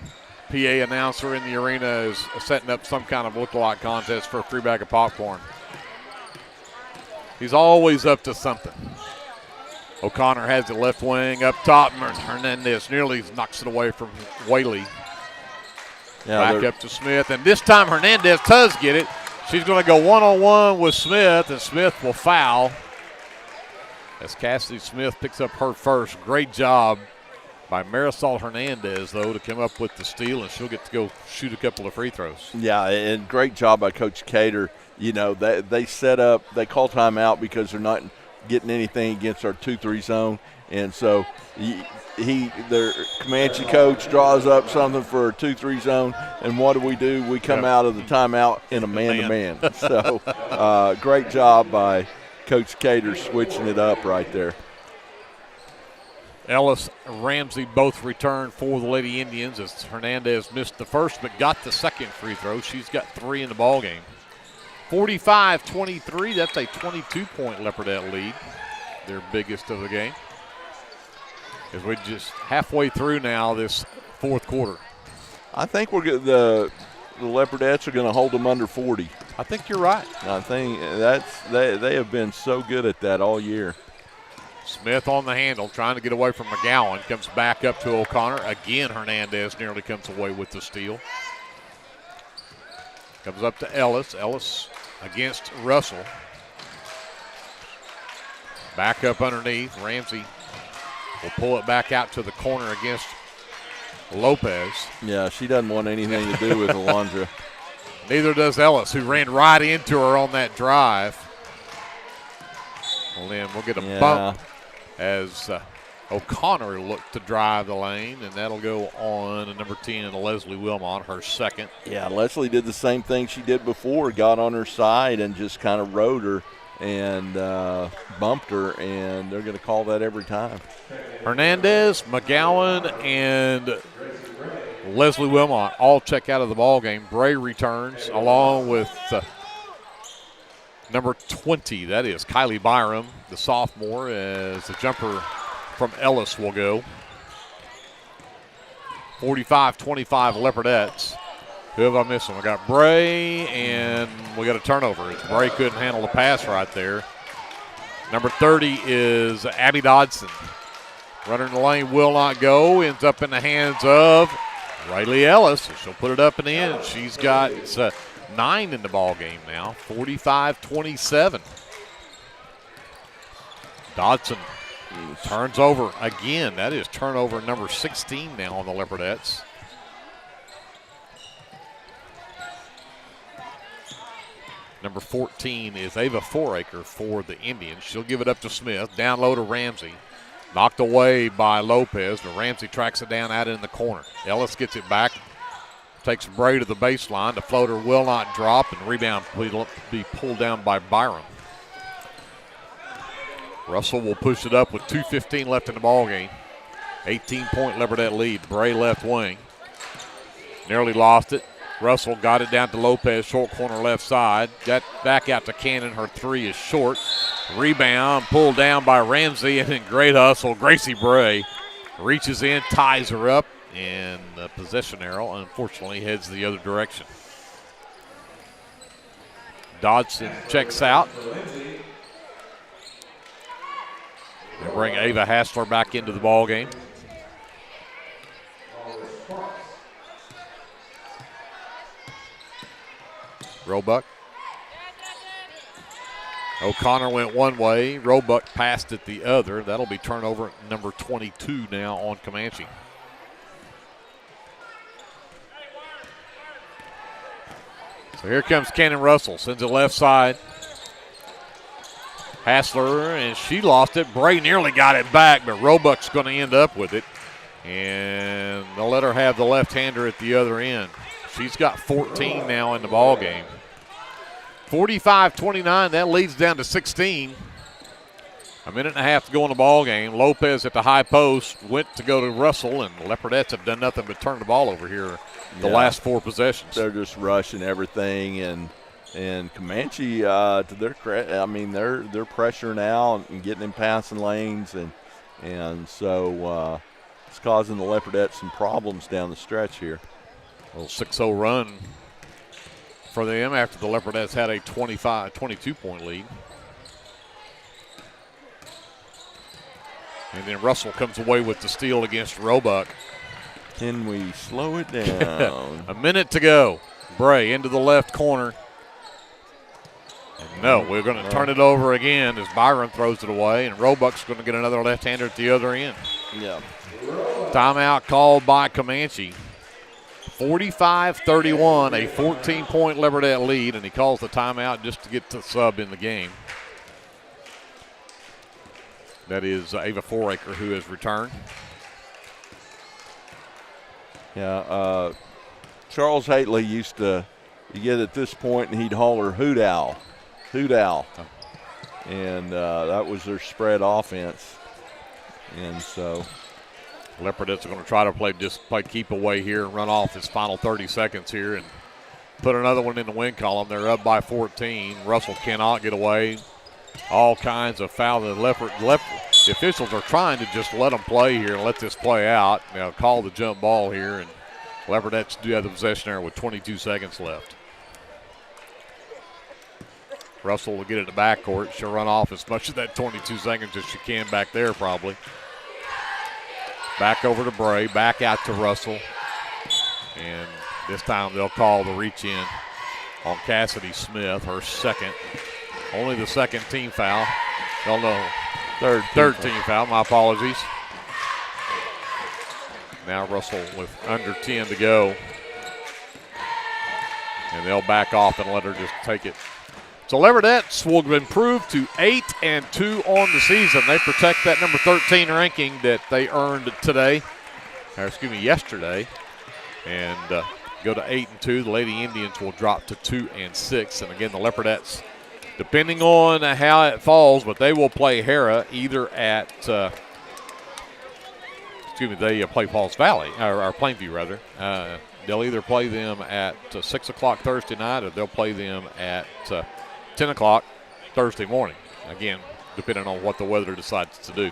PA announcer in the arena, is setting up some kind of look-alike contest for a free bag of popcorn. He's always up to something. O'Connor has it left wing up top. Hernandez nearly knocks it away from Whaley. Yeah, back up to Smith, and this time Hernandez does get it. She's going to go one-on-one with Smith, and Smith will foul. As Cassidy Smith picks up her first. Great job by Marisol Hernandez, though, to come up with the steal, and she'll get to go shoot a couple of free throws. Yeah, and great job by Coach Cater. You know, they set up, they call timeout because they're not getting anything against our 2-3 zone, and so their Comanche coach draws up something for a 2-3 zone, and what do? We come out of the timeout in a man-to-man. So great job by Coach Cater switching it up right there. Ellis, Ramsey both returned for the Lady Indians as Hernandez missed the first but got the second free throw. She's got 3 in the ball game. 45-23, that's a 22-point Leopardette lead, their biggest of the game. As we're just halfway through now this fourth quarter. I think the Leopardettes are going to hold them under 40. I think you're right. I think they have been so good at that all year. Smith on the handle, trying to get away from McGowan. Comes back up to O'Connor. Again, Hernandez nearly comes away with the steal. Comes up to Ellis. Ellis against Russell. Back up underneath. Ramsey will pull it back out to the corner against Lopez. Yeah, she doesn't want anything to do with Alondra. Neither does Ellis, who ran right into her on that drive. Well, then we'll get a bump as O'Connor looked to drive the lane, and that'll go on to number 10, Leslie Wilmot, her second. Yeah, Leslie did the same thing she did before, got on her side and just kind of rode her and bumped her, and they're going to call that every time. Hernandez, McGowan, and Leslie Wilmot all check out of the ball game. Bray returns along with number 20. That is Kylie Byram, the sophomore, as the jumper from Ellis will go. 45-25 Leopardettes. Who have I missing? We got Bray, and we got a turnover. Bray couldn't handle the pass right there. Number 30 is Abby Dodson. Runner in the lane will not go. Ends up in the hands of Riley Ellis. She'll put it up and in. She's got 9 in the ball game now. 45-27. Dodson turns over again. That is turnover number 16 now on the Leopardettes. Number 14 is Ava Foraker for the Indians. She'll give it up to Smith. Down low to Ramsey. Knocked away by Lopez, but Ramsey tracks it down out in the corner. Ellis gets it back. Takes Bray to the baseline. The floater will not drop, and rebound will be pulled down by Byram. Russell will push it up with 2:15 left in the ball game. 18-point Leopardette lead. Bray left wing. Nearly lost it. Russell got it down to Lopez, short corner left side. Got back out to Cannon. Her three is short. Rebound pulled down by Ramsey, and then great hustle. Gracie Bray reaches in, ties her up, and the possession arrow unfortunately heads the other direction. Dodson checks out. They bring Ava Hassler back into the ball game. Roebuck. O'Connor went one way. Roebuck passed it the other. That'll be turnover number 22 now on Comanche. So here comes Cannon Russell. Sends it left side. Hassler, and she lost it. Bray nearly got it back, but Roebuck's going to end up with it. And they'll let her have the left-hander at the other end. She's got 14 now in the ball game. 45-29, that leads down to 16. A minute and a half to go in the ball game. Lopez at the high post went to go to Russell, and Leopardettes have done nothing but turn the ball over here the last four possessions. They're just rushing everything, and Comanche, to their credit, I mean they're pressuring out and getting in passing lanes, and so it's causing the Leopardettes some problems down the stretch here. A little 6-0 run for them after the Leopardettes had a 22-point lead. And then Russell comes away with the steal against Roebuck. Can we slow it down? A minute to go. Bray into the left corner. And no, we're going to turn it over again as Byron throws it away, and Roebuck's going to get another left-hander at the other end. Yeah. Timeout called by Comanche. 45-31, a 14-point Leopardette lead, and he calls the timeout just to get the sub in the game. That is Ava Foraker, who has returned. Yeah, Charles Haitley used to, you get at this point and he'd holler, hoot owl, hoot owl. And that was their spread offense. And so Leopardettes are going to try to play keep away here and run off his final 30 seconds here and put another one in the win column. They're up by 14. Russell cannot get away. All kinds of foul. The officials are trying to just let them play here and let this play out. Now call the jump ball here, and Leopardettes do have the possession there with 22 seconds left. Russell will get it to backcourt. She'll run off as much of that 22 seconds as she can back there probably. Back over to Bray, back out to Russell. And this time they'll call the reach in on Cassidy Smith, her second. Only the second team foul. Oh, no, third team foul. My apologies. Now Russell with under 10 to go. And they'll back off and let her just take it. So Leverdettes will improve to 8-2 on the season. They protect that number 13 ranking that they earned yesterday. And go to 8-2. The Lady Indians will drop to 2-6. And again, the Leopardettes, depending on how it falls, but they will play Hera either at they play Pauls Valley, or Plainview rather. They'll either play them at 6 o'clock Thursday night, or they'll play them at 10 o'clock Thursday morning. Again, depending on what the weather decides to do.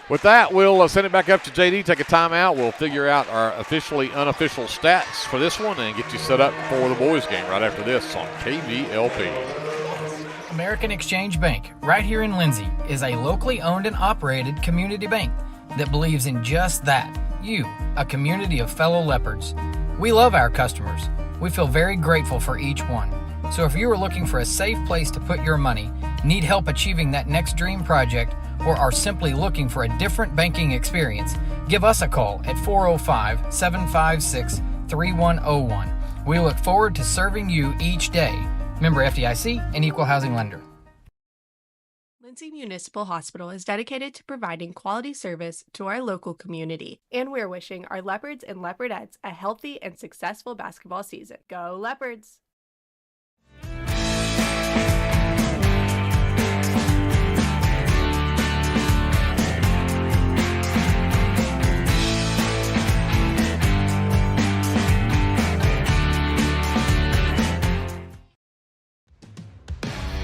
With that, we'll send it back up to JD, take a timeout. We'll figure out our officially unofficial stats for this one and get you set up for the boys game right after this on KBLP. American Exchange Bank, right here in Lindsay, is a locally owned and operated community bank that believes in just that, you, a community of fellow leopards. We love our customers. We feel very grateful for each one. So if you are looking for a safe place to put your money, need help achieving that next dream project, or are simply looking for a different banking experience, give us a call at 405-756-3101. We look forward to serving you each day. Member FDIC and Equal Housing Lender. Lindsay Municipal Hospital is dedicated to providing quality service to our local community, and we're wishing our Leopards and Leopardettes a healthy and successful basketball season. Go Leopards!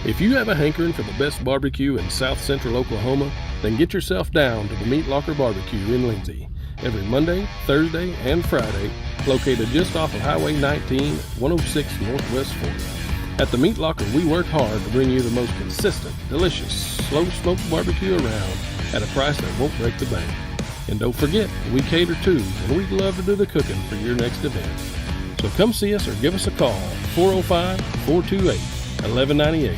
If you have a hankering for the best barbecue in South Central Oklahoma, then get yourself down to the Meat Locker Barbecue in Lindsay. Every Monday, Thursday, and Friday, located just off of Highway 19, 106 Northwest 40. At the Meat Locker, we work hard to bring you the most consistent, delicious, slow-smoked barbecue around at a price that won't break the bank. And don't forget, we cater too, and we'd love to do the cooking for your next event. So come see us or give us a call, 405-428-1198.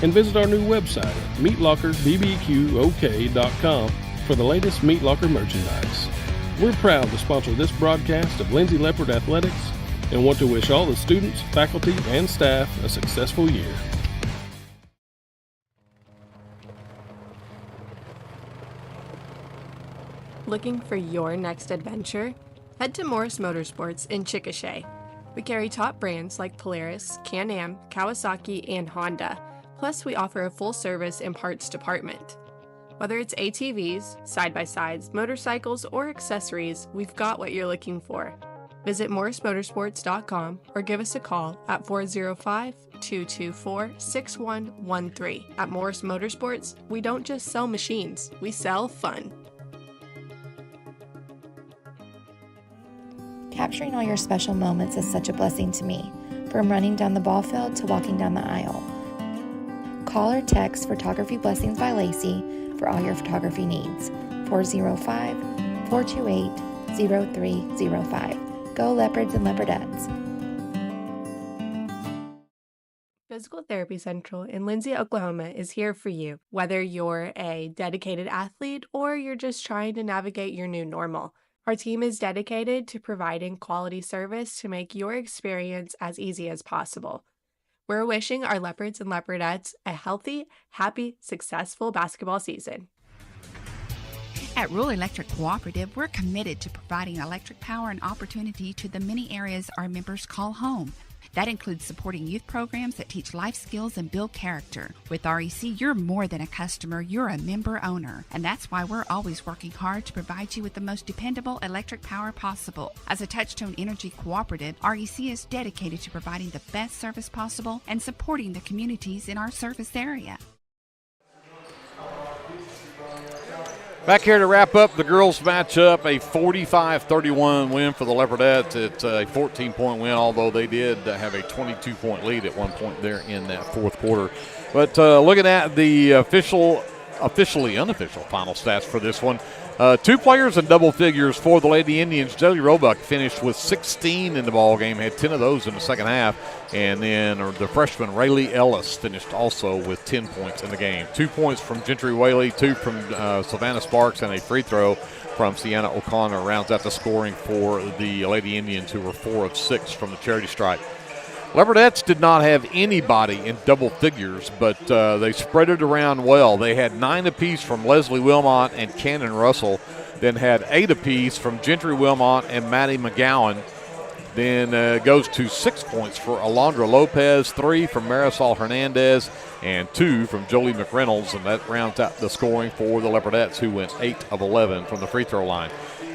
And visit our new website at meatlockerbbqok.com for the latest Meat Locker merchandise. We're proud to sponsor this broadcast of Lindsay Leopard Athletics and want to wish all the students, faculty, and staff a successful year. Looking for your next adventure? Head to Morris Motorsports in Chickasha. We carry top brands like Polaris, Can-Am, Kawasaki, and Honda. Plus, we offer a full-service and parts department. Whether it's ATVs, side-by-sides, motorcycles, or accessories, we've got what you're looking for. Visit morrismotorsports.com or give us a call at 405-224-6113. At Morris Motorsports, we don't just sell machines, we sell fun. Capturing all your special moments is such a blessing to me, from running down the ball field to walking down the aisle. Call or text Photography Blessings by Lacey for all your photography needs. 405-428-0305. Go Leopards and Leopardettes. Physical Therapy Central in Lindsay, Oklahoma is here for you, whether you're a dedicated athlete or you're just trying to navigate your new normal. Our team is dedicated to providing quality service to make your experience as easy as possible. We're wishing our Leopards and Leopardettes a healthy, happy, successful basketball season. At Rural Electric Cooperative, we're committed to providing electric power and opportunity to the many areas our members call home. That includes supporting youth programs that teach life skills and build character. With REC, you're more than a customer, you're a member owner. And that's why we're always working hard to provide you with the most dependable electric power possible. As a Touchstone Energy cooperative, REC is dedicated to providing the best service possible and supporting the communities in our service area. Back here to wrap up the girls' matchup, a 45-31 win for the Leopardettes. It's a 14-point win, although they did have a 22-point lead at one point there in that fourth quarter. But looking at the officially unofficial final stats for this one, Two players in double figures for the Lady Indians. Jelly Roebuck finished with 16 in the ball game, had 10 of those in the second half. And then the freshman Rayleigh Ellis finished also with 10 points in the game. 2 points from Gentry Whaley, 2 from Savannah Sparks, and a free throw from Sienna O'Connor rounds out the scoring for the Lady Indians, who were 4 of 6 from the charity stripe. Leopardettes did not have anybody in double figures, but they spread it around well. They had 9 apiece from Leslie Wilmot and Cannon Russell, then had 8 apiece from Gentry Wilmot and Maddie McGowan. Then goes to 6 points for Alondra Lopez, 3 from Marisol Hernandez, and 2 from Jolie McReynolds, and that rounds out the scoring for the Leopardettes, who went 8 of 11 from the free throw line.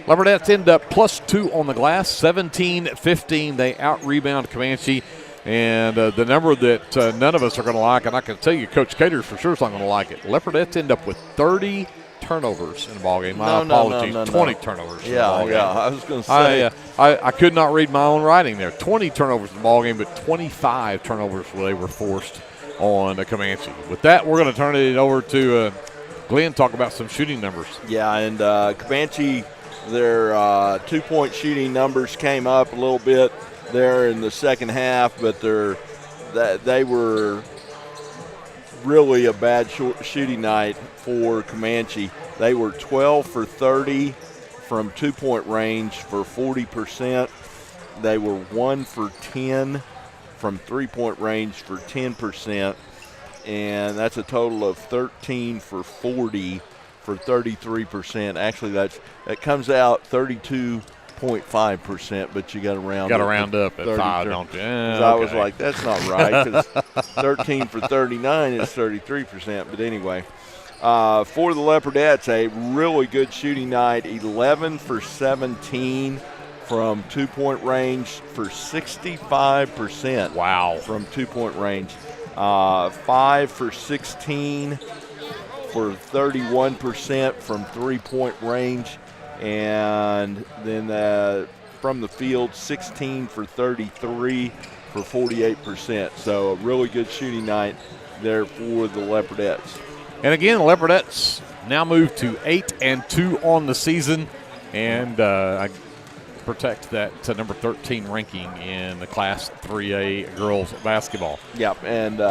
Leopardettes end up +2 on the glass, 17-15. They out-rebound Comanche. And the number that none of us are going to like, and I can tell you Coach Caters for sure is not going to like it. Leopardettes end up with 30 turnovers in the ballgame. My apologies, 20 turnovers in the ballgame. Yeah, I was going to say. I could not read my own writing there. 20 turnovers in the ballgame, but 25 turnovers where they were forced on Comanche. With that, we're going to turn it over to Glenn, talk about some shooting numbers. Yeah, and Comanche, their 2-point shooting numbers came up a little bit there in the second half, but they were really a bad shooting night for Comanche. They were 12 for 30 from 2-point range for 40%. They were 1 for 10 from 3-point range for 10%, and that's a total of 13 for 40 for 33%. Actually, that comes out 32.5%, but you got to round up at 5, don't you? Okay. I was like, that's not right, because 13 for 39 is 33%. But anyway, for the Leopardettes, a really good shooting night. 11 for 17 from 2-point range for 65%. Wow. From 2-point range. 5 for 16 for 31% from 3-point range. And then from the field, 16 for 33 for 48%. So a really good shooting night there for the Leopardettes. And again, the Leopardettes now move to 8-2 on the season, and I protect that number 13 ranking in the Class 3A girls basketball. Yep, and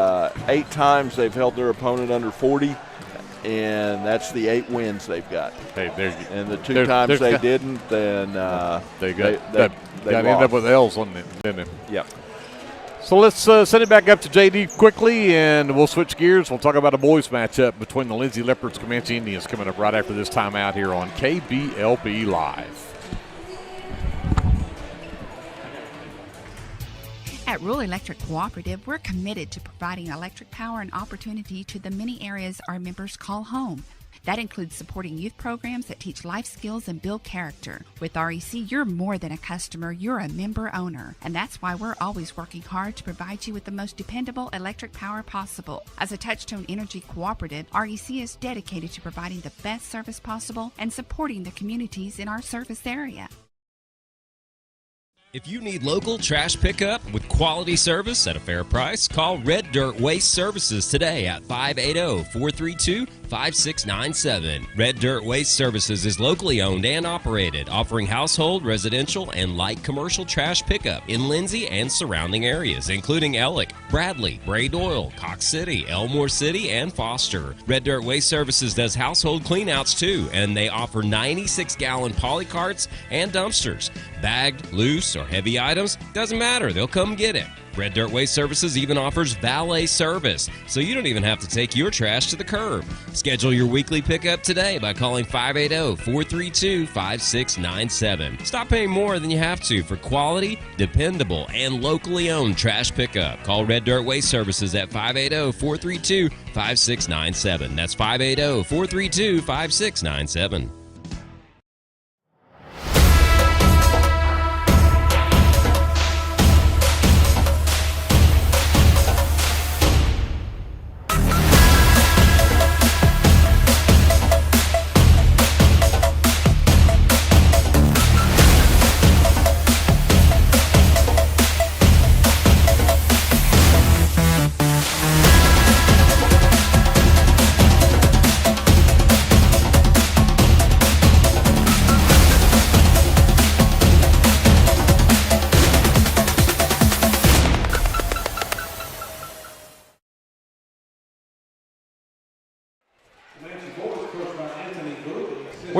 8 times they've held their opponent under 40. And that's the 8 wins they've got. Hey, and the 2 times they didn't, then they end up with L's on it, didn't they? Yep. So let's send it back up to JD quickly, and we'll switch gears. We'll talk about a boys matchup between the Lindsay Leopards and Comanche Indians coming up right after this timeout here on KBLP Live. At Rural Electric Cooperative, we're committed to providing electric power and opportunity to the many areas our members call home. That includes supporting youth programs that teach life skills and build character. With REC, you're more than a customer, you're a member owner. And that's why we're always working hard to provide you with the most dependable electric power possible. As a Touchstone Energy Cooperative, REC is dedicated to providing the best service possible and supporting the communities in our service area. If you need local trash pickup with quality service at a fair price, call Red Dirt Waste Services today at 580-432-5697. Red Dirt Waste Services is locally owned and operated, offering household, residential, and light commercial trash pickup in Lindsay and surrounding areas, including Ellick, Bradley, Bray Doyle, Cox City, Elmore City, and Foster. Red Dirt Waste Services does household cleanouts too, and they offer 96-gallon poly carts and dumpsters. Bagged, loose, or heavy items, doesn't matter, they'll come get it. Red Dirt Waste Services even offers valet service, so you don't even have to take your trash to the curb. Schedule your weekly pickup today by calling 580-432-5697. Stop paying more than you have to for quality, dependable, and locally owned trash pickup. Call Red Dirt Waste Services at 580-432-5697. That's 580-432-5697.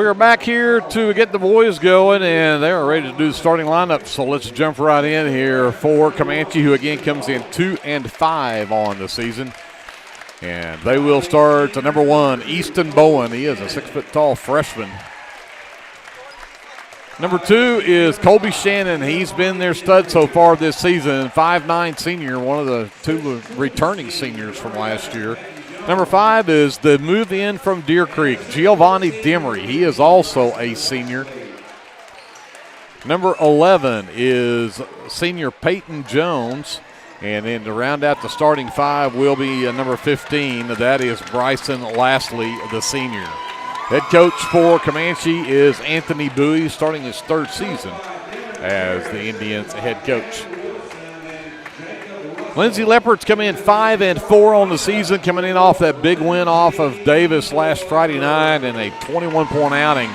We are back here to get the boys going, and they are ready to do the starting lineup. So let's jump right in here for Comanche, who again comes in 2-5 on the season. And they will start to number 1, Easton Bowen. He is a 6-foot-tall freshman. Number 2 is Colby Shannon. He's been their stud so far this season. 5'9" senior, one of the 2 returning seniors from last year. Number 5 is the move in from Deer Creek, Giovanni Demery. He is also a senior. Number 11 is senior Peyton Jones. And then to round out the starting 5 will be number 15. That is Bryson Lastly, the senior. Head coach for Comanche is Anthony Bowie, starting his 3rd season as the Indians head coach. Lindsay Leopards come in 5-4 on the season, coming in off that big win off of Davis last Friday night and a 21-point outing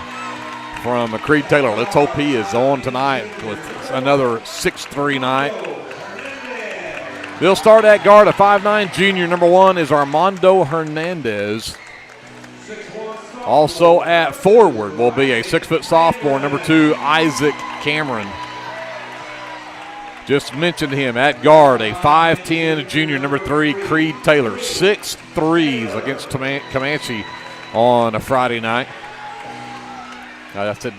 from Creed Taylor. Let's hope he is on tonight with another 6-3 night. They'll start at guard, a 5'9" junior. Number 1 is Armando Hernandez. Also at forward will be a 6-foot sophomore, number 2, Isaac Cameron. Just mentioned him at guard, a 5'10" junior, number 3, Creed Taylor. 6 threes against Comanche on a Friday night. I said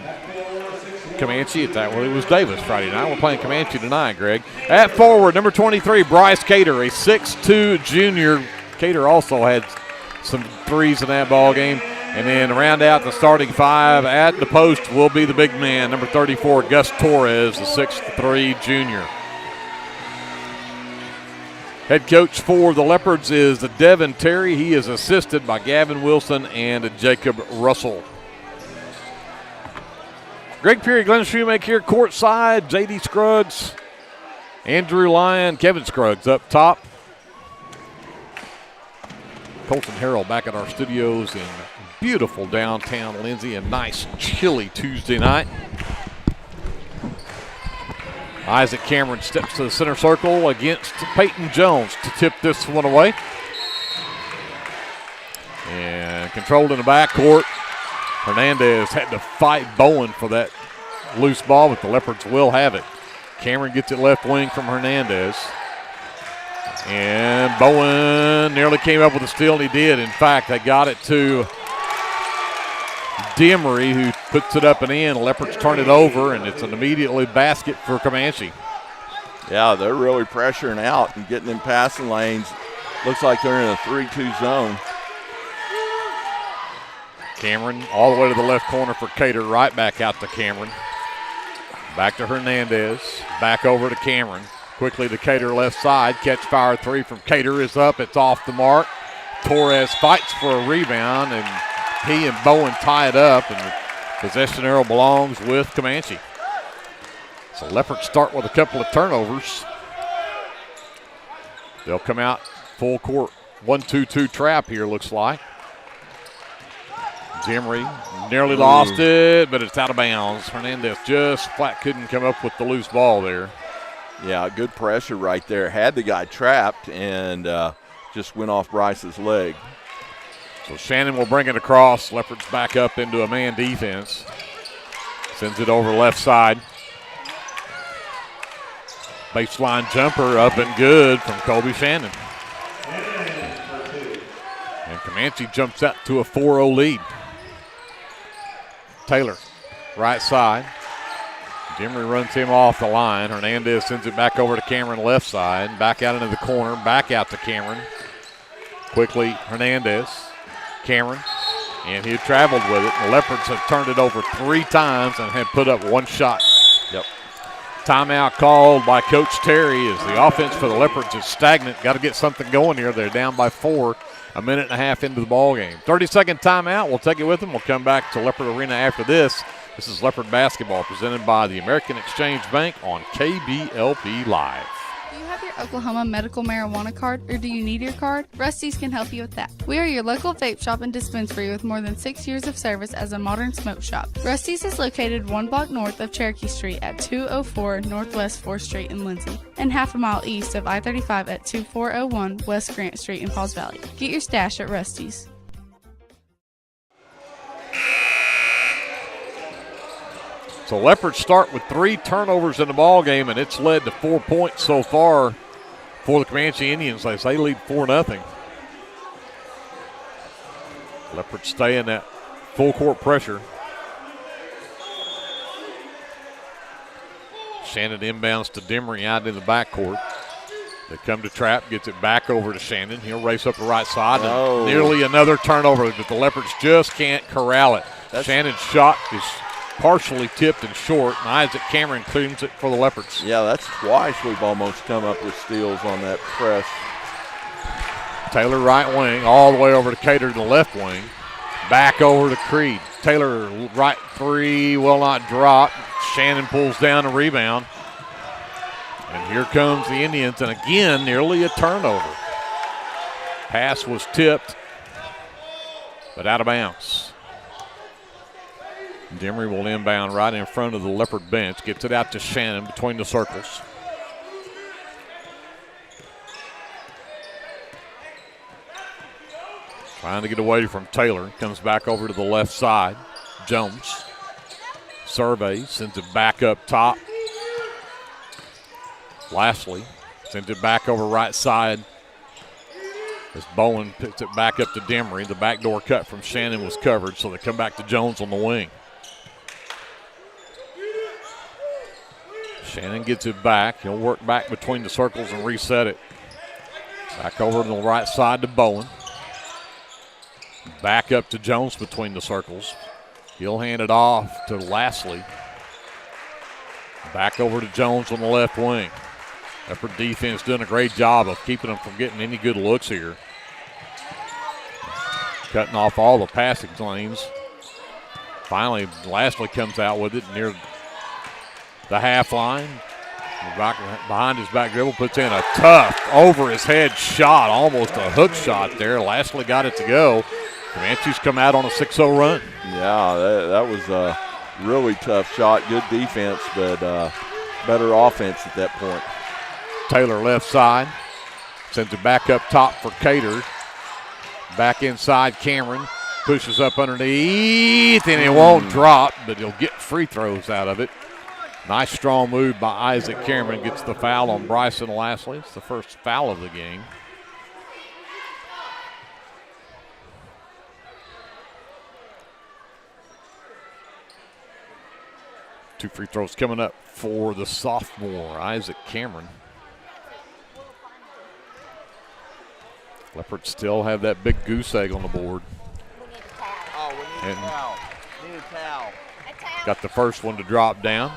Comanche at that. Well, it was Davis Friday night. We're playing Comanche tonight, Greg. At forward, number 23, Bryce Cater, a 6'2" junior. Cater also had some threes in that ball game. And then to round out the starting 5 at the post will be the big man, number 34, Gus Torres, the 6'3" junior. Head coach for the Leopards is Devin Terry. He is assisted by Gavin Wilson and Jacob Russell. Greg Peary, Glenn Shoemake here courtside. J.D. Scruggs, Andrew Lyon, Kevin Scruggs up top. Colton Harrell back at our studios in beautiful downtown Lindsay. A nice chilly Tuesday night. Isaac Cameron steps to the center circle against Peyton Jones to tip this one away. And controlled in the backcourt. Hernandez had to fight Bowen for that loose ball, but the Leopards will have it. Cameron gets it left wing from Hernandez. And Bowen nearly came up with a steal, and he did. In fact, they got it to Demery, who puts it up and in. The Leopards turn it over, and it's an immediately basket for Comanche. Yeah, they're really pressuring out and getting in passing lanes. Looks like they're in a 3-2 zone. Cameron all the way to the left corner for Cater, right back out to Cameron. Back to Hernandez, back over to Cameron. Quickly to Cater left side. Catch fire 3 from Cater is up. It's off the mark. Torres fights for a rebound, and he and Bowen tie it up, and the possession arrow belongs with Comanche. So Leopards start with a couple of turnovers. They'll come out full court. 1-2-2 trap here, looks like. Demery nearly lost it, but it's out of bounds. Hernandez just flat couldn't come up with the loose ball there. Yeah, good pressure right there. Had the guy trapped and just went off Bryce's leg. So Shannon will bring it across. Leopards back up into a man defense. Sends it over left side. Baseline jumper up and good from Colby Shannon. And Comanche jumps out to a 4-0 lead. Taylor, right side. Demery runs him off the line. Hernandez sends it back over to Cameron left side. Back out into the corner. Back out to Cameron. Quickly, Hernandez. Cameron. And he traveled with it. The Leopards have turned it over 3 times and have put up 1 shot. Yep. Timeout called by Coach Terry as the offense for the Leopards is stagnant. Got to get something going here. They're down by 4. A minute and a half into the ball game. 30-second timeout. We'll take it with them. We'll come back to Leopard Arena after this. This is Leopard basketball presented by the American Exchange Bank on KBLP Live. Do you have your Oklahoma medical marijuana card, or do you need your card? Rusty's can help you with that. We are your local vape shop and dispensary with more than 6 years of service as a modern smoke shop. Rusty's is located 1 block north of Cherokee Street at 204 Northwest 4th Street in Lindsay, and half a mile east of I-35 at 2401 West Grant Street in Pauls Valley. Get your stash at Rusty's. So Leopards start with 3 turnovers in the ball game, and it's led to 4 points so far for the Comanche Indians as they lead 4-0. Leopards stay in that full court pressure. Shannon inbounds to Demery out in the backcourt. They come to trap, gets it back over to Shannon. He'll race up the right side. And nearly another turnover, but the Leopards just can't corral it. Shannon's shot is partially tipped and short, and Isaac Cameron cleans it for the Leopards. Yeah, that's twice we've almost come up with steals on that press. Taylor right wing, all the way over to Cater to the left wing. Back over to Creed. Taylor right three, will not drop. Shannon pulls down a rebound. And here comes the Indians, and again, nearly a turnover. Pass was tipped, but out of bounds. Demery will inbound right in front of the Leopard bench. Gets it out to Shannon between the circles. Trying to get away from Taylor. Comes back over to the left side. Jones surveys, sends it back up top. Lastly, sends it back over right side as Bowen picks it back up to Demery. The backdoor cut from Shannon was covered, so they come back to Jones on the wing. Shannon gets it back. He'll work back between the circles and reset it. Back over to the right side to Bowen. Back up to Jones between the circles. He'll hand it off to Lastly. Back over to Jones on the left wing. Leopard defense doing a great job of keeping them from getting any good looks here. Cutting off all the passing lanes. Finally, Lastly comes out with it near the half line. Back behind his back dribble, puts in a tough over his head shot, almost a hook shot there. Lastly got it to go. Comanches come out on a 6-0 run. Yeah, that was a really tough shot. Good defense, but better offense at that point. Taylor left side. Sends it back up top for Cater. Back inside Cameron. Pushes up underneath, and it won't drop, but he'll get free throws out of it. Nice strong move by Isaac Cameron. Gets the foul on Bryson Lastly. It's the first foul of the game. Two free throws coming up for the sophomore, Isaac Cameron. Leopards still have that big goose egg on the board. Oh, we need a towel. Need a towel. Got the first one to drop down.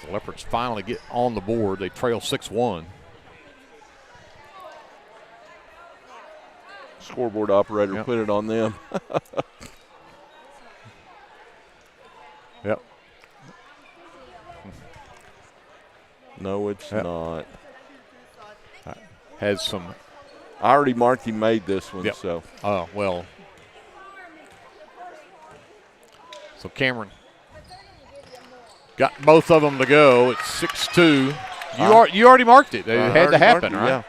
The Leopards finally get on the board. They trail 6-1. Scoreboard operator put it on them. Yep. No, it's not. Has some. I already marked he made this one, Yep. so. Oh, well. So Cameron got both of them to go. It's 6-2. You already marked it. It had to happen, right? Yeah.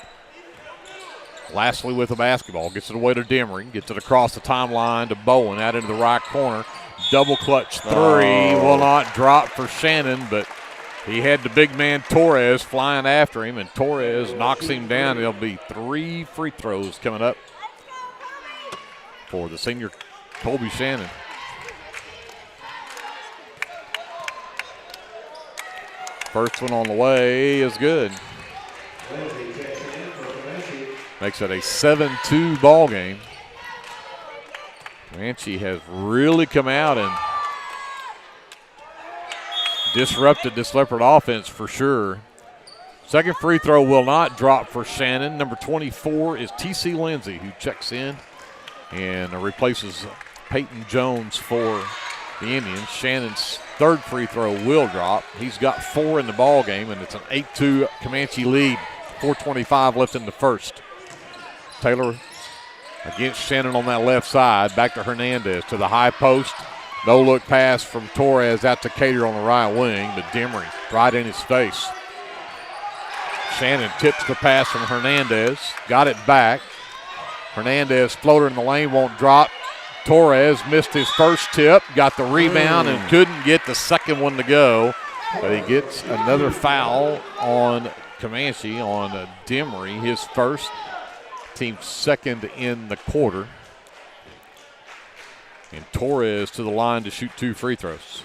Lastly with the basketball. Gets it away to Demery. Gets it across the timeline to Bowen out into the right corner. Double clutch three. Will not drop for Shannon, but he had the big man Torres flying after him, and Torres knocks him down. There'll be 3 free throws coming up for the senior Colby Shannon. First one on the way is good. Makes it a 7-2 ball game. Comanche has really come out and disrupted this Leopard offense for sure. Second free throw will not drop for Shannon. Number 24 is T.C. Lindsay, who checks in and replaces Peyton Jones for the Indians. Shannon's third free throw will drop. He's got 4 in the ball game, and it's an 8-2 Comanche lead. 4:25 left in the first. Taylor against Shannon on that left side. Back to Hernandez to the high post. No look pass from Torres out to Cater on the right wing, but Demery right in his face. Shannon tips the pass from Hernandez. Got it back. Hernandez floater in the lane won't drop. Torres missed his first tip, got the rebound, and couldn't get the second one to go. But he gets another foul on Comanche, on Demery, his first, team's second in the quarter. And Torres to the line to shoot 2 free throws.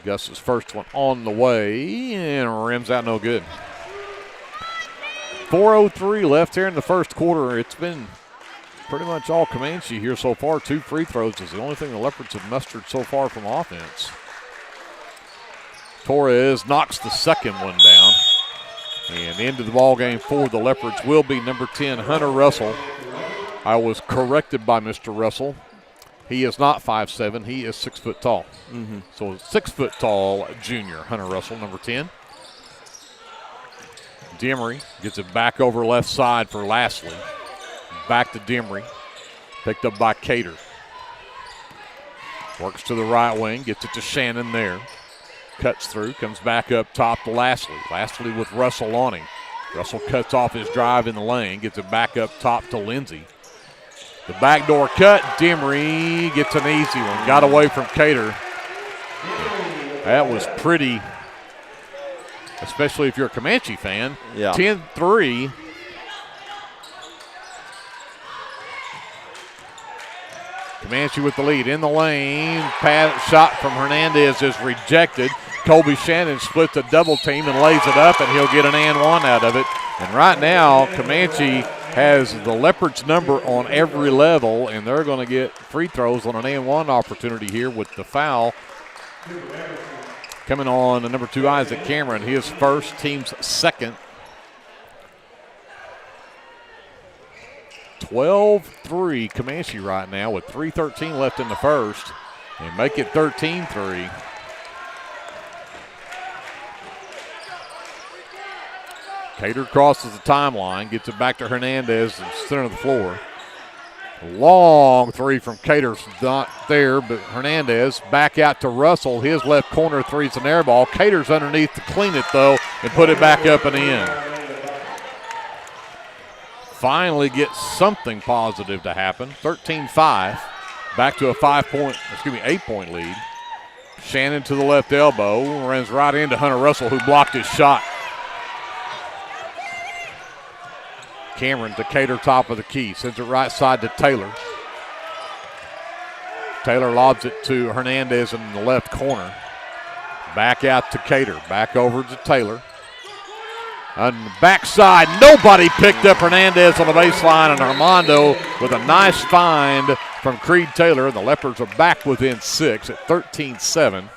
Gus's first one on the way and rims out no good. 4:03 left here in the first quarter. It's been pretty much all Comanche here so far. 2 free throws is the only thing the Leopards have mustered so far from offense. Torres knocks the second one down. And into the ball game for the Leopards will be number 10, Hunter Russell. I was corrected by Mr. Russell. He is not 5'7", he is 6 foot tall. So 6 foot tall junior, Hunter Russell, number 10. Demery gets it back over left side for Lastly. Back to Demery, picked up by Cater. Works to the right wing, gets it to Shannon there. Cuts through, comes back up top to Lastly. Lastly with Russell on him. Russell cuts off his drive in the lane, gets it back up top to Lindsay. The backdoor cut, Demery gets an easy one. Got away from Cater. That was pretty, especially if you're a Comanche fan. Yeah. 10-3. Comanche with the lead in the lane. Shot from Hernandez is rejected. Colby Shannon splits a double team and lays it up, and he'll get an and one out of it. And right now, Comanche has the Leopards number on every level, and they're going to get free throws on an and one opportunity here with the foul coming on the number 2, Isaac Cameron, his first, team's second. 12-3 Comanche right now with 3:13 left in the first, and make it 13-3. Cater crosses the timeline, gets it back to Hernandez in the center of the floor. Long three from Cater's not there, but Hernandez back out to Russell. His left corner three's an air ball. Cater's underneath to clean it, though, and put it back up and in. Finally get something positive to happen. 13-5, back to a 8-point lead. Shannon to the left elbow, runs right into Hunter Russell, who blocked his shot. Cameron to Cater, top of the key, sends it right side to Taylor. Taylor lobs it to Hernandez in the left corner. Back out to Cater, back over to Taylor. On the backside, nobody picked up Hernandez on the baseline, and Armando with a nice find from Creed Taylor, and the Leopards are back within 6 at 13-7.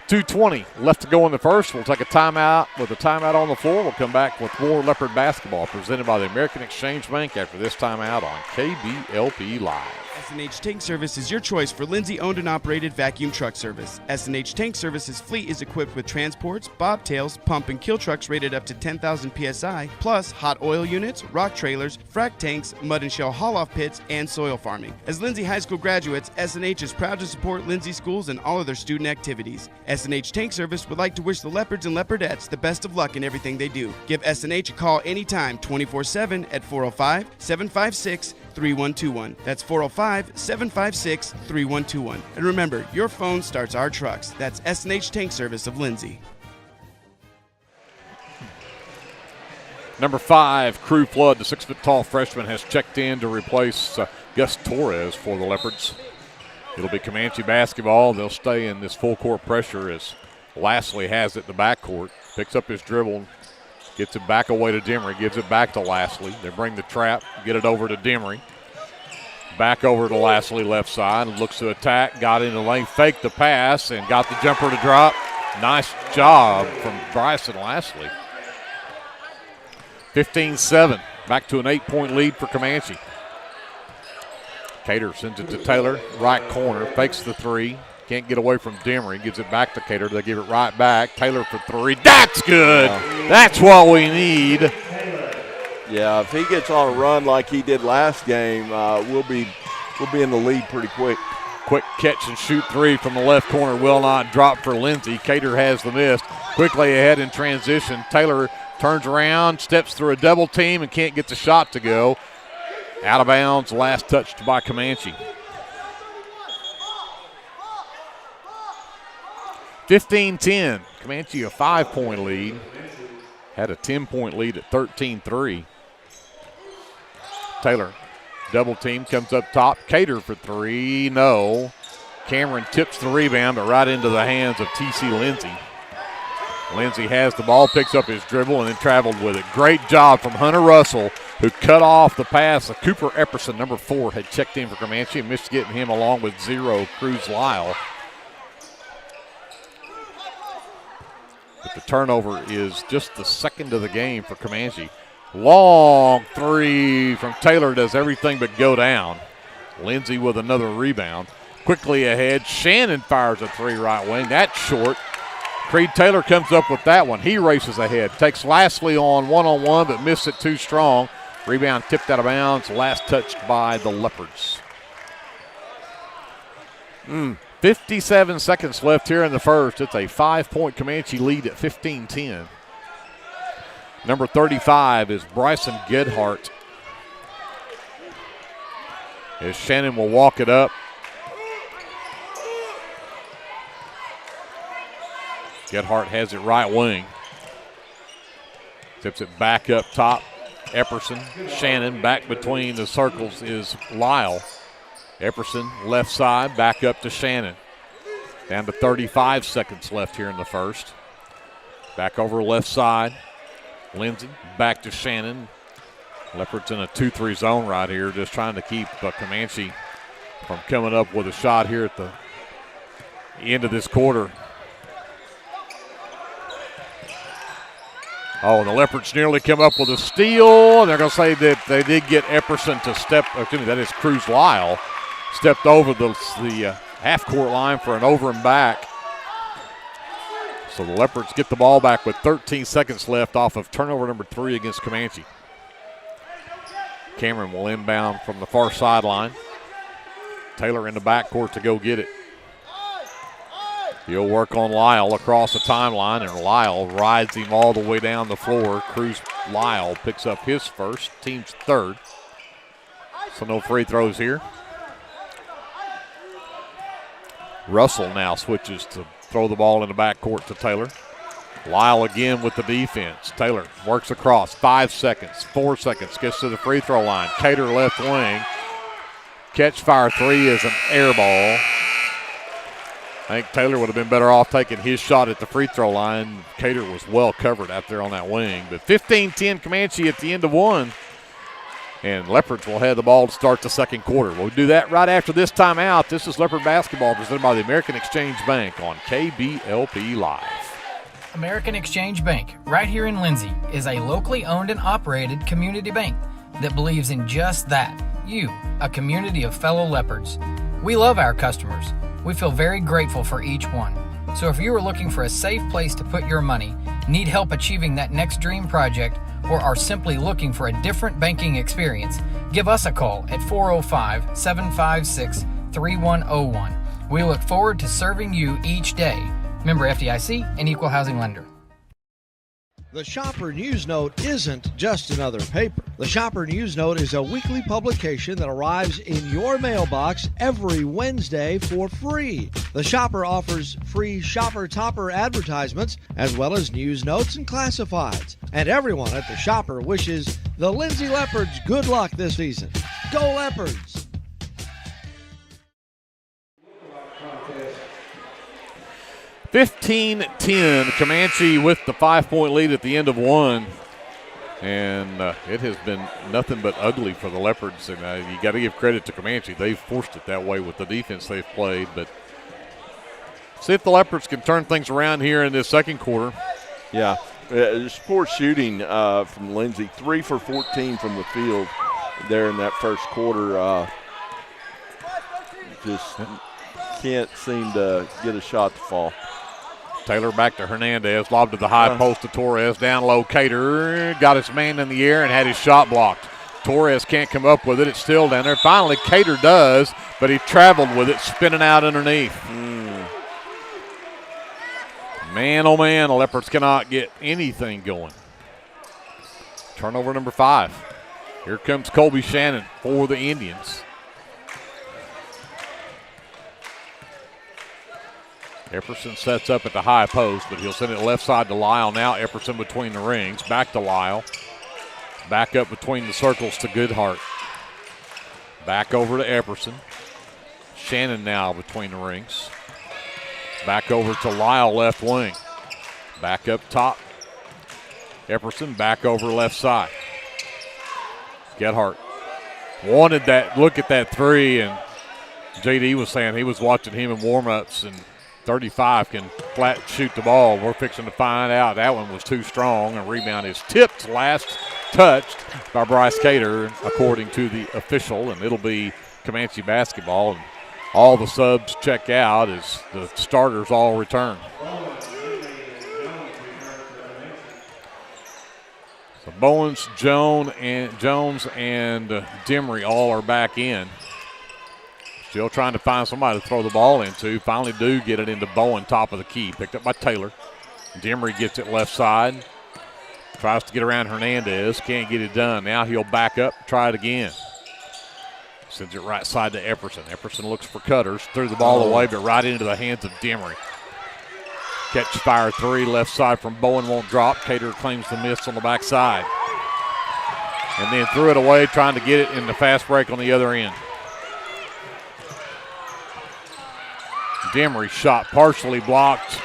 2:20 left to go in the first. We'll take a timeout. With a timeout on the floor, we'll come back with more Leopard basketball presented by the American Exchange Bank after this timeout on KBLP Live. S&H Tank Service is your choice for Lindsay owned and operated vacuum truck service. S&H Tank Service's fleet is equipped with transports, bobtails, pump and kill trucks rated up to 10,000 PSI, plus hot oil units, rock trailers, frac tanks, mud and shell haul-off pits, and soil farming. As Lindsay High School graduates, S&H is proud to support Lindsay schools and all of their student activities. S&H Tank Service would like to wish the Leopards and Leopardettes the best of luck in everything they do. Give S&H a call anytime, 24/7 at 405-756-3121. That's 405-756-3121. And remember, your phone starts our trucks. That's S&H Tank Service of Lindsay. Number 5, Crew Flood, the 6-foot-tall freshman, has checked in to replace Gus Torres for the Leopards. It'll be Comanche basketball. They'll stay in this full-court pressure as Lastly has it in the backcourt. Picks up his dribble, gets it back away to Demery, gives it back to Lastly. They bring the trap, get it over to Demery. Back over to Lastly, left side, looks to attack, got in the lane, faked the pass, and got the jumper to drop. Nice job from Bryson Lastly. 15-7, back to an 8-point lead for Comanche. Cater sends it to Taylor, right corner, fakes the three. Can't get away from Demery, gives it back to Cater. They give it right back. Taylor for three. That's good. That's what we need. Yeah, if he gets on a run like he did last game, we'll be in the lead pretty quick. Quick catch and shoot three from the left corner will not drop for Lindsay. Cater has the miss. Quickly ahead in transition. Taylor turns around, steps through a double team, and can't get the shot to go. Out of bounds, last touched by Comanche. 15-10. Comanche a 5-point lead. Had a 10-point lead at 13-3. Taylor, double team, comes up top. Cater for three, no. Cameron tips the rebound, but right into the hands of T.C. Lindsay. Lindsay has the ball, picks up his dribble, and then traveled with it. Great job from Hunter Russell, who cut off the pass. Cooper Epperson, number 4, had checked in for Comanche and missed getting him along with 0, Cruz Lyle. But the turnover is just the second of the game for Comanche. Long three from Taylor does everything but go down. Lindsay with another rebound. Quickly ahead, Shannon fires a three right wing. That's short. Creed Taylor comes up with that one. He races ahead. Takes Lastly on one-on-one, but missed it too strong. Rebound tipped out of bounds. Last touched by the Leopards. 57 seconds left here in the first. It's a 5-point Comanche lead at 15-10. Number 35 is Bryson Gedhart. As Shannon will walk it up. Gedhart has it right wing. Tips it back up top. Epperson, Shannon, back between the circles is Lyle. Epperson, left side, back up to Shannon. Down to 35 seconds left here in the first. Back over left side. Lindsay, back to Shannon. Leopards in a 2-3 zone right here, just trying to keep Comanche from coming up with a shot here at the end of this quarter. Oh, the Leopards nearly come up with a steal, and they're going to say that they did get Epperson to step, excuse me, that is Cruz Lyle, stepped over the half-court line for an over and back. So the Leopards get the ball back with 13 seconds left off of turnover number 3 against Comanche. Cameron will inbound from the far sideline. Taylor in the backcourt to go get it. He'll work on Lyle across the timeline, and Lyle rides him all the way down the floor. Cruz Lyle picks up his first, team's third. So no free throws here. Russell now switches to throw the ball in the backcourt to Taylor. Lyle again with the defense. Taylor works across, 5 seconds, 4 seconds, gets to the free throw line. Cater left wing. Catch fire three is an air ball. I think Taylor would have been better off taking his shot at the free throw line. Cater was well covered out there on that wing. But 15-10 Comanche at the end of one. And Leopards will have the ball to start the second quarter. We'll do that right after this timeout. This is Leopard basketball presented by the American Exchange Bank on KBLP Live. American Exchange Bank, right here in Lindsay, is a locally owned and operated community bank that believes in just that, you, a community of fellow Leopards. We love our customers. We feel very grateful for each one. So if you are looking for a safe place to put your money, need help achieving that next dream project, or are simply looking for a different banking experience, give us a call at 405-756-3101. We look forward to serving you each day. Member FDIC and Equal Housing Lender. The Shopper News Note isn't just another paper. The Shopper News Note is a weekly publication that arrives in your mailbox every Wednesday for free. The Shopper offers free Shopper Topper advertisements, as well as news notes and classifieds. And everyone at the Shopper wishes the Lindsay Leopards good luck this season. Go Leopards! 15-10, Comanche with the 5-point lead at the end of one. And it has been nothing but ugly for the Leopards. And you got to give credit to Comanche. They've forced it that way with the defense they've played. But see if the Leopards can turn things around here in this second quarter. Yeah, there's poor shooting from Lindsay. 3 for 14 from the field there in that first quarter. Just can't seem to get a shot to fall. Taylor back to Hernandez, lobbed to the high post to Torres, down low Cater, got his man in the air and had his shot blocked. Torres can't come up with it. It's still down there. Finally, Cater does, but he traveled with it, spinning out underneath. Man, oh man, the Leopards cannot get anything going. Turnover number 5. Here comes Colby Shannon for the Indians. Epperson sets up at the high post, but he'll send it left side to Lyle. Now Epperson between the rings. Back to Lyle. Back up between the circles to Goodhart. Back over to Epperson. Shannon now between the rings. Back over to Lyle, left wing. Back up top. Epperson back over left side. Goodhart wanted that, look at that three, and JD was saying he was watching him in warm-ups, and 35 can flat shoot the ball. We're fixing to find out that one was too strong, and rebound is tipped, last touched by Bryce Cater, according to the official, and it'll be Comanche basketball. And all the subs check out as the starters all return. So Bowens, Jones, and Demery all are back in. Still trying to find somebody to throw the ball into. Finally do get it into Bowen, top of the key. Picked up by Taylor. Demery gets it left side. Tries to get around Hernandez. Can't get it done. Now he'll back up, try it again. Sends it right side to Epperson. Epperson looks for cutters. Threw the ball away, but right into the hands of Demery. Catch fire three, left side from Bowen, won't drop. Cater claims the miss on the backside. And then threw it away, trying to get it in the fast break on the other end. Demery shot partially blocked,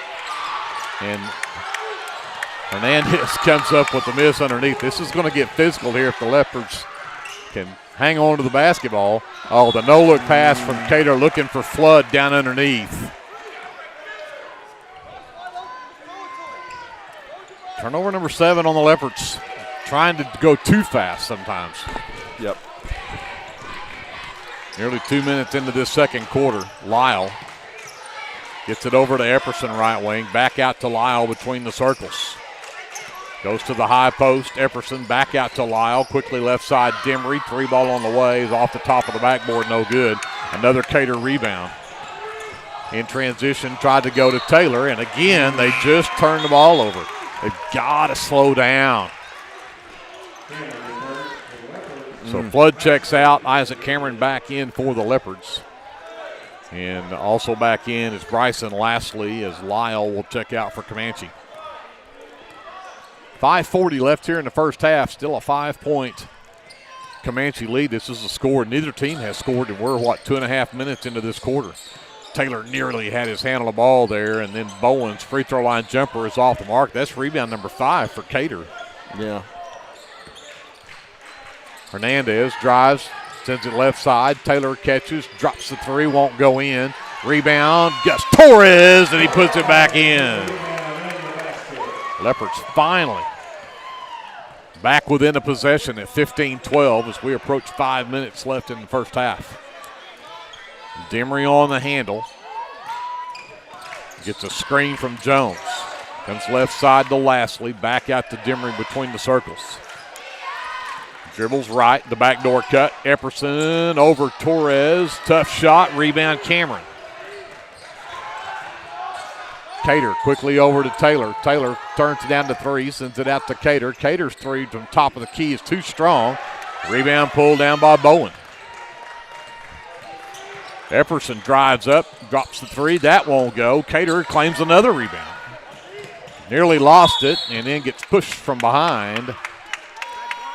and Hernandez comes up with the miss underneath. This is going to get physical here if the Leopards can hang on to the basketball. Oh, the no-look pass from Cater looking for Flood down underneath. Turnover number 7 on the Leopards. Trying to go too fast sometimes. Yep. Nearly 2 minutes into this second quarter. Lyle gets it over to Epperson, right wing. Back out to Lyle between the circles. Goes to the high post. Epperson back out to Lyle. Quickly left side. Demery. 3 ball on the way. Is off the top of the backboard. No good. Another Cater rebound. In transition, tried to go to Taylor. And again, they just turned the ball over. They've got to slow down. So Flood checks out. Isaac Cameron back in for the Leopards. And also back in is Bryson Lastly, as Lyle will check out for Comanche. 5:40 left here in the first half. Still a 5-point Comanche lead. This is a score neither team has scored, and we're, 2.5 minutes into this quarter. Taylor nearly had his hand on the ball there, and then Bowen's free throw line jumper is off the mark. That's rebound number 5 for Cater. Yeah. Hernandez drives, sends it left side. Taylor catches, drops the three, won't go in. Rebound, Gus Torres, and he puts it back in. Leopards finally back within a possession at 15-12 as we approach 5 minutes left in the first half. Demery on the handle. Gets a screen from Jones. Comes left side to Lastly. Back out to Demery between the circles. Dribbles right, the backdoor cut. Epperson over Torres. Tough shot, rebound Cameron. Cater quickly over to Taylor. Taylor turns it down to 3, sends it out to Cater. Cater's three from top of the key is too strong. Rebound pulled down by Bowen. Epperson drives up, drops the three. That won't go. Cater claims another rebound. Nearly lost it and then gets pushed from behind.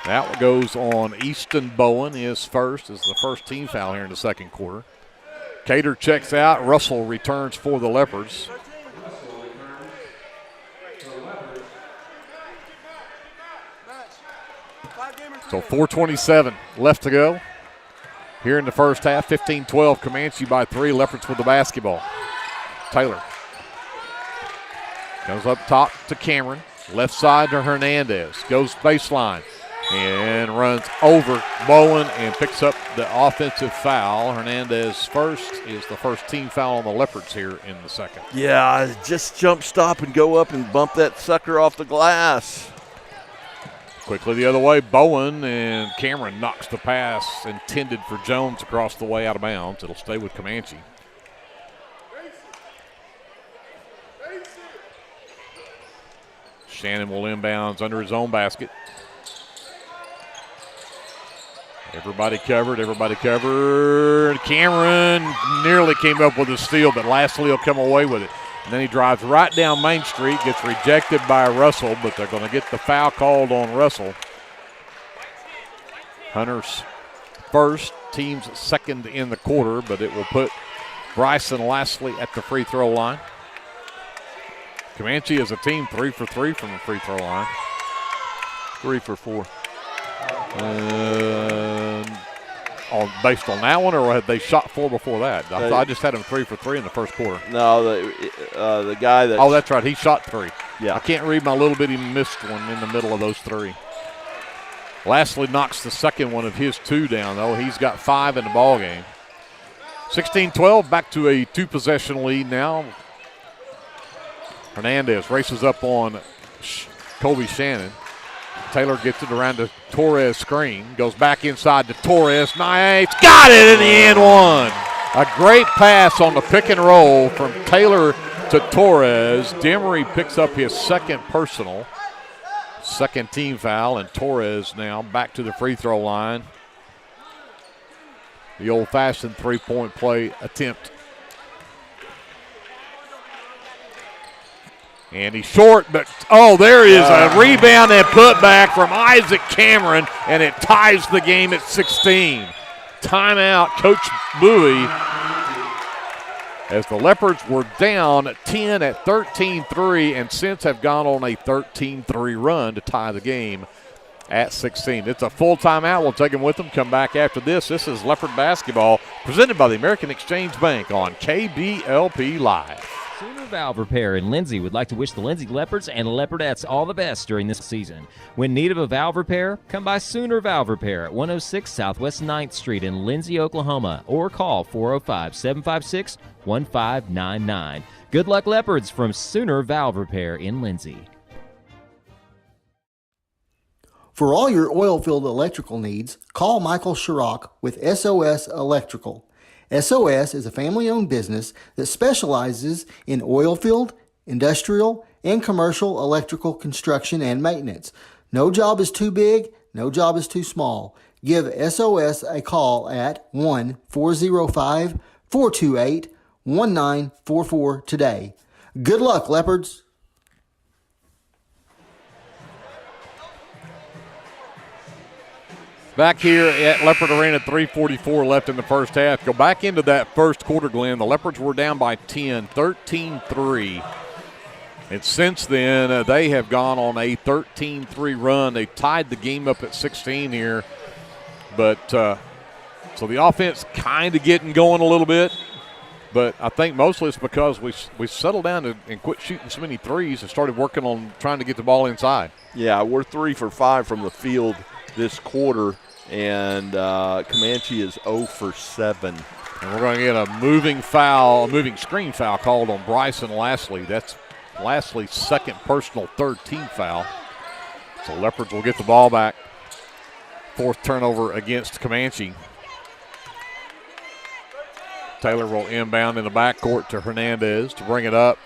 That goes on Easton Bowen. His first is the first team foul here in the second quarter. Cater checks out. Russell returns for the Leopards. So 4:27 left to go here in the first half. 15-12, Comanche by 3. Leopards with the basketball. Taylor comes up top to Cameron. Left side to Hernandez. Goes baseline and runs over Bowen and picks up the offensive foul. Hernandez first is the first team foul on the Leopards here in the second. Yeah, just jump, stop, and go up and bump that sucker off the glass. Quickly the other way, Bowen, and Cameron knocks the pass intended for Jones across the way out of bounds. It'll stay with Comanche. Shannon will inbounds under his own basket. Everybody covered. Cameron nearly came up with a steal, but Lastly will come away with it. And then he drives right down Main Street, gets rejected by Russell, but they're going to get the foul called on Russell. Hunter's first, team's second in the quarter, but it will put Bryson Lastly at the free throw line. Comanche is a team 3 for 3 from the free throw line. 3 for 4. Based on that one, or had they shot 4 before that? I just had them 3 for 3 in the first quarter. No, the guy that. Oh, that's right. He shot 3. Yeah. I can't read my little bitty missed one in the middle of those 3. Lastly knocks the second one of his 2 down, though. He's got 5 in the ball game. 16-12, back to a 2-possession lead now. Hernandez races up on Colby Shannon. Taylor gets it around the Torres screen. Goes back inside to Torres. Nice. Got it in the end one. A great pass on the pick and roll from Taylor to Torres. Demery picks up his second personal. Second team foul, and Torres now back to the free throw line. The old-fashioned three-point play attempt. And he's short, but, there is a rebound and putback from Isaac Cameron, and it ties the game at 16. Timeout, Coach Bowie, as the Leopards were down 10 at 13-3 and since have gone on a 13-3 run to tie the game at 16. It's a full timeout. We'll take them with them. Come back after this. This is Leopard basketball presented by the American Exchange Bank on KBLP Live. Sooner Valve Repair in Lindsay would like to wish the Lindsay Leopards and Leopardettes all the best during this season. When in need of a valve repair, come by Sooner Valve Repair at 106 Southwest 9th Street in Lindsay, Oklahoma, or call 405-756-1599. Good luck, Leopards, from Sooner Valve Repair in Lindsay. For all your oil-filled electrical needs, call Michael Sharrock with SOS Electrical. SOS is a family-owned business that specializes in oil-filled, industrial, and commercial electrical construction and maintenance. No job is too big, no job is too small. Give SOS a call at 1-405-428-1944 today. Good luck, Leopards! Back here at Leopard Arena, 3:44 left in the first half. Go back into that first quarter, Glenn. The Leopards were down by 10, 13-3. And since then, they have gone on a 13-3 run. They tied the game up at 16 here. But so the offense kind of getting going a little bit. But I think mostly it's because we settled down and quit shooting so many threes and started working on trying to get the ball inside. Yeah, we're 3 for 5 from the field this quarter. And Comanche is 0 for 7. And we're going to get a moving screen foul called on Bryson Lastly. That's Lastly's second personal, third team foul. So Leopards will get the ball back. Fourth turnover against Comanche. Taylor will inbound in the backcourt to Hernandez to bring it up.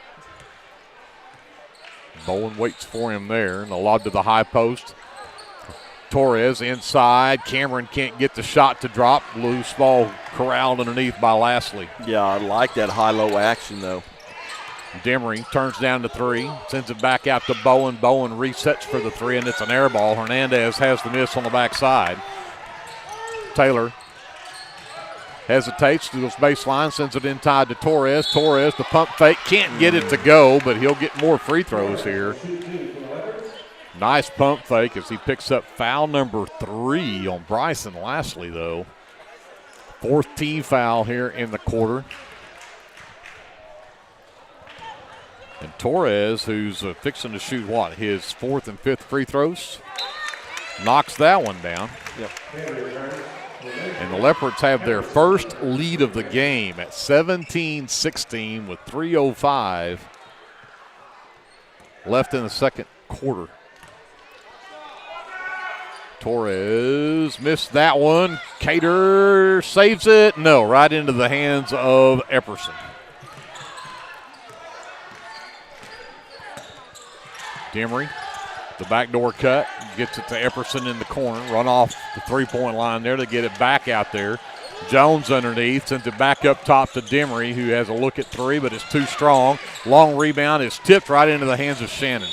Bowen waits for him there, and a lob to the high post. Torres inside. Cameron can't get the shot to drop. Loose ball corralled underneath by Lastly. Yeah, I like that high-low action, though. Demery turns down to 3, sends it back out to Bowen. Bowen resets for the 3, and it's an air ball. Hernandez has the miss on the backside. Taylor hesitates, goes baseline, sends it inside to Torres. Torres, the pump fake, can't get it to go, but he'll get more free throws here. Nice pump fake as he picks up foul number 3 on Bryson Lastly, though. Fourth team foul here in the quarter. And Torres, who's fixing to shoot his fourth and fifth free throws, knocks that one down. Yep. And the Leopards have their first lead of the game at 17-16 with 3:05 left in the second quarter. Torres missed that one. Cater saves it. No, right into the hands of Epperson. Demery, the backdoor cut, gets it to Epperson in the corner. Run off the three-point line there to get it back out there. Jones underneath, sends it back up top to Demery, who has a look at three, but it's too strong. Long rebound is tipped right into the hands of Shannon.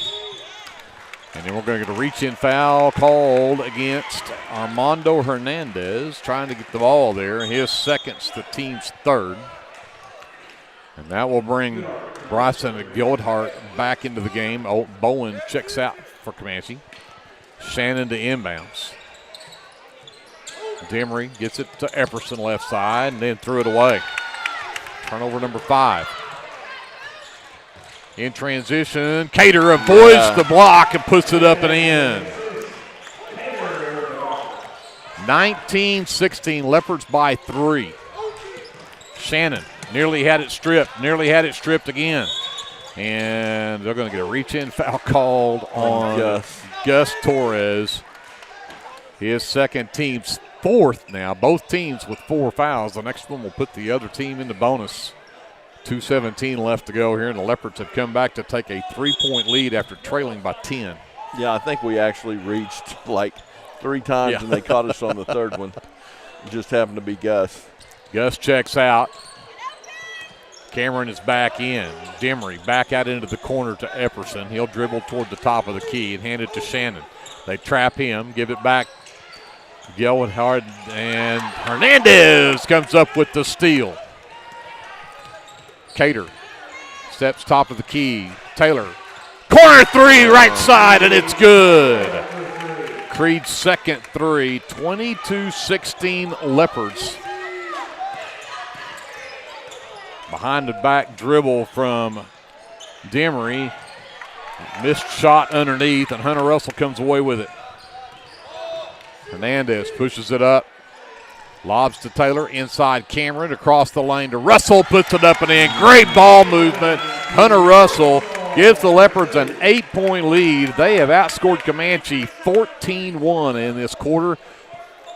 And then we're going to get a reach-in foul called against Armando Hernandez, trying to get the ball there. His second's the team's third. And that will bring Bryson Goldhart back into the game. Bowen checks out for Comanche. Shannon to inbounds. Demery gets it to Epperson left side and then threw it away. Turnover number 5. In transition, Cater avoids the block and puts it up and in. 19-16, Leopards by 3. Shannon nearly had it stripped again. And they're going to get a reach-in foul called on Gus Torres. His second, team's 4th now. Both teams with 4 fouls. The next one will put the other team in the bonus. 2:17 left to go here, and the Leopards have come back to take a 3-point lead after trailing by 10. Yeah, I think we actually reached like 3 times, and they caught us on the third one. It just happened to be Gus. Gus checks out. Cameron is back in. Demery back out into the corner to Epperson. He'll dribble toward the top of the key and hand it to Shannon. They trap him, give it back. Going hard, and Hernandez comes up with the steal. Cater steps top of the key. Taylor, corner 3 right side, and it's good. Creed's second 3, 22-16 Leopards. Behind the back dribble from Demery. Missed shot underneath, and Hunter Russell comes away with it. Hernandez pushes it up. Lobs to Taylor, inside Cameron, across the lane to Russell, puts it up and in. Great ball movement. Hunter Russell gives the Leopards an 8-point lead. They have outscored Comanche 14-1 in this quarter.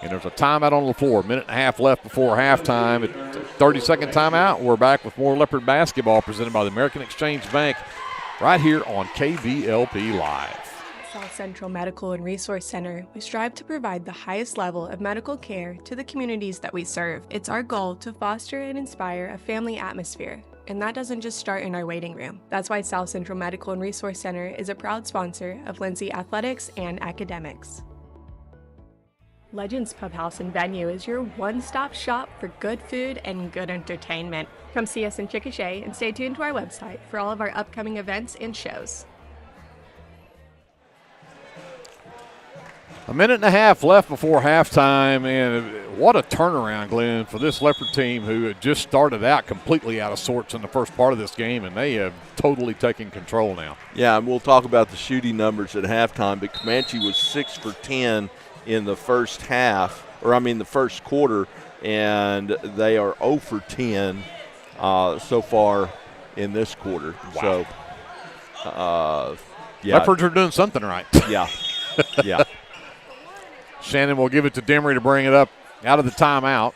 And there's a timeout on the floor. 1.5 left before halftime. 30-second timeout. We're back with more Leopard basketball presented by the American Exchange Bank right here on KBLP Live. South Central Medical and Resource Center, we strive to provide the highest level of medical care to the communities that we serve. It's our goal to foster and inspire a family atmosphere, and that doesn't just start in our waiting room. That's why South Central Medical and Resource Center is a proud sponsor of Lindsay Athletics and Academics. Legends Pub House and Venue is your one-stop shop for good food and good entertainment. Come see us in Chickasha and stay tuned to our website for all of our upcoming events and shows. 1.5 left before halftime, and what a turnaround, Glenn, for this Leopard team who had just started out completely out of sorts in the first part of this game, and they have totally taken control now. Yeah, and we'll talk about the shooting numbers at halftime, but Comanche was 6 for 10 in the first the first quarter, and they are 0 for 10 so far in this quarter. Wow. So, Leopards are doing something right. Yeah, yeah. Shannon will give it to Demery to bring it up out of the timeout.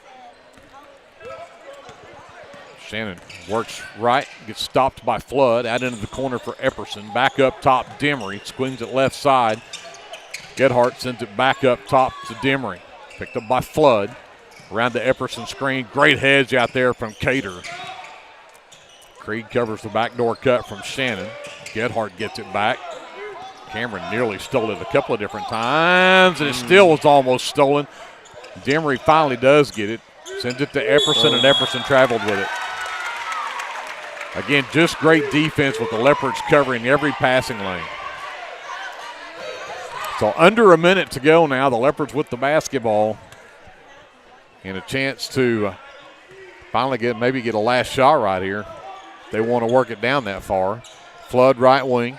Shannon works right, gets stopped by Flood, out into the corner for Epperson. Back up top, Demery, swings it left side. Gedhart sends it back up top to Demery. Picked up by Flood. Around the Epperson screen. Great hedge out there from Cater. Creed covers the backdoor cut from Shannon. Gedhart gets it back. Cameron nearly stole it a couple of different times, and it still was almost stolen. Demery finally does get it. Sends it to Epperson, and Epperson traveled with it. Again, just great defense with the Leopards covering every passing lane. So under a minute to go now, the Leopards with the basketball. And a chance to finally get a last shot right here. They want to work it down that far. Flood right wing.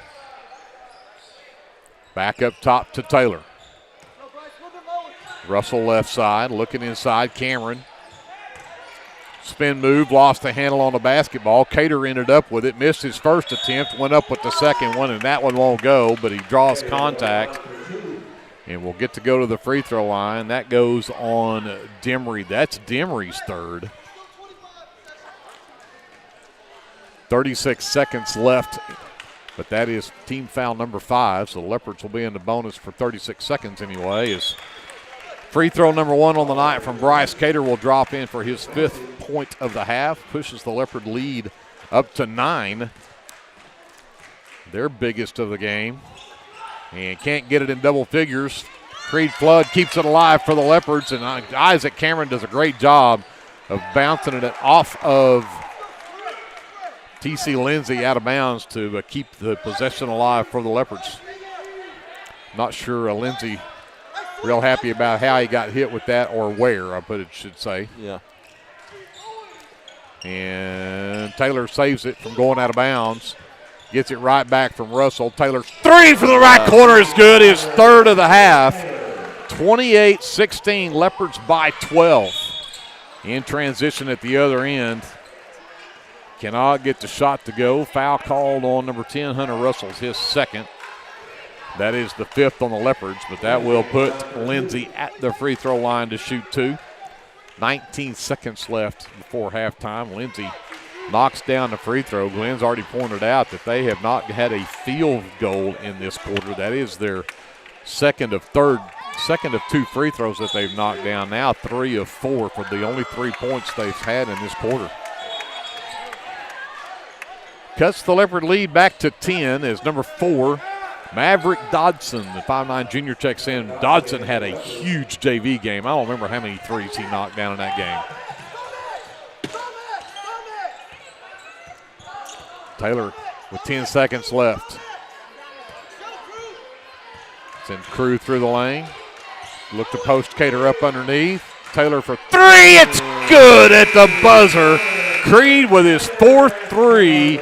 Back up top to Taylor. Russell left side, looking inside. Cameron. Spin move, lost the handle on the basketball. Cater ended up with it, missed his first attempt, went up with the second one, and that one won't go, but he draws contact. And we'll get to go to the free throw line. That goes on Demery. That's Demery's third. 36 seconds left, but that is team foul number 5, so the Leopards will be in the bonus for 36 seconds anyway. As free throw number 1 on the night from Bryce Cater will drop in for his 5th point of the half, pushes the Leopard lead up to 9, their biggest of the game. And can't get it in double figures. Creed Flood keeps it alive for the Leopards, and Isaac Cameron does a great job of bouncing it off of T.C. Lindsay out of bounds to keep the possession alive for the Leopards. Not sure Lindsay real happy about how he got hit with that, or where, should say. Yeah. And Taylor saves it from going out of bounds. Gets it right back from Russell. Taylor's three from the right corner is good. His third of the half. 28-16, Leopards by 12. In transition at the other end. Cannot get the shot to go. Foul called on number 10, Hunter Russell's his second. That is the 5th on the Leopards, but that will put Lindsay at the free throw line to shoot 2. 19 seconds left before halftime. Lindsay knocks down the free throw. Glenn's already pointed out that they have not had a field goal in this quarter. That is their second of 2 free throws that they've knocked down. Now 3 of 4 for the only 3 points they've had in this quarter. Cuts the Leopard lead back to 10 as number 4, Maverick Dodson, the 5'9" junior, checks in. Dodson had a huge JV game. I don't remember how many threes he knocked down in that game. Taylor with 10 seconds left. Send Crew through the lane. Look to post Cater up underneath. Taylor for 3. It's good at the buzzer. Creed with his 4th 3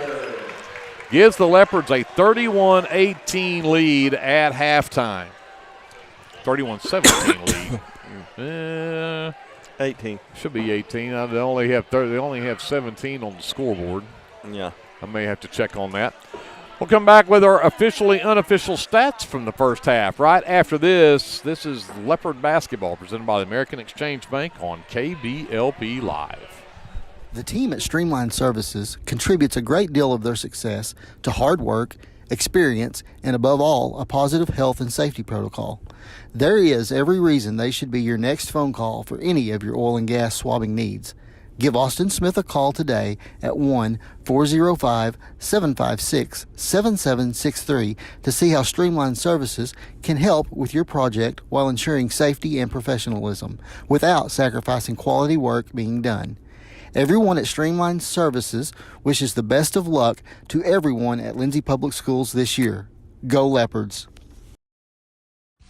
gives the Leopards a 31-18 lead at halftime. 31-17 lead. 18. Should be 18. They only have 17 on the scoreboard. Yeah. I may have to check on that. We'll come back with our officially unofficial stats from the first half. Right after this, this is Leopard basketball presented by the American Exchange Bank on KBLP Live. The team at Streamline Services contributes a great deal of their success to hard work, experience, and above all, a positive health and safety protocol. There is every reason they should be your next phone call for any of your oil and gas swabbing needs. Give Austin Smith a call today at 1-405-756-7763 to see how Streamline Services can help with your project while ensuring safety and professionalism without sacrificing quality work being done. Everyone at Streamline Services wishes the best of luck to everyone at Lindsay Public Schools this year. Go Leopards!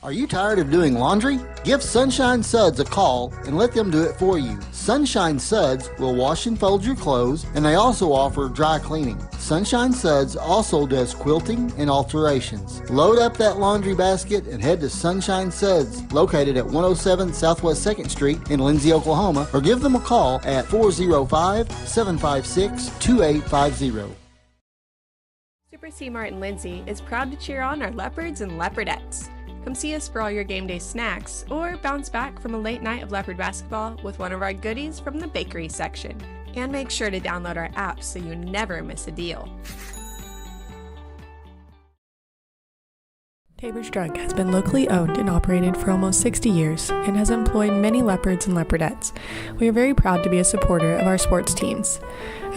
Are you tired of doing laundry? Give Sunshine Suds a call and let them do it for you. Sunshine Suds will wash and fold your clothes, and they also offer dry cleaning. Sunshine Suds also does quilting and alterations. Load up that laundry basket and head to Sunshine Suds, located at 107 Southwest 2nd Street in Lindsay, Oklahoma, or give them a call at 405-756-2850. Super C Mart in Lindsay is proud to cheer on our Leopards and Leopardettes. Come see us for all your game day snacks, or bounce back from a late night of Leopard basketball with one of our goodies from the bakery section. And make sure to download our app so you never miss a deal. Tabor's Drug has been locally owned and operated for almost 60 years and has employed many Leopards and Leopardettes. We are very proud to be a supporter of our sports teams.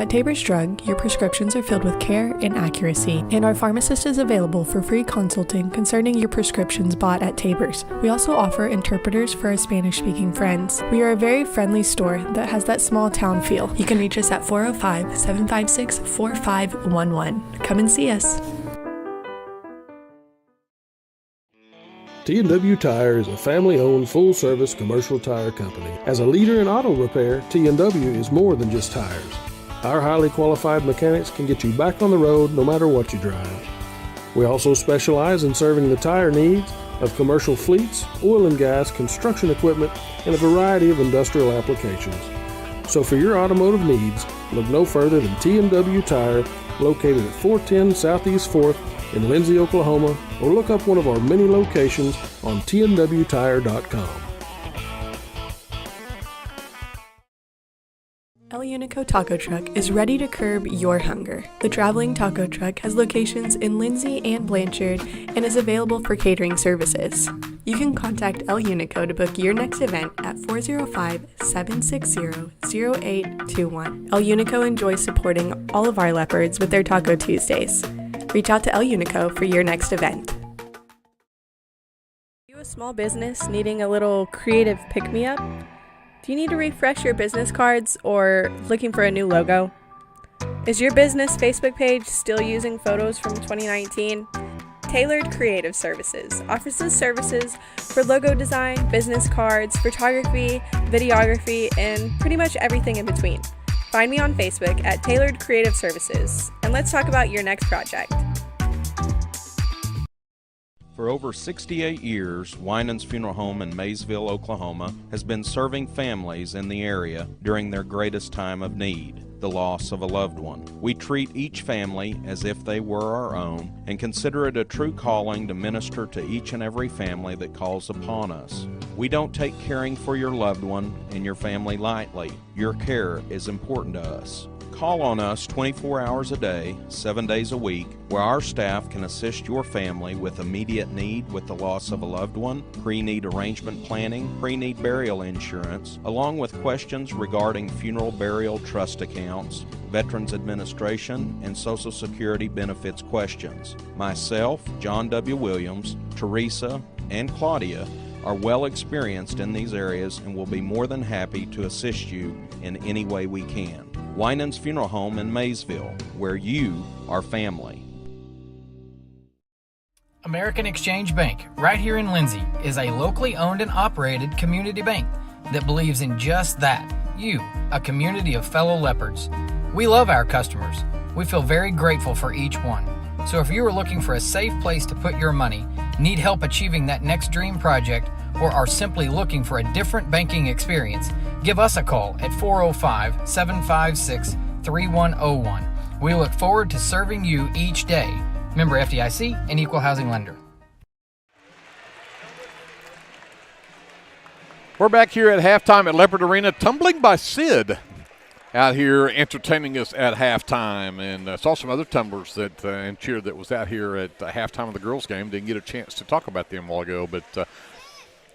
At Tabor's Drug, your prescriptions are filled with care and accuracy, and our pharmacist is available for free consulting concerning your prescriptions bought at Tabor's. We also offer interpreters for our Spanish-speaking friends. We are a very friendly store that has that small town feel. You can reach us at 405-756-4511. Come and see us. T&W Tire is a family-owned, full-service commercial tire company. As a leader in auto repair, T&W is more than just tires. Our highly qualified mechanics can get you back on the road no matter what you drive. We also specialize in serving the tire needs of commercial fleets, oil and gas, construction equipment, and a variety of industrial applications. So for your automotive needs, look no further than T&W Tire, located at 410 Southeast 4th in Lindsay, Oklahoma, or look up one of our many locations on tnwtire.com. El Unico Taco Truck is ready to curb your hunger. The traveling taco truck has locations in Lindsay and Blanchard and is available for catering services. You can contact El Unico to book your next event at 405-760-0821. El Unico enjoys supporting all of our leopards with their Taco Tuesdays. Reach out to El Unico for your next event. Are you a small business needing a little creative pick-me-up? Do you need to refresh your business cards or looking for a new logo? Is your business Facebook page still using photos from 2019? Tailored Creative Services offers services for logo design, business cards, photography, videography, and pretty much everything in between. Find me on Facebook at Tailored Creative Services, and let's talk about your next project. For over 68 years, Winans Funeral Home in Maysville, Oklahoma, has been serving families in the area during their greatest time of need, the loss of a loved one. We treat each family as if they were our own and consider it a true calling to minister to each and every family that calls upon us. We don't take caring for your loved one and your family lightly. Your care is important to us. Call on us 24 hours a day, 7 days a week, where our staff can assist your family with immediate need with the loss of a loved one, pre-need arrangement planning, pre-need burial insurance, along with questions regarding funeral burial trust accounts, Veterans Administration, and Social Security benefits questions. Myself, John W. Williams, Teresa, and Claudia are well experienced in these areas and will be more than happy to assist you in any way we can. Winans Funeral Home in Maysville, where you are family. American Exchange Bank, right here in Lindsay, is a locally owned and operated community bank that believes in just that, you, a community of fellow leopards. We love our customers. We feel very grateful for each one. So if you are looking for a safe place to put your money, need help achieving that next dream project, or are simply looking for a different banking experience, give us a call at 405-756-3101. We look forward to serving you each day. Member FDIC and Equal Housing Lender. We're back here at halftime at Leopard Arena, tumbling by Sid out here entertaining us at halftime. And saw some other tumblers that and cheer that was out here at halftime of the girls' game. Didn't get a chance to talk about them a while ago, but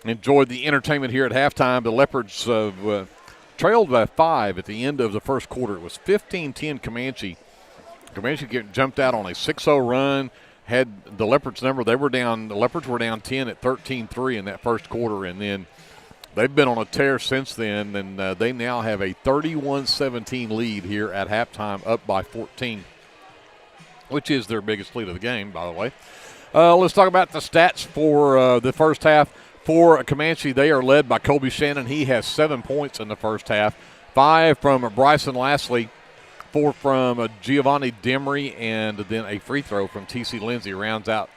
enjoyed the entertainment here at halftime. The Leopards trailed by 5 at the end of the first quarter. It was 15-10 Comanche. Comanche jumped out on a 6-0 run, had the Leopards number. The Leopards were down 10 at 13-3 in that first quarter, and then they've been on a tear since then, and they now have a 31-17 lead here at halftime, up by 14, which is their biggest lead of the game, by the way. Let's talk about the stats for the first half. For Comanche, they are led by Colby Shannon. He has 7 points in the first half, 5 from Bryson Lashley, 4 from Giovanni Demery, and then a free throw from T.C. Lindsay rounds out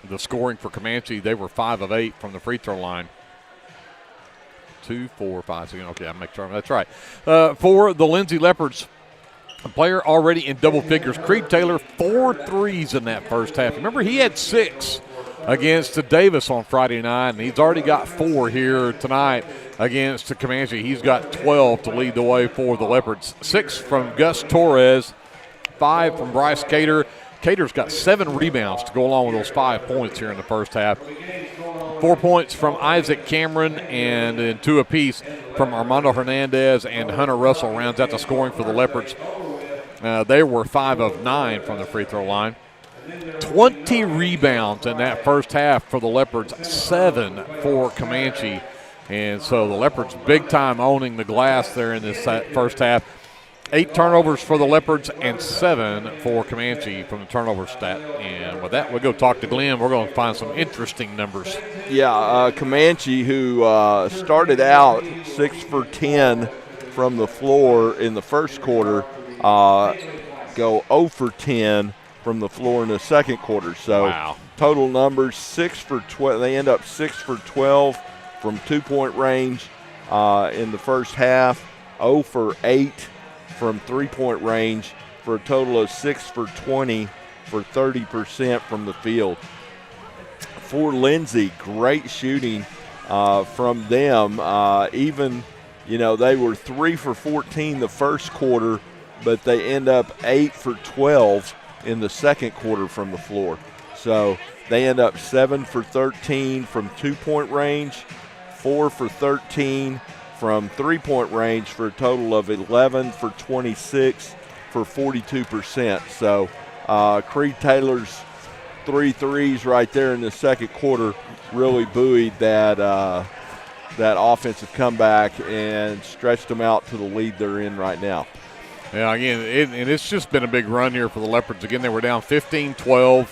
the scoring for Comanche. They were 5 of 8 from the free throw line. 2, 4, 5, 6. Okay, I'll make sure that's right. For the Lindsay Leopards, a player already in double figures, Creed Taylor, 4 threes in that first half. Remember, he had 6 against Davis on Friday night, and he's already got 4 here tonight against Comanche. He's got 12 to lead the way for the Leopards. 6 from Gus Torres, 5 from Bryce Cater. Cater's got 7 rebounds to go along with those 5 points here in the first half. 4 points from Isaac Cameron, and then 2 apiece from Armando Hernandez and Hunter Russell rounds out the scoring for the Leopards. They were 5 of 9 from the free throw line. 20 rebounds in that first half for the Leopards, 7 for Comanche. And so the Leopards big time owning the glass there in this first half. 8 turnovers for the Leopards and 7 for Comanche from the turnover stat. And with that, we'll go talk to Glenn. We're going to find some interesting numbers. Yeah, Comanche, who started out 6 for 10 from the floor in the first quarter, go 0 for 10 from the floor in the second quarter. So wow. Total numbers 6 for 12. They end up 6 for 12 from 2-point range in the first half. 0 for 8 from 3-point range for a total of 6 for 20 for 30% from the field. For Lindsay, great shooting from them. Even, they were 3 for 14 the first quarter, but they end up 8 for 12 in the second quarter from the floor. So they end up 7 for 13 from 2-point range, 4 for 13 from 3-point range, for a total of 11 for 26 for 42%. So Creed Taylor's 3 threes right there in the second quarter really buoyed that offensive comeback and stretched them out to the lead they're in right now. Yeah, again, it's just been a big run here for the Leopards. Again, they were down 15-12,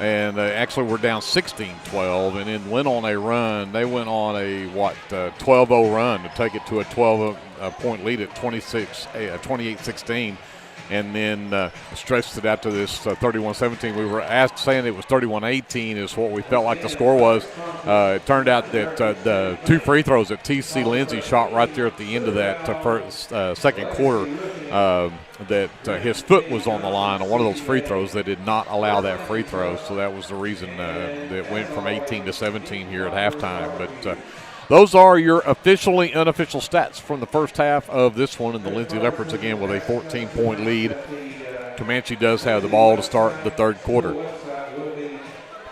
and actually were down 16-12, and then went on a run. They went on a 12-0 run to take it to a 12-point lead at 28-16. And then stretched it out to this 31-17. We were saying it was 31-18 is what we felt like the score was. It turned out that the 2 free throws that T.C. Lindsay shot right there at the end of that second quarter, that his foot was on the line on one of those free throws. They did not allow that free throw, so that was the reason that went from 18 to 17 here at halftime. But those are your officially unofficial stats from the first half of this one, and the Lindsay Leopards again with a 14-point lead. Comanche does have the ball to start the third quarter. In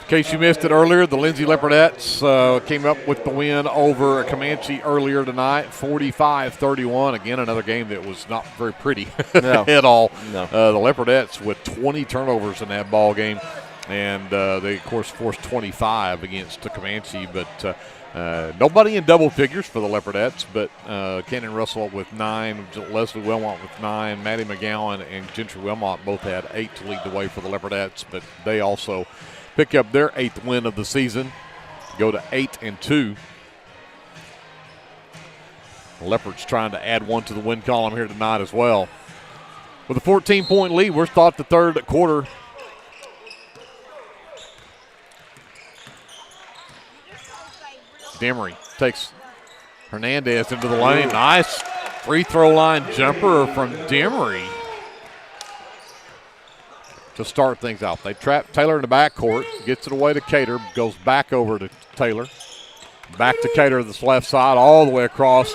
case you missed it earlier, the Lindsay Leopardettes came up with the win over Comanche earlier tonight, 45-31. Again, another game that was not very pretty at all. No. The Leopardettes with 20 turnovers in that ball game, and they, of course, forced 25 against Comanche, but nobody in double figures for the Leopardettes, but Cannon Russell with 9, Leslie Wilmot with 9, Maddie McGowan and Gentry Wilmot both had 8 to lead the way for the Leopardettes, but they also pick up their 8th win of the season, go to 8-2. The Leopards trying to add 1 to the win column here tonight as well. With a 14-point lead, we're thought the third quarter. Demery takes Hernandez into the lane. Nice free throw line jumper from Demery to start things out. They trap Taylor in the backcourt, gets it away to Cater, goes back over to Taylor. Back to Cater to the left side, all the way across.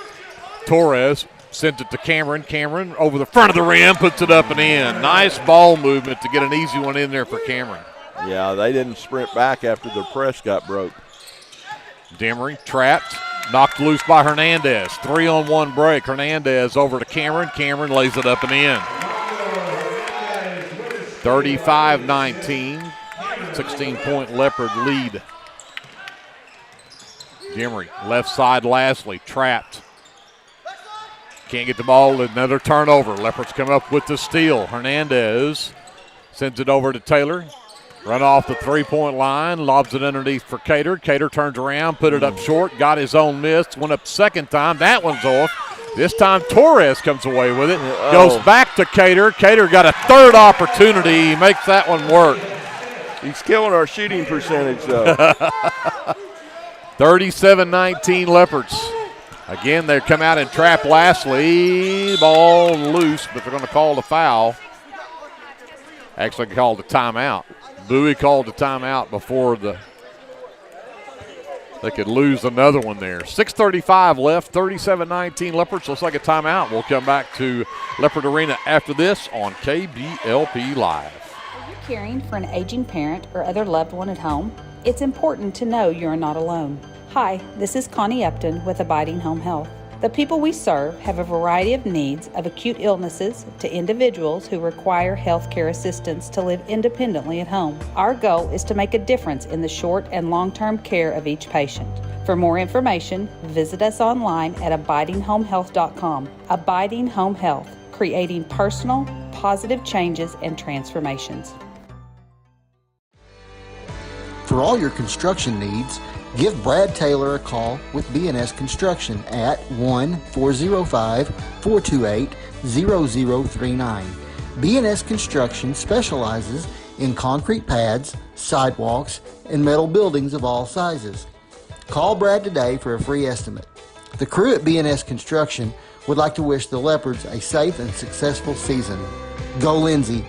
Torres sends it to Cameron. Cameron over the front of the rim, puts it up and in. Nice ball movement to get an easy one in there for Cameron. Yeah, they didn't sprint back after the press got broke. Demery trapped, knocked loose by Hernandez. 3-on-1 break. Hernandez over to Cameron. Cameron lays it up and in. 35-19. 16-point Leopard lead. Demery, left side Lasley, trapped. Can't get the ball. Another turnover. Leopards come up with the steal. Hernandez sends it over to Taylor. Run off the three-point line, lobs it underneath for Cater. Cater turns around, put it up short, got his own miss, went up second time. That one's off. This time Torres comes away with it, goes back to Cater. Cater got a third opportunity. He makes that one work. He's killing our shooting percentage, though. 37-19 Leopards. Again, they come out and trap Lasley. Ball loose, but they're going to call the foul. Actually called a timeout. Bowie called the timeout before they could lose another one there. 6:35 left, 37-19 Leopards. Looks like a timeout. We'll come back to Leopard Arena after this on KBLP Live. Are you caring for an aging parent or other loved one at home? It's important to know you're not alone. Hi, this is Connie Upton with Abiding Home Health. The people we serve have a variety of needs, of acute illnesses to individuals who require health care assistance to live independently at home. Our goal is to make a difference in the short and long-term care of each patient. For more information, visit us online at abidinghomehealth.com. Abiding Home Health, creating personal, positive changes and transformations. For all your construction needs, give Brad Taylor a call with B&S Construction at 1-405-428-0039. B&S Construction specializes in concrete pads, sidewalks, and metal buildings of all sizes. Call Brad today for a free estimate. The crew at B&S Construction would like to wish the Leopards a safe and successful season. Go Lindsay!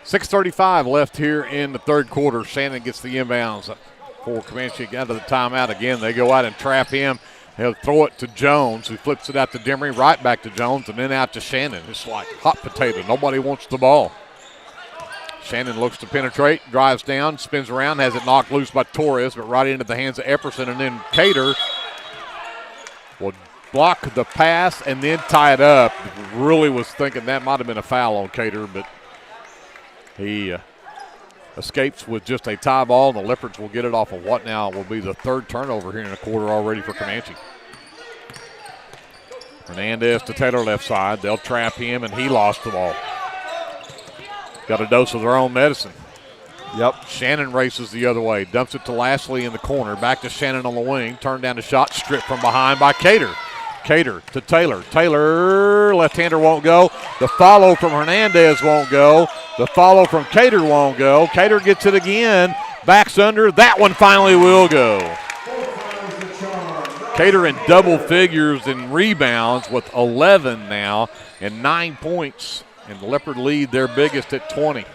6:35 left here in the third quarter. Shannon gets the inbounds for Comanche out of the timeout again. They go out and trap him. He'll throw it to Jones, who flips it out to Demery, right back to Jones, and then out to Shannon. It's like hot potato. Nobody wants the ball. Shannon looks to penetrate, drives down, spins around, has it knocked loose by Torres, but right into the hands of Epperson, and then Cater will block the pass and then tie it up. Really was thinking that might have been a foul on Cater, but he escapes with just a tie ball, and the Leopards will get it off of what now will be the third turnover here in the quarter already for Comanche. Hernandez to Taylor left side. They'll trap him, and he lost the ball. Got a dose of their own medicine. Yep. Shannon races the other way. Dumps it to Lashley in the corner. Back to Shannon on the wing. Turned down the shot. Stripped from behind by Cater. Cater to Taylor. Taylor, left-hander won't go. The follow from Hernandez won't go. The follow from Cater won't go. Cater gets it again. Backs under. That one finally will go. Cater in double figures in rebounds with 11 now and 9 points. And the Leopard lead their biggest at 20.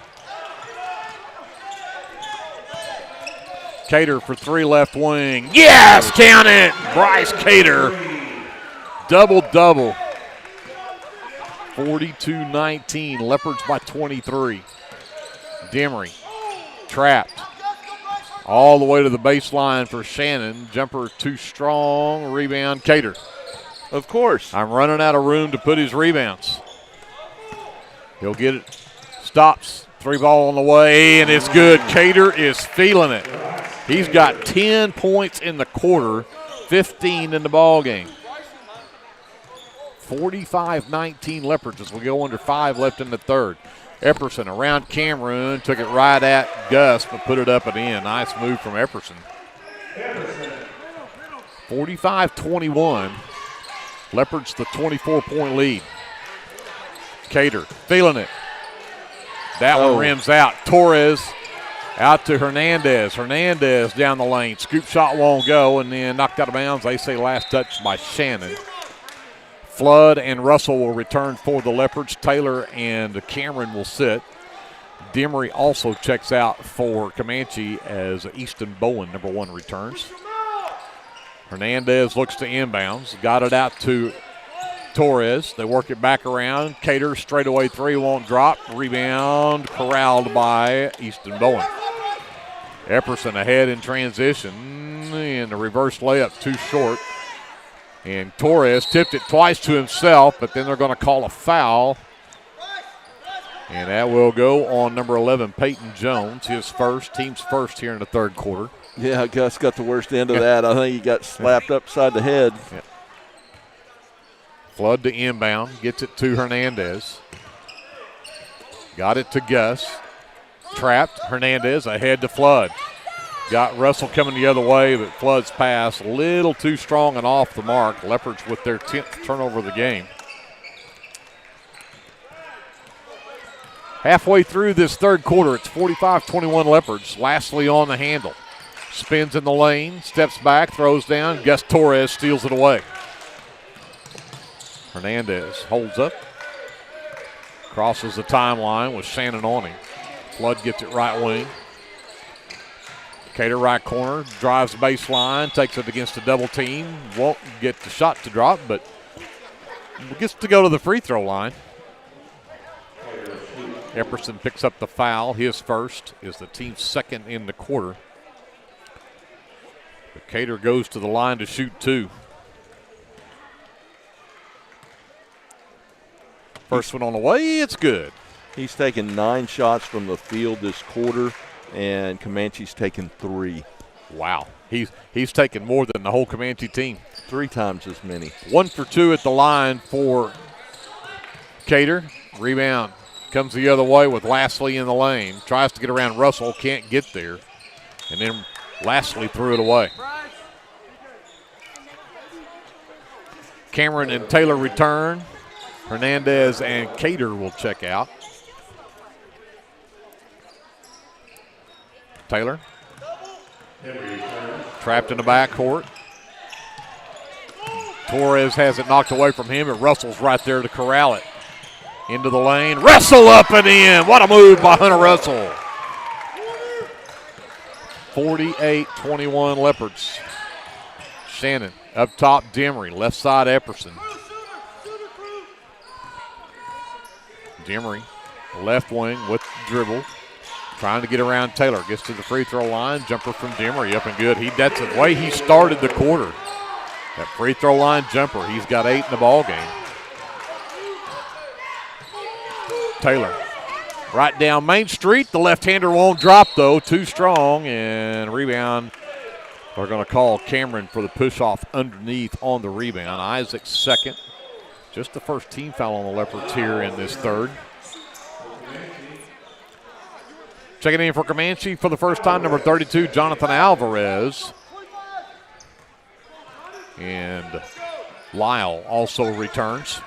Cater for three left wing. Yes, count it. Bryce Cater. Double-double. 42-19. Leopards by 23. Demery trapped. All the way to the baseline for Shannon. Jumper too strong. Rebound, Cater. Of course. I'm running out of room to put his rebounds. He'll get it. Stops. Three ball on the way, and it's good. Cater is feeling it. He's got 10 points in the quarter, 15 in the ball game. 45-19 Leopards as we go under 5 left in the third. Epperson around Cameron, took it right at Gus, but put it up and in. Nice move from Epperson. 45-21. Leopards the 24-point lead. Cater feeling it. That one rims out. Torres out to Hernandez. Hernandez down the lane. Scoop shot won't go, and then knocked out of bounds. They say last touch by Shannon. Flood and Russell will return for the Leopards. Taylor and Cameron will sit. Demery also checks out for Comanche as Easton Bowen, number 1, returns. Hernandez looks to inbounds. Got it out to Torres. They work it back around. Cater straightaway three won't drop. Rebound corralled by Easton Bowen. Epperson ahead in transition, and the reverse layup too short. And Torres tipped it twice to himself, but then they're going to call a foul. And that will go on number 11, Peyton Jones, his first, team's first here in the third quarter. Yeah, Gus got the worst end of that. I think he got slapped upside the head. Yeah. Flood to inbound, gets it to Hernandez. Got it to Gus. Trapped, Hernandez ahead to Flood. Got Russell coming the other way, but Flood's pass a little too strong and off the mark. Leopards with their 10th turnover of the game. Halfway through this third quarter, it's 45-21 Leopards. Lashley on the handle. Spins in the lane, steps back, throws down. Gus Torres steals it away. Hernandez holds up. Crosses the timeline with Shannon on him. Flood gets it right wing. Cater right corner, drives baseline, takes it against a double team. Won't get the shot to drop, but gets to go to the free throw line. Epperson picks up the foul. His first is the team's second in the quarter. But Cater goes to the line to shoot 2. First one on the way, it's good. He's taken 9 shots from the field this quarter, and Comanche's taken 3. Wow. He's taken more than the whole Comanche team. 3 times as many. 1 for 2 at the line for Cater. Rebound comes the other way with Lashley in the lane. Tries to get around Russell, can't get there. And then Lashley threw it away. Cameron and Taylor return. Hernandez and Cater will check out. Taylor. Trapped in the backcourt. Torres has it knocked away from him, and Russell's right there to corral it. Into the lane. Russell up and in. What a move by Hunter Russell. 48-21 Leopards. Shannon up top, Demery. Left side, Epperson. Demery, left wing with dribble. Trying to get around Taylor. Gets to the free throw line. Jumper from Demery up and good. That's the way he started the quarter. That free throw line jumper. He's got 8 in the ball game. Taylor right down Main Street. The left-hander won't drop, though. Too strong. And rebound. They're going to call Cameron for the push-off underneath on the rebound. Isaac's second. Just the first team foul on the Leopards here in this third. Checking in for Comanche for the first time, number 32, Jonathan Alvarez. And Lyle also returns.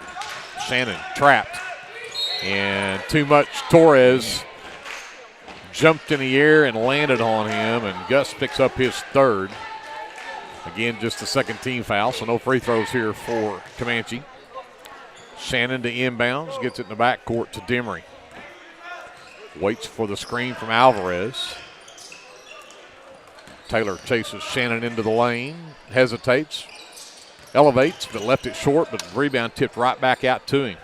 Shannon trapped. And too much. Torres jumped in the air and landed on him, and Gus picks up his third. Again, just the second team foul, so no free throws here for Comanche. Shannon to inbounds, gets it in the backcourt to Demery. Waits for the screen from Alvarez. Taylor chases Shannon into the lane, hesitates, elevates, but left it short, but the rebound tipped right back out to him.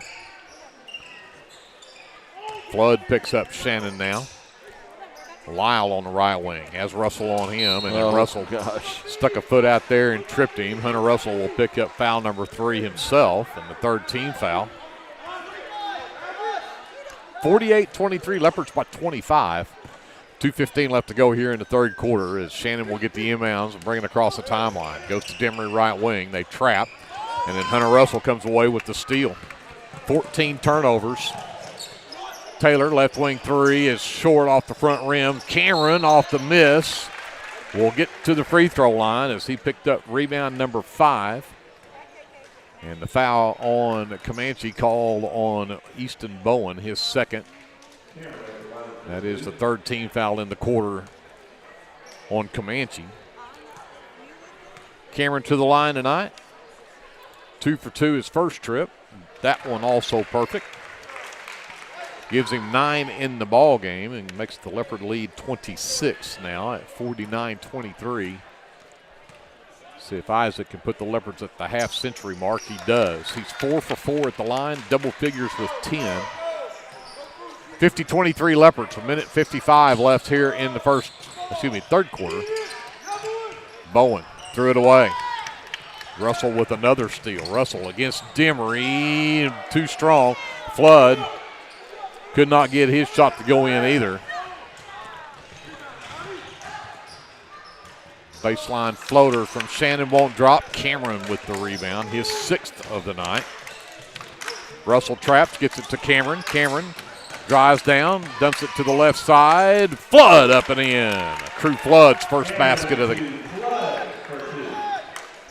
Flood picks up Shannon now. Lyle on the right wing, has Russell on him, and then Russell stuck a foot out there and tripped him. Hunter Russell will pick up foul number 3 himself, and the third team foul. 48-23, Leopards by 25. 2:15 left to go here in the third quarter as Shannon will get the inbounds and bring it across the timeline. Goes to Demery right wing. They trap, and then Hunter Russell comes away with the steal. 14 turnovers. Taylor, left wing three, is short off the front rim. Cameron off the miss. Will get to the free throw line as he picked up rebound number 5. And the foul on Comanche called on Easton Bowen, his second. That is the third team foul in the quarter on Comanche. Cameron to the line tonight. 2 for 2 his first trip. That one also perfect. Gives him 9 in the ball game and makes the Leopard lead 26 now at 49-23. See if Isaac can put the Leopards at the half-century mark. He does. He's 4 for 4 at the line, double figures with 10. 50-23 Leopards. 1:55 left here in the third quarter. Bowen threw it away. Russell with another steal. Russell against Demery, too strong. Flood could not get his shot to go in either. Baseline floater from Shannon won't drop. Cameron with the rebound, his 6th of the night. Russell traps, gets it to Cameron. Cameron drives down, dumps it to the left side. Flood up and in. Crew Flood's first basket of the game.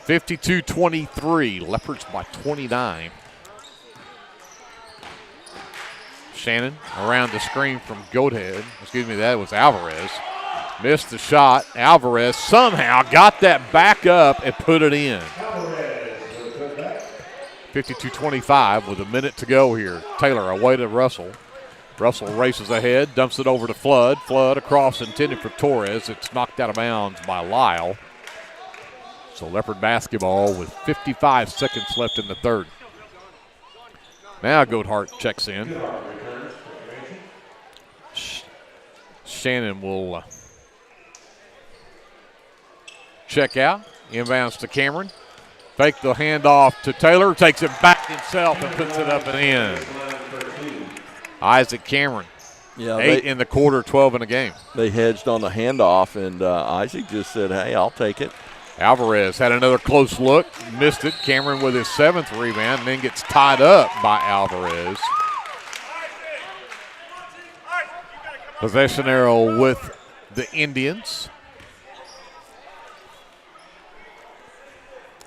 52-23, Leopards by 29. Shannon around the screen from Goathead. That was Alvarez. Missed the shot. Alvarez somehow got that back up and put it in. 52-25 with a minute to go here. Taylor away to Russell. Russell races ahead, dumps it over to Flood. Flood across, intended for Torres. It's knocked out of bounds by Lyle. So Leopard basketball with 55 seconds left in the third. Now Goathard checks in. Shannon will check out. Inbounds to Cameron. Fake the handoff to Taylor. Takes it back himself and puts it up and in. Isaac Cameron. 8 in the quarter, 12 in the game. They hedged on the handoff, and Isaac just said, hey, I'll take it. Alvarez had another close look. Missed it. Cameron with his 7th rebound and then gets tied up by Alvarez. Possession arrow with the Indians.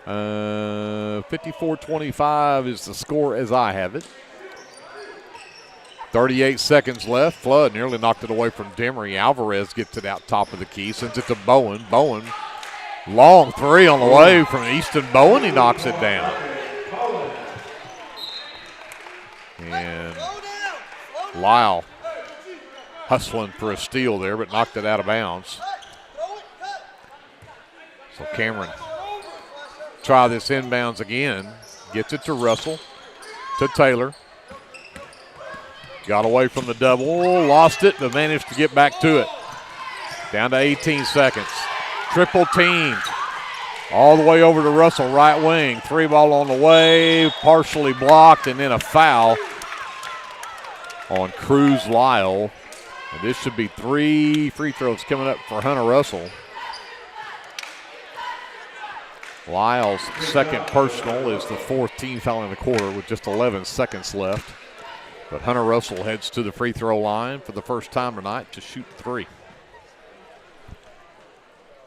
54-25 is the score as I have it. 38 seconds left. Flood nearly knocked it away from Demery. Alvarez gets it out top of the key. Sends it to Bowen. Bowen, long three on the way from Easton Bowen. He knocks it down. And Lyle hustling for a steal there, but knocked it out of bounds. So Cameron try this inbounds again. Gets it to Russell, to Taylor. Got away from the double, lost it, but managed to get back to it. Down to 18 seconds. Triple teamed. All the way over to Russell, right wing. 3-ball on the way, partially blocked, and then a foul on Cruz Lyle. And this should be 3 free throws coming up for Hunter Russell. Lyle's second personal is the 4th team foul in the quarter with just 11 seconds left. But Hunter Russell heads to the free throw line for the first time tonight to shoot 3.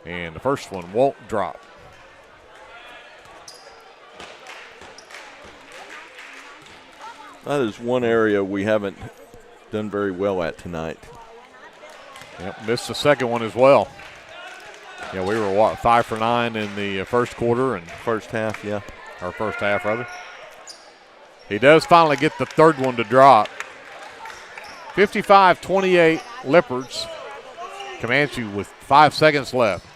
And the first one won't drop. That is one area we haven't done very well at tonight. Yep, missed the second one as well. Yeah, we were, 5 for 9 in the first quarter and first half, yeah. Or first half, rather. He does finally get the third one to drop. 55-28 Leopards. Comanche with 5 seconds left.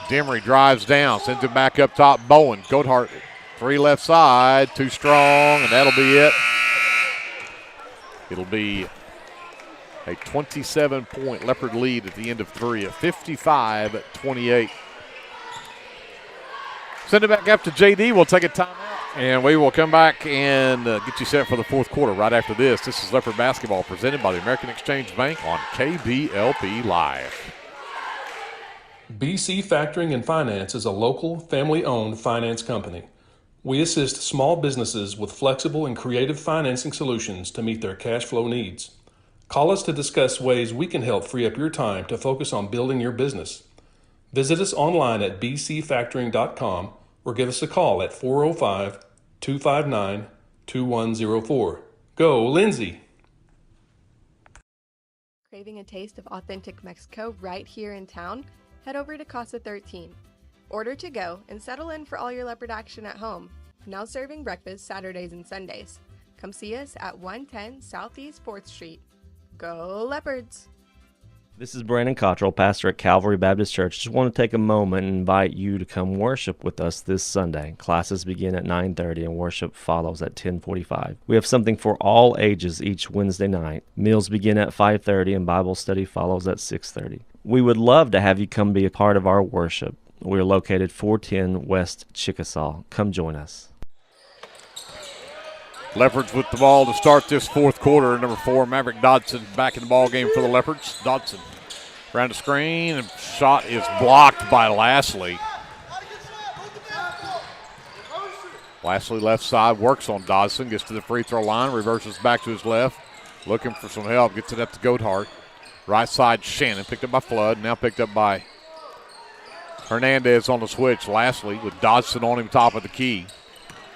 Demery drives down, sends it back up top. Bowen, Goathart, 3 left side, too strong, and that'll be it. It'll be a 27-point Leopard lead at the end of 3 at 55-28. Send it back up to JD. We'll take a timeout, and we will come back and get you set for the fourth quarter right after this. This is Leopard basketball presented by the American Exchange Bank on KBLP Live. BC Factoring and Finance is a local, family-owned finance company. We assist small businesses with flexible and creative financing solutions to meet their cash flow needs. Call us to discuss ways we can help free up your time to focus on building your business. Visit us online at bcfactoring.com or give us a call at 405-259-2104. Go, Lindsay! Craving a taste of authentic Mexico right here in town? Head over to Casa 13. Order to go and settle in for all your Leopard action at home. Now serving breakfast Saturdays and Sundays. Come see us at 110 Southeast 4th Street. Go Leopards! This is Brandon Cottrell, pastor at Calvary Baptist Church. Just want to take a moment and invite you to come worship with us this Sunday. Classes begin at 9:30 and worship follows at 10:45. We have something for all ages each Wednesday night. Meals begin at 5:30 and Bible study follows at 6:30. We would love to have you come be a part of our worship. We're located 410 West Chickasaw. Come join us. Leopards with the ball to start this fourth quarter. Number 4, Maverick Dodson back in the ball game for the Leopards. Dodson around the screen, and shot is blocked by Lashley. Lashley left side, works on Dodson, gets to the free throw line, reverses back to his left, looking for some help, gets it up to Goathart. Right side, Shannon, picked up by Flood, now picked up by Hernandez on the switch. Lashley with Dodson on him top of the key.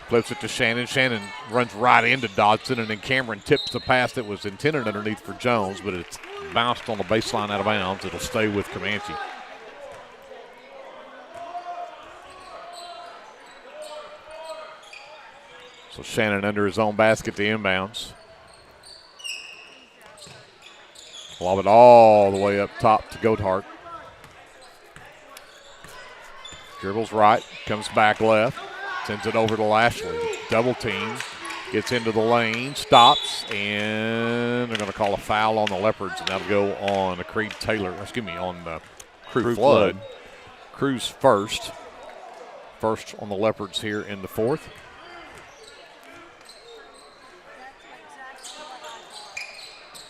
Flips it to Shannon. Shannon runs right into Dodson, and then Cameron tips the pass that was intended underneath for Jones, but it's bounced on the baseline out of bounds. It'll stay with Comanche. So Shannon under his own basket to inbounds. Lob it all the way up top to Goathart. Dribbles right, comes back left. Sends it over to Lashley. Double team. Gets into the lane. Stops. And they're going to call a foul on the Leopards. And that'll go on Crew Flood. Crew's first. First on the Leopards here in the fourth.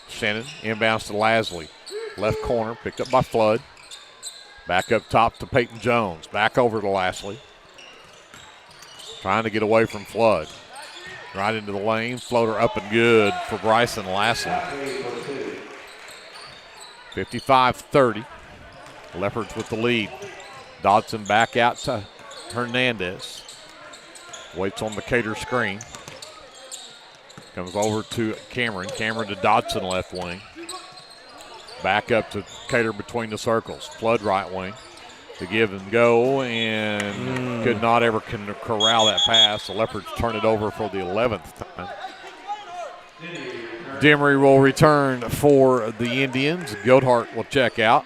Shannon inbounds to Lashley. Left corner. Picked up by Flood. Back up top to Peyton Jones. Back over to Lashley. Trying to get away from Flood. Right into the lane. Floater up and good for Bryson Lashley. 55-30. Leopards with the lead. Dodson back out to Hernandez. Waits on the Cater screen. Comes over to Cameron. Cameron to Dodson left wing. Back up to Cater between the circles. Flood right wing. To give and go, and could not ever corral that pass. The Leopards turn it over for the 11th time. Demery will return for the Indians. Goathart will check out.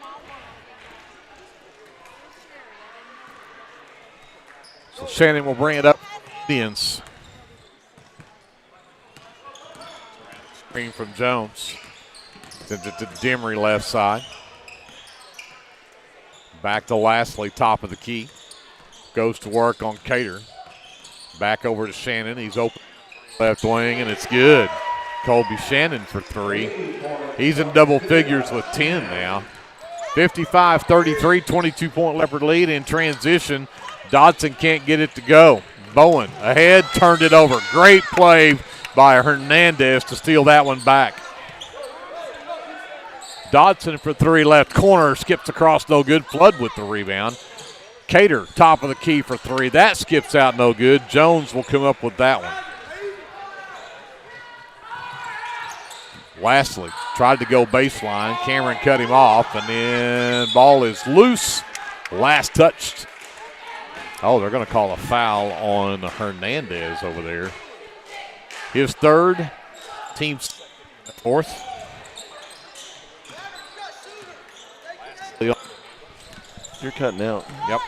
So Shannon will bring it up. Indians. Screen from Jones. Sends it to Demery left side. Back to Lastly, top of the key. Goes to work on Cater. Back over to Shannon. He's open left wing, and it's good. Colby Shannon for three. He's in double figures with 10 now. 55-33, 22-point Leopard lead in transition. Dodson can't get it to go. Bowen ahead, turned it over. Great play by Hernandez to steal that one back. Dodson for three, left corner, skips across, no good. Flood with the rebound. Cater, top of the key for three. That skips out, no good. Jones will come up with that one. Lastly, tried to go baseline. Cameron cut him off, and then ball is loose. Last touched. Oh, they're going to call a foul on Hernandez over there. His third, team's fourth. You're cutting out. Yep.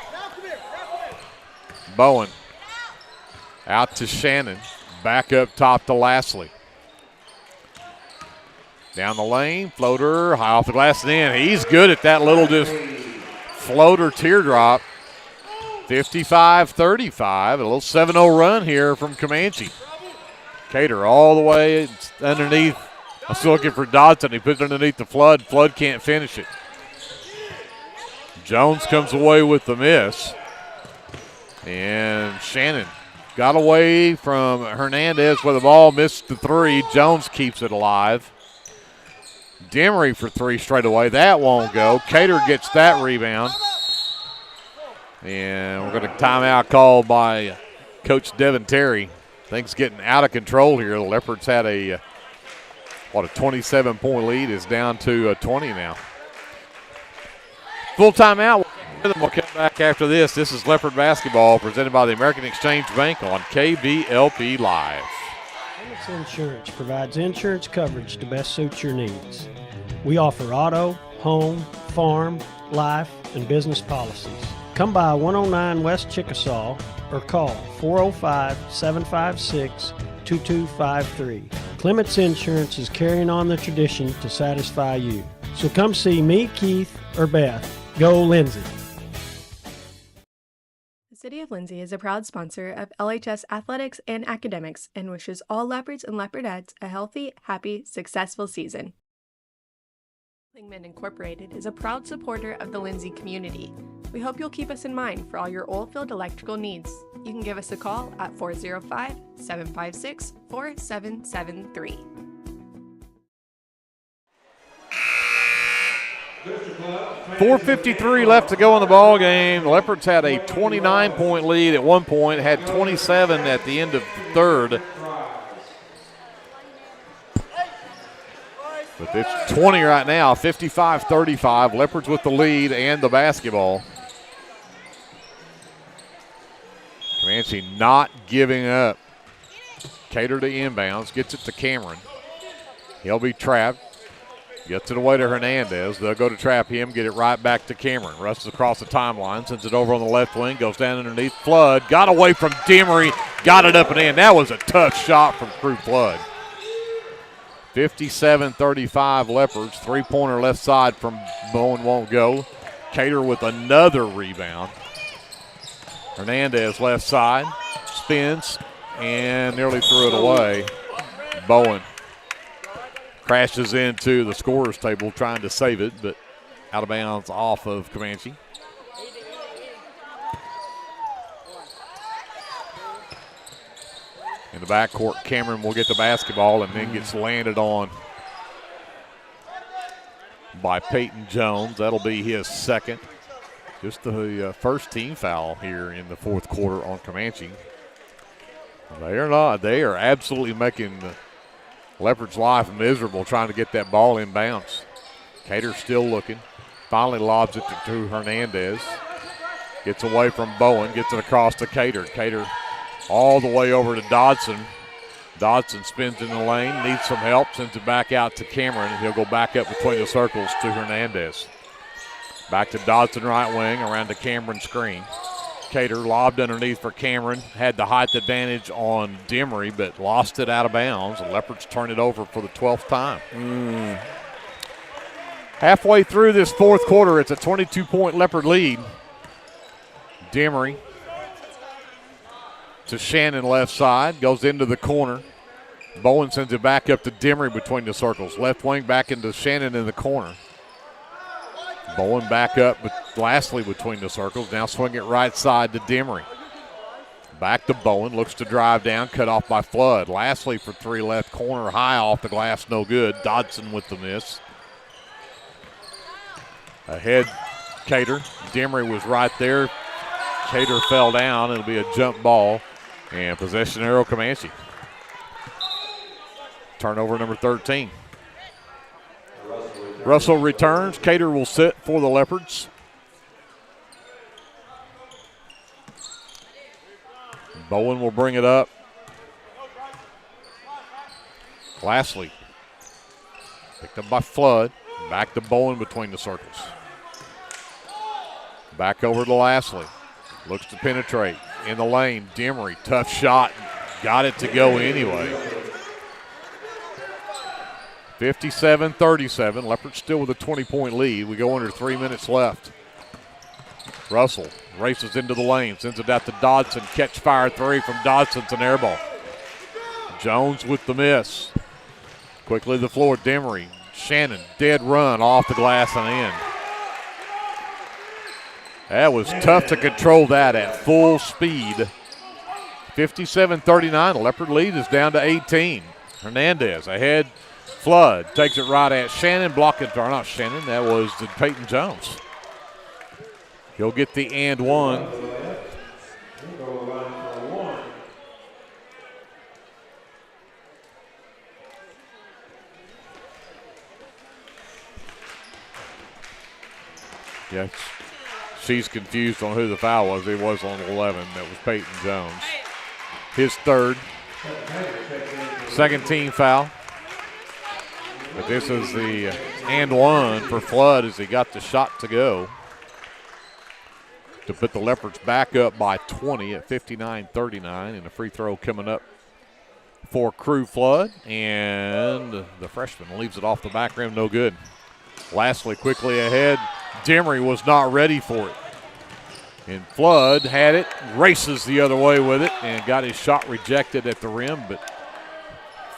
Bowen out to Shannon. Back up top to Lastly. Down the lane, floater, high off the glass and in. He's good at that little just floater teardrop. 55-35, a little 7-0 run here from Comanche. Cater all the way underneath. I'm still looking for Dodson. He puts it underneath the Flood. Flood can't finish it. Jones comes away with the miss. And Shannon got away from Hernandez with the ball, missed the three. Jones keeps it alive. Demery for three straight away. That won't go. Cater gets that rebound. And we're going to timeout called by Coach Devin Terry. Things getting out of control here. The Leopards had a 27-point lead. Is down to 20 now. Full timeout. We'll come back after this. This is Leopard basketball presented by the American Exchange Bank on KBLP Live. Clements Insurance provides insurance coverage to best suit your needs. We offer auto, home, farm, life, and business policies. Come by 109 West Chickasaw or call 405-756-2253. Clements Insurance is carrying on the tradition to satisfy you. So come see me, Keith, or Beth. Go Lindsay. The City of Lindsay is a proud sponsor of LHS athletics and academics and wishes all Leopards and Leopardettes a healthy, happy, successful season. Pregame Incorporated is a proud supporter of the Lindsay community. We hope you'll keep us in mind for all your oilfield electrical needs. You can give us a call at 405-756-4773. 4:53 left to go in the ball game. The Leopards had a 29-point lead at one point, had 27 at the end of the third. But it's 20 right now, 55-35. Leopards with the lead and the basketball. Comanche not giving up. Cater to inbounds, gets it to Cameron. He'll be trapped. Gets it away to Hernandez. They'll go to trap him, get it right back to Cameron. Rushes across the timeline, sends it over on the left wing, goes down underneath. Flood got away from Demery, got it up and in. That was a tough shot from Crew Flood. 57-35 Leopards. Three-pointer left side from Bowen won't go. Cater with another rebound. Hernandez left side, spins, and nearly threw it away. Bowen crashes into the scorer's table trying to save it, but out of bounds off of Comanche. In the backcourt, Cameron will get the basketball and then gets landed on by Peyton Jones. That'll be his second. Just the first team foul here in the fourth quarter on Comanche. They are absolutely making the Leopard's life miserable trying to get that ball in bounds. Cater still looking. Finally lobs it to Hernandez. Gets away from Bowen, gets it across to Cater. Cater all the way over to Dodson. Dodson spins in the lane, needs some help, sends it back out to Cameron, and he'll go back up between the circles to Hernandez. Back to Dodson right wing, around the Cameron screen. Cater lobbed underneath for Cameron, had the height advantage on Demery, but lost it out of bounds. The Leopards turn it over for the 12th time. Halfway through this fourth quarter, it's a 22-point Leopard lead. Demery to Shannon left side, goes into the corner. Bowen sends it back up to Demery between the circles. Left wing back into Shannon in the corner. Bowen back up with Lastly between the circles. Now swing it right side to Demery. Back to Bowen, looks to drive down, cut off by Flood. Lastly for three left corner, high off the glass, no good. Dodson with the miss. Ahead, Cater. Demery was right there. Cater fell down. It'll be a jump ball. And possession arrow Comanche. Turnover number 13. Russell returns. Cater will sit for the Leopards. Bowen will bring it up. Lastly. Picked up by Flood. Back to Bowen between the circles. Back over to Lastly. Looks to penetrate. In the lane, Demery, tough shot. Got it to go anyway. 57-37. Leopards still with a 20-point lead. We go under 3 minutes left. Russell races into the lane, sends it out to Dodson. Catch fire three from Dodson's an air ball. Jones with the miss. Quickly to the floor, Demery. Shannon, dead run off the glass and in. That was tough to control that at full speed. 57-39, the Leopard lead is down to 18. Hernandez ahead. Flood takes it right at Shannon, blocking, or not Shannon, that was Peyton Jones. He'll get the and one. Yeah, she's confused on who the foul was. It was on 11. That was Peyton Jones. His third. Second team foul. But this is the and one for Flood as he got the shot to go to put the Leopards back up by 20 at 59-39, and a free throw coming up for Crew Flood, and the freshman leaves it off the back rim, no good. Lastly, quickly ahead, Demery was not ready for it. And Flood had it, races the other way with it, and got his shot rejected at the rim, but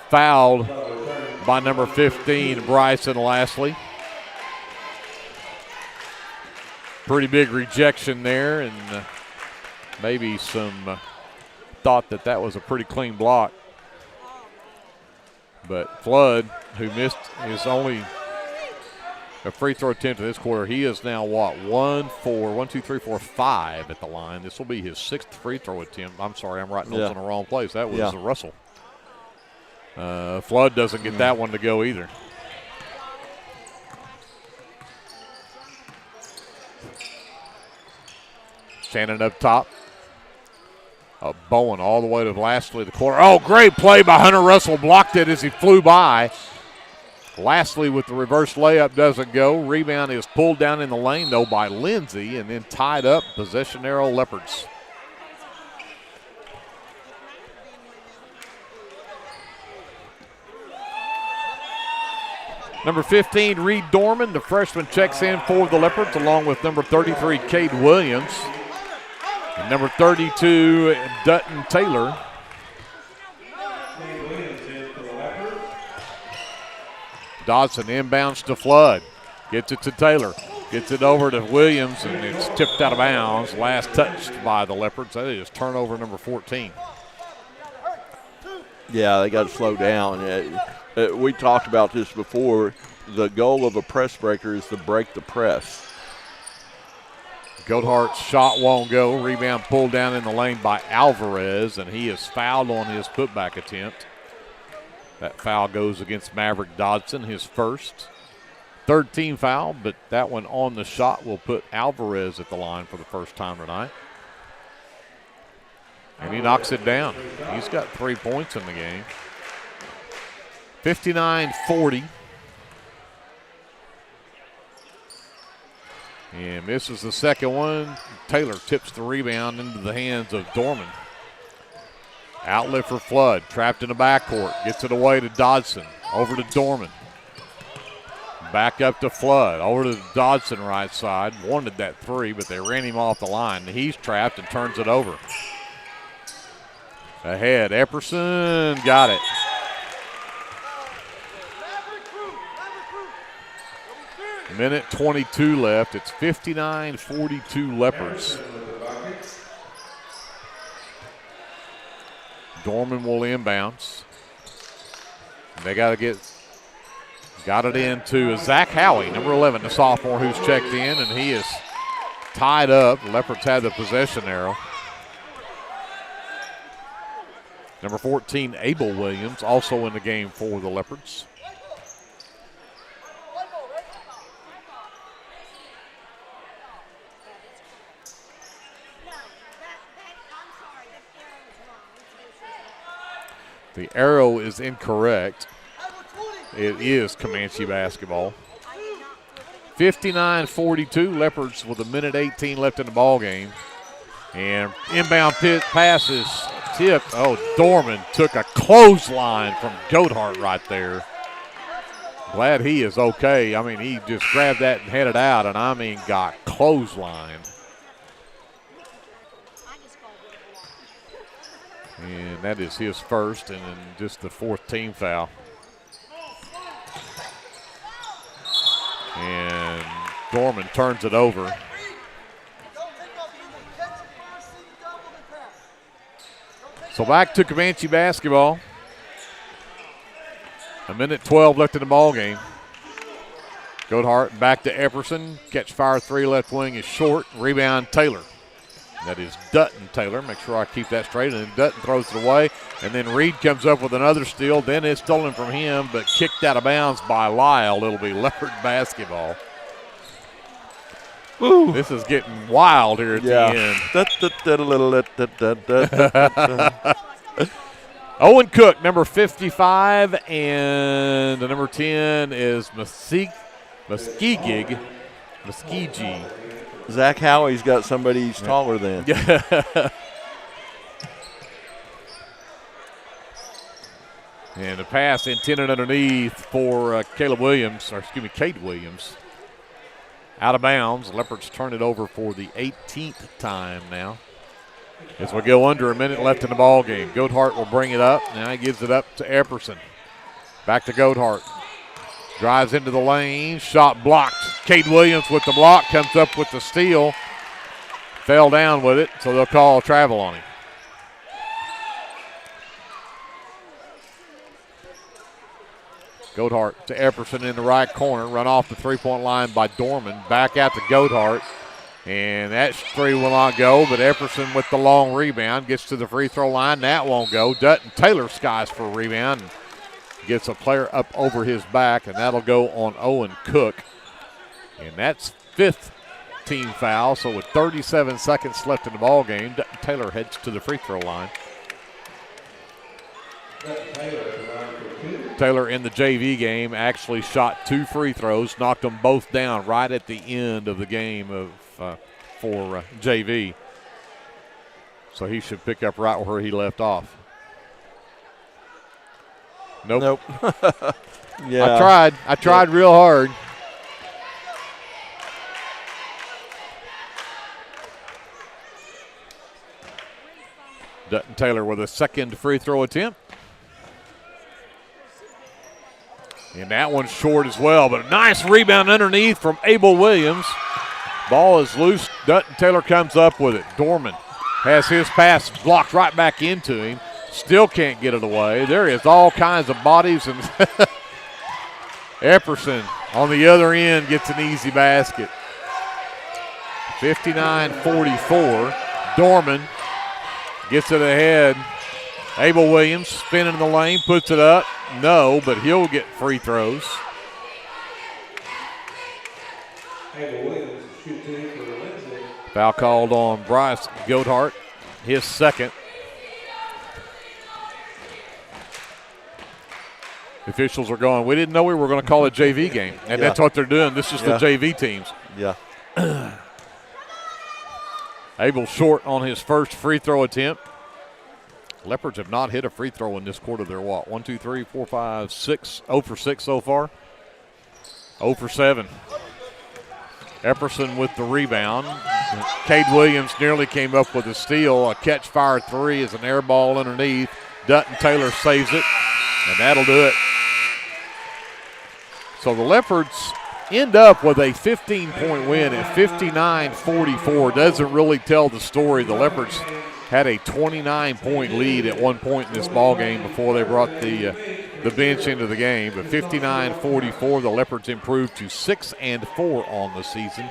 fouled by number 15, Bryson Lastly. Pretty big rejection there, and maybe some thought that was a pretty clean block. But Flood, who missed his only a free throw attempt in this quarter, he is now what, 5 at the line. This will be his 6th free throw attempt. I'm sorry, I'm writing notes on the wrong place. That was Russell. Flood doesn't get that one to go either. Shannon up top. Bowen all the way to Lastly, the corner. Oh, great play by Hunter Russell. Blocked it as he flew by. Lastly with the reverse layup doesn't go. Rebound is pulled down in the lane, though, by Lindsay, and then tied up. Possession arrow Leopards. Number 15, Reed Dorman, the freshman, checks in for the Leopards, along with number 33, Cade Williams. And number 32, Dutton Taylor. Dodson inbounds to Flood. Gets it to Taylor. Gets it over to Williams, and it's tipped out of bounds. Last touched by the Leopards. That is turnover number 14. Yeah, they got to slow down. We talked about this before. The goal of a press breaker is to break the press. Goathart's shot won't go. Rebound pulled down in the lane by Alvarez, and he is fouled on his putback attempt. That foul goes against Maverick Dodson, his first. Third team foul, but that one on the shot will put Alvarez at the line for the first time tonight. And he knocks it down. He's got 3 points in the game. 59-40. And misses the second one. Taylor tips the rebound into the hands of Dorman. Outlet for Flood, trapped in the backcourt. Gets it away to Dodson. Over to Dorman. Back up to Flood. Over to Dodson right side. Wanted that three, but they ran him off the line. He's trapped and turns it over. Ahead, Epperson got it. Minute 22 left. It's 59-42 Leopards. Dorman will inbounds. They got it into Zach Howie, number 11, the sophomore who's checked in, and he is tied up. Leopards had the possession arrow. Number 14, Abel Williams, also in the game for the Leopards. The arrow is incorrect. It is Comanche basketball. 59-42, Leopards with a minute 18 left in the ball game. And inbound pass is tipped. Oh, Dorman took a clothesline from Goathart right there. Glad he is okay. I mean, he just grabbed that and headed out, and I mean got clotheslined. And that is his first, and then just the fourth team foul. And Dorman turns it over. So back to Comanche basketball. A minute 12 left in the ball game. Goathart back to Epperson. Catch fire three, left wing is short. Rebound Taylor. That is Dutton Taylor. Make sure I keep that straight. And then Dutton throws it away. And then Reed comes up with another steal. Then it's stolen from him, but kicked out of bounds by Lyle. It'll be Leopard basketball. Ooh. This is getting wild here at the end. Owen Cook, number 55, and the number 10 is Muskegee. Zach Howie's got somebody he's taller than. And the pass intended underneath for Cade Williams. Out of bounds. Leopards turn it over for the 18th time now. As we go under a minute left in the ball game. Goathart will bring it up. Now he gives it up to Epperson. Back to Goathart. Drives into the lane. Shot blocked. Cade Williams with the block. Comes up with the steal. Fell down with it, so they'll call travel on him. Goathart to Epperson in the right corner. Run off the three-point line by Dorman. Back out to Goathart. And that three will not go, but Epperson with the long rebound gets to the free throw line. That won't go. Dutton Taylor skies for a rebound. Gets a player up over his back, and that'll go on Owen Cook. And that's fifth team foul, so with 37 seconds left in the ball game, Dutton Taylor heads to the free throw line. Taylor in the JV game actually shot 2 free throws, knocked them both down right at the end of the game for JV. So he should pick up right where he left off. Nope. Yeah. I tried real hard. Dutton Taylor with a second free throw attempt. And that one's short as well, but a nice rebound underneath from Abel Williams. Ball is loose. Dutton Taylor comes up with it. Dorman has his pass blocked right back into him. Still can't get it away. There is all kinds of bodies, and Epperson on the other end gets an easy basket. 59-44. Dorman gets it ahead. Abel Williams spinning in the lane, puts it up. No, but he'll get free throws. Foul called on Bryce Goathart, his second. Officials are going, we didn't know we were going to call a JV game. And that's what they're doing. This is the JV teams. Yeah. Abel short on his first free throw attempt. Leopards have not hit a free throw in this quarter. They're what? 1, 2, 3, 4, 5, 6. 0 for 6 so far. 0 for 7. Epperson with the rebound. Cade Williams nearly came up with a steal. A catch-fire three is an air ball underneath. Dutton Taylor saves it, and that'll do it. So the Leopards end up with a 15-point win at 59-44. Doesn't really tell the story. The Leopards had a 29-point lead at one point in this ball game before they brought the bench into the game. But 59-44, the Leopards improved to 6-4 on the season.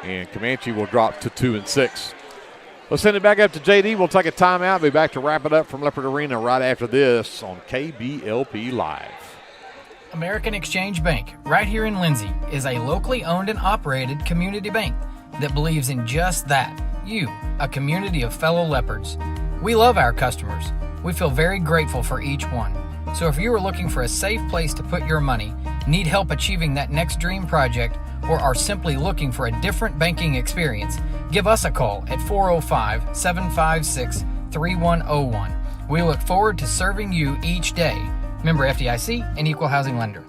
And Comanche will drop to 2-6. Let's send it back up to JD. We'll take a timeout. Be back to wrap it up from Leopard Arena right after this on KBLP Live. American Exchange Bank, right here in Lindsay, is a locally owned and operated community bank that believes in just that, you, a community of fellow Leopards. We love our customers. We feel very grateful for each one. So if you are looking for a safe place to put your money, need help achieving that next dream project, or are simply looking for a different banking experience, give us a call at 405-756-3101. We look forward to serving you each day. Member FDIC and Equal Housing Lender.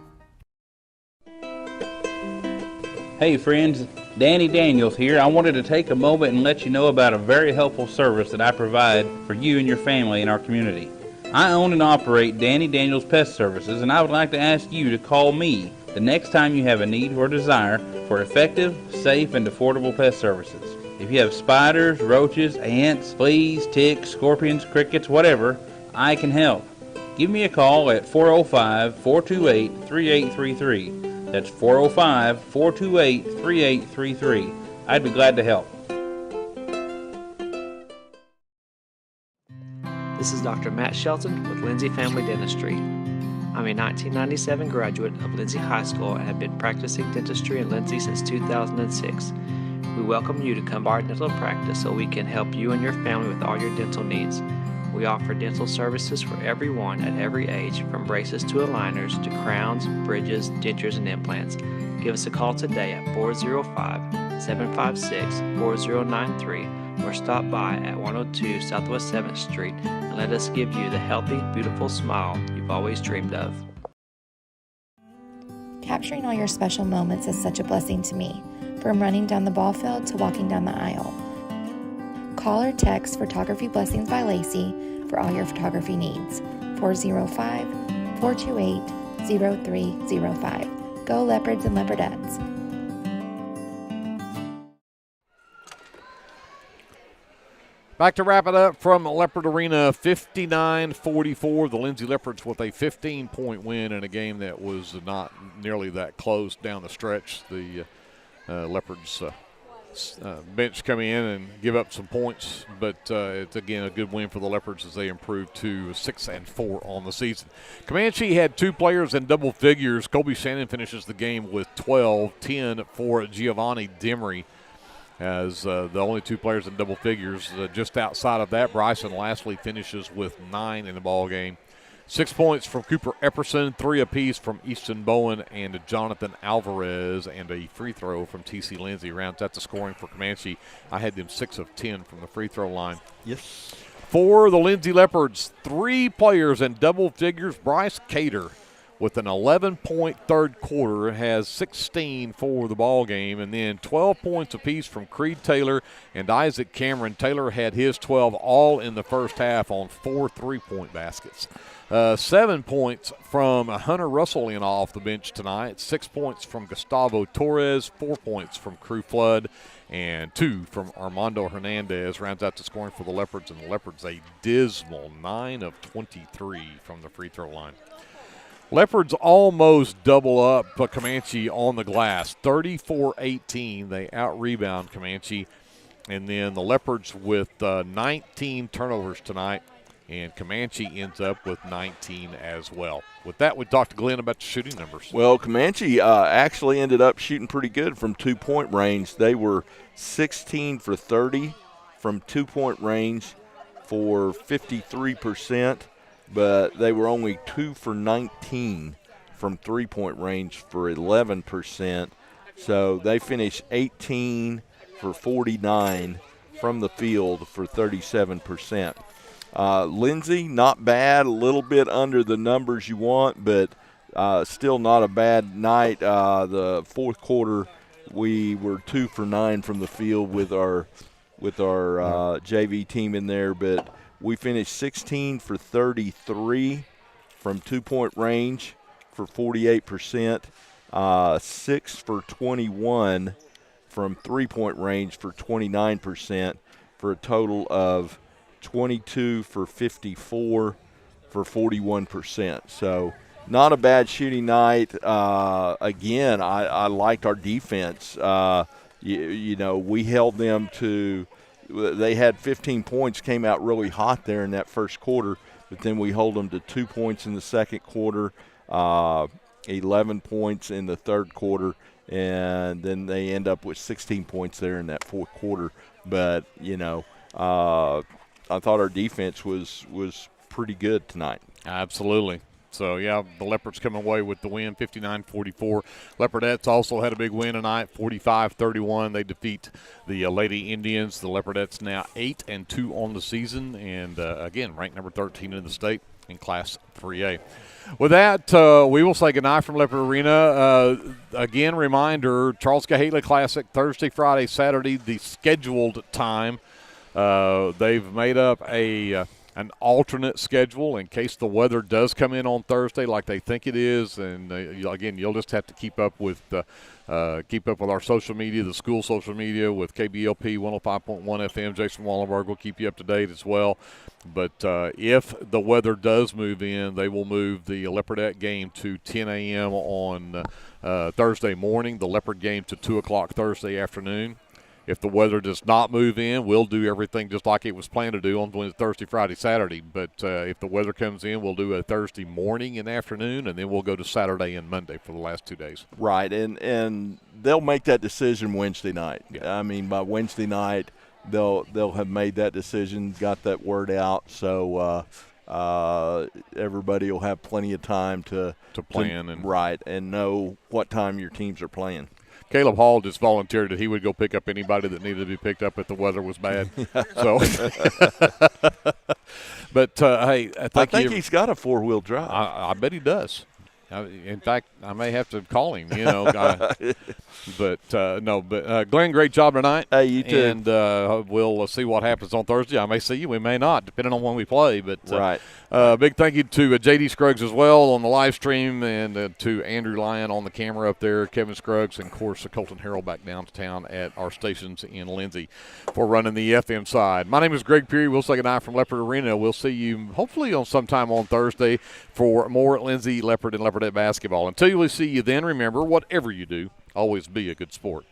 Hey friends, Danny Daniels here. I wanted to take a moment and let you know about a very helpful service that I provide for you and your family in our community. I own and operate Danny Daniels Pest Services, and I would like to ask you to call me the next time you have a need or desire for effective, safe, and affordable pest services. If you have spiders, roaches, ants, fleas, ticks, scorpions, crickets, whatever, I can help. Give me a call at 405-428-3833. That's 405-428-3833. I'd be glad to help. This is Dr. Matt Shelton with Lindsay Family Dentistry. I'm a 1997 graduate of Lindsay High School and have been practicing dentistry in Lindsay since 2006. We welcome you to come to our dental practice so we can help you and your family with all your dental needs. We offer dental services for everyone at every age, from braces to aligners to crowns, bridges, dentures, and implants. Give us a call today at 405-756-4093 or stop by at 102 Southwest 7th Street and let us give you the healthy, beautiful smile you've always dreamed of. Capturing all your special moments is such a blessing to me, from running down the ball field to walking down the aisle. Call or text Photography Blessings by Lacey for all your photography needs. 405-428-0305. Go Leopards and Leopardettes. Back to wrap it up from Leopard Arena, 59-44. The Lindsay Leopards with a 15-point win in a game that was not nearly that close down the stretch. The Leopards bench come in and give up some points, but it's, again, a good win for the Leopards as they improve to 6-4 on the season. Comanche had two players in double figures. Colby Shannon finishes the game with 12, 10 for Giovanni Demery. As the only two players in double figures. Just outside of that, Bryson Lastly finishes with 9 in the ball game. 6 points from Cooper Epperson, 3 apiece from Easton Bowen and Jonathan Alvarez, and a free throw from T.C. Lindsay rounds out the scoring for Comanche. I had them 6 of 10 from the free throw line. Yes. For the Lindsay Leopards, 3 players in double figures. Bryce Cater with an 11-point third quarter, has 16 for the ball game, and then 12 points apiece from Creed Taylor and Isaac Cameron. Taylor had his 12 all in the first half on 4 3-point baskets. 7 points from Hunter Russell in off the bench tonight, 6 points from Gustavo Torres, 4 points from Crew Flood, and 2 from Armando Hernandez rounds out the scoring for the Leopards, and the Leopards a dismal 9 of 23 from the free throw line. Leopards almost double up Comanche on the glass, 34-18. They out-rebound Comanche. And then the Leopards with 19 turnovers tonight, and Comanche ends up with 19 as well. With that, we talked to Glenn about the shooting numbers. Well, Comanche actually ended up shooting pretty good from two-point range. They were 16 for 30 from two-point range for 53%. but they were only 2 for 19 from three-point range for 11%. So they finished 18 for 49 from the field for 37%. Lindsay, not bad, a little bit under the numbers you want, but still not a bad night. The fourth quarter, we were 2 for 9 from the field with our JV team in there, but we finished 16 for 33 from two-point range for 48%, 6 for 21 from three-point range for 29%, for a total of 22 for 54 for 41%. So not a bad shooting night. Again, I liked our defense. You know, we held them to – they had 15 points, came out really hot there in that first quarter, but then we hold them to 2 points in the second quarter, 11 points in the third quarter, and then they end up with 16 points there in that fourth quarter. But, you know, I thought our defense was pretty good tonight. Absolutely. So, yeah, the Leopards come away with the win, 59-44. Leopardettes also had a big win tonight, 45-31. They defeat the Lady Indians. The Leopardettes now 8-2 on the season, and, again, ranked number 13 in the state in Class 3A. With that, we will say goodnight from Leopard Arena. Again, reminder, Charles Cahately Classic, Thursday, Friday, Saturday, the scheduled time. They've made up an alternate schedule in case the weather does come in on Thursday like they think it is. And, again, you'll just have to keep up with our social media, the school social media, with KBLP 105.1 FM. Jason Wallenberg will keep you up to date as well. But if the weather does move in, they will move the Leopardette game to 10 a.m. on Thursday morning, the Leopard game to 2 o'clock Thursday afternoon. If the weather does not move in, we'll do everything just like it was planned to do on Thursday, Friday, Saturday. But if the weather comes in, we'll do a Thursday morning and afternoon, and then we'll go to Saturday and Monday for the last 2 days. Right, and they'll make that decision Wednesday night. Yeah. I mean, by Wednesday night, they'll have made that decision, got that word out. So everybody will have plenty of time to plan and know what time your teams are playing. Caleb Hall just volunteered that he would go pick up anybody that needed to be picked up if the weather was bad. So, but hey, I think he's got a four-wheel drive. I bet he does. In fact, I may have to call him. You know, but Glenn, great job tonight. Hey, you too. And we'll see what happens on Thursday. I may see you, we may not, depending on when we play. But right. Big thank you to J.D. Scruggs as well on the live stream, and to Andrew Lyon on the camera up there, Kevin Scruggs, and, of course, Colton Harrell back downtown at our stations in Lindsay for running the FM side. My name is Greg Peary. We'll say goodnight from Leopard Arena. We'll see you hopefully on sometime on Thursday for more Lindsay Leopard and Leopardette basketball. Until we see you then, remember, whatever you do, always be a good sport.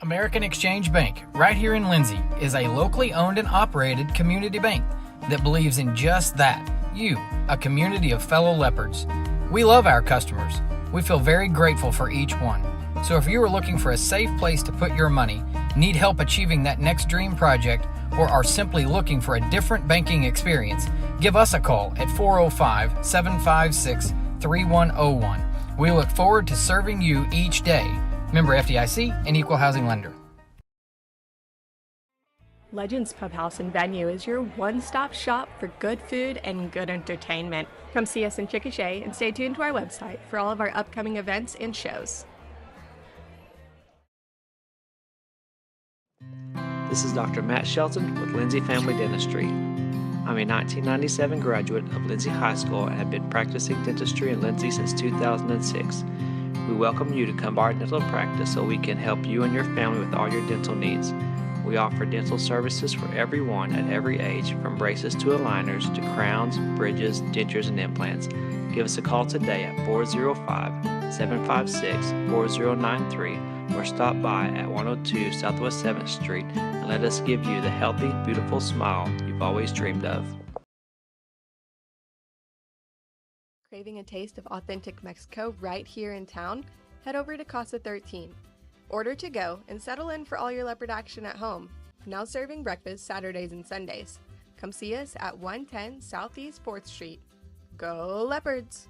American Exchange Bank, right here in Lindsay, is a locally owned and operated community bank that believes in just that, you, a community of fellow leopards. We love our customers. We feel very grateful for each one. So if you are looking for a safe place to put your money, need help achieving that next dream project, or are simply looking for a different banking experience, give us a call at 405-756-3101. We look forward to serving you each day. Member FDIC and Equal Housing Lender. Legends Pub House and Venue is your one-stop shop for good food and good entertainment. Come see us in Chickasha and stay tuned to our website for all of our upcoming events and shows. This is Dr. Matt Shelton with Lindsay Family Dentistry. I'm a 1997 graduate of Lindsay High School and have been practicing dentistry in Lindsay since 2006. We welcome you to come by our dental practice so we can help you and your family with all your dental needs. We offer dental services for everyone at every age, from braces to aligners to crowns, bridges, dentures, and implants. Give us a call today at 405-756-4093 or stop by at 102 Southwest 7th Street and let us give you the healthy, beautiful smile you've always dreamed of. Craving a taste of authentic Mexico right here in town? Head over to Casa 13. Order to go and settle in for all your leopard action at home. Now serving breakfast Saturdays and Sundays. Come see us at 110 Southeast 4th Street. Go Leopards!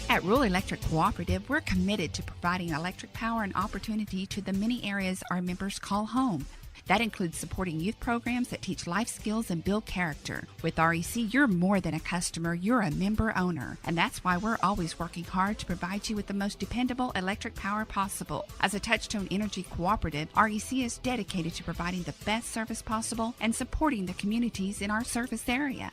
At Rural Electric Cooperative, we're committed to providing electric power and opportunity to the many areas our members call home. That includes supporting youth programs that teach life skills and build character. With REC, you're more than a customer, you're a member owner. And that's why we're always working hard to provide you with the most dependable electric power possible. As a Touchstone Energy Cooperative, REC is dedicated to providing the best service possible and supporting the communities in our service area.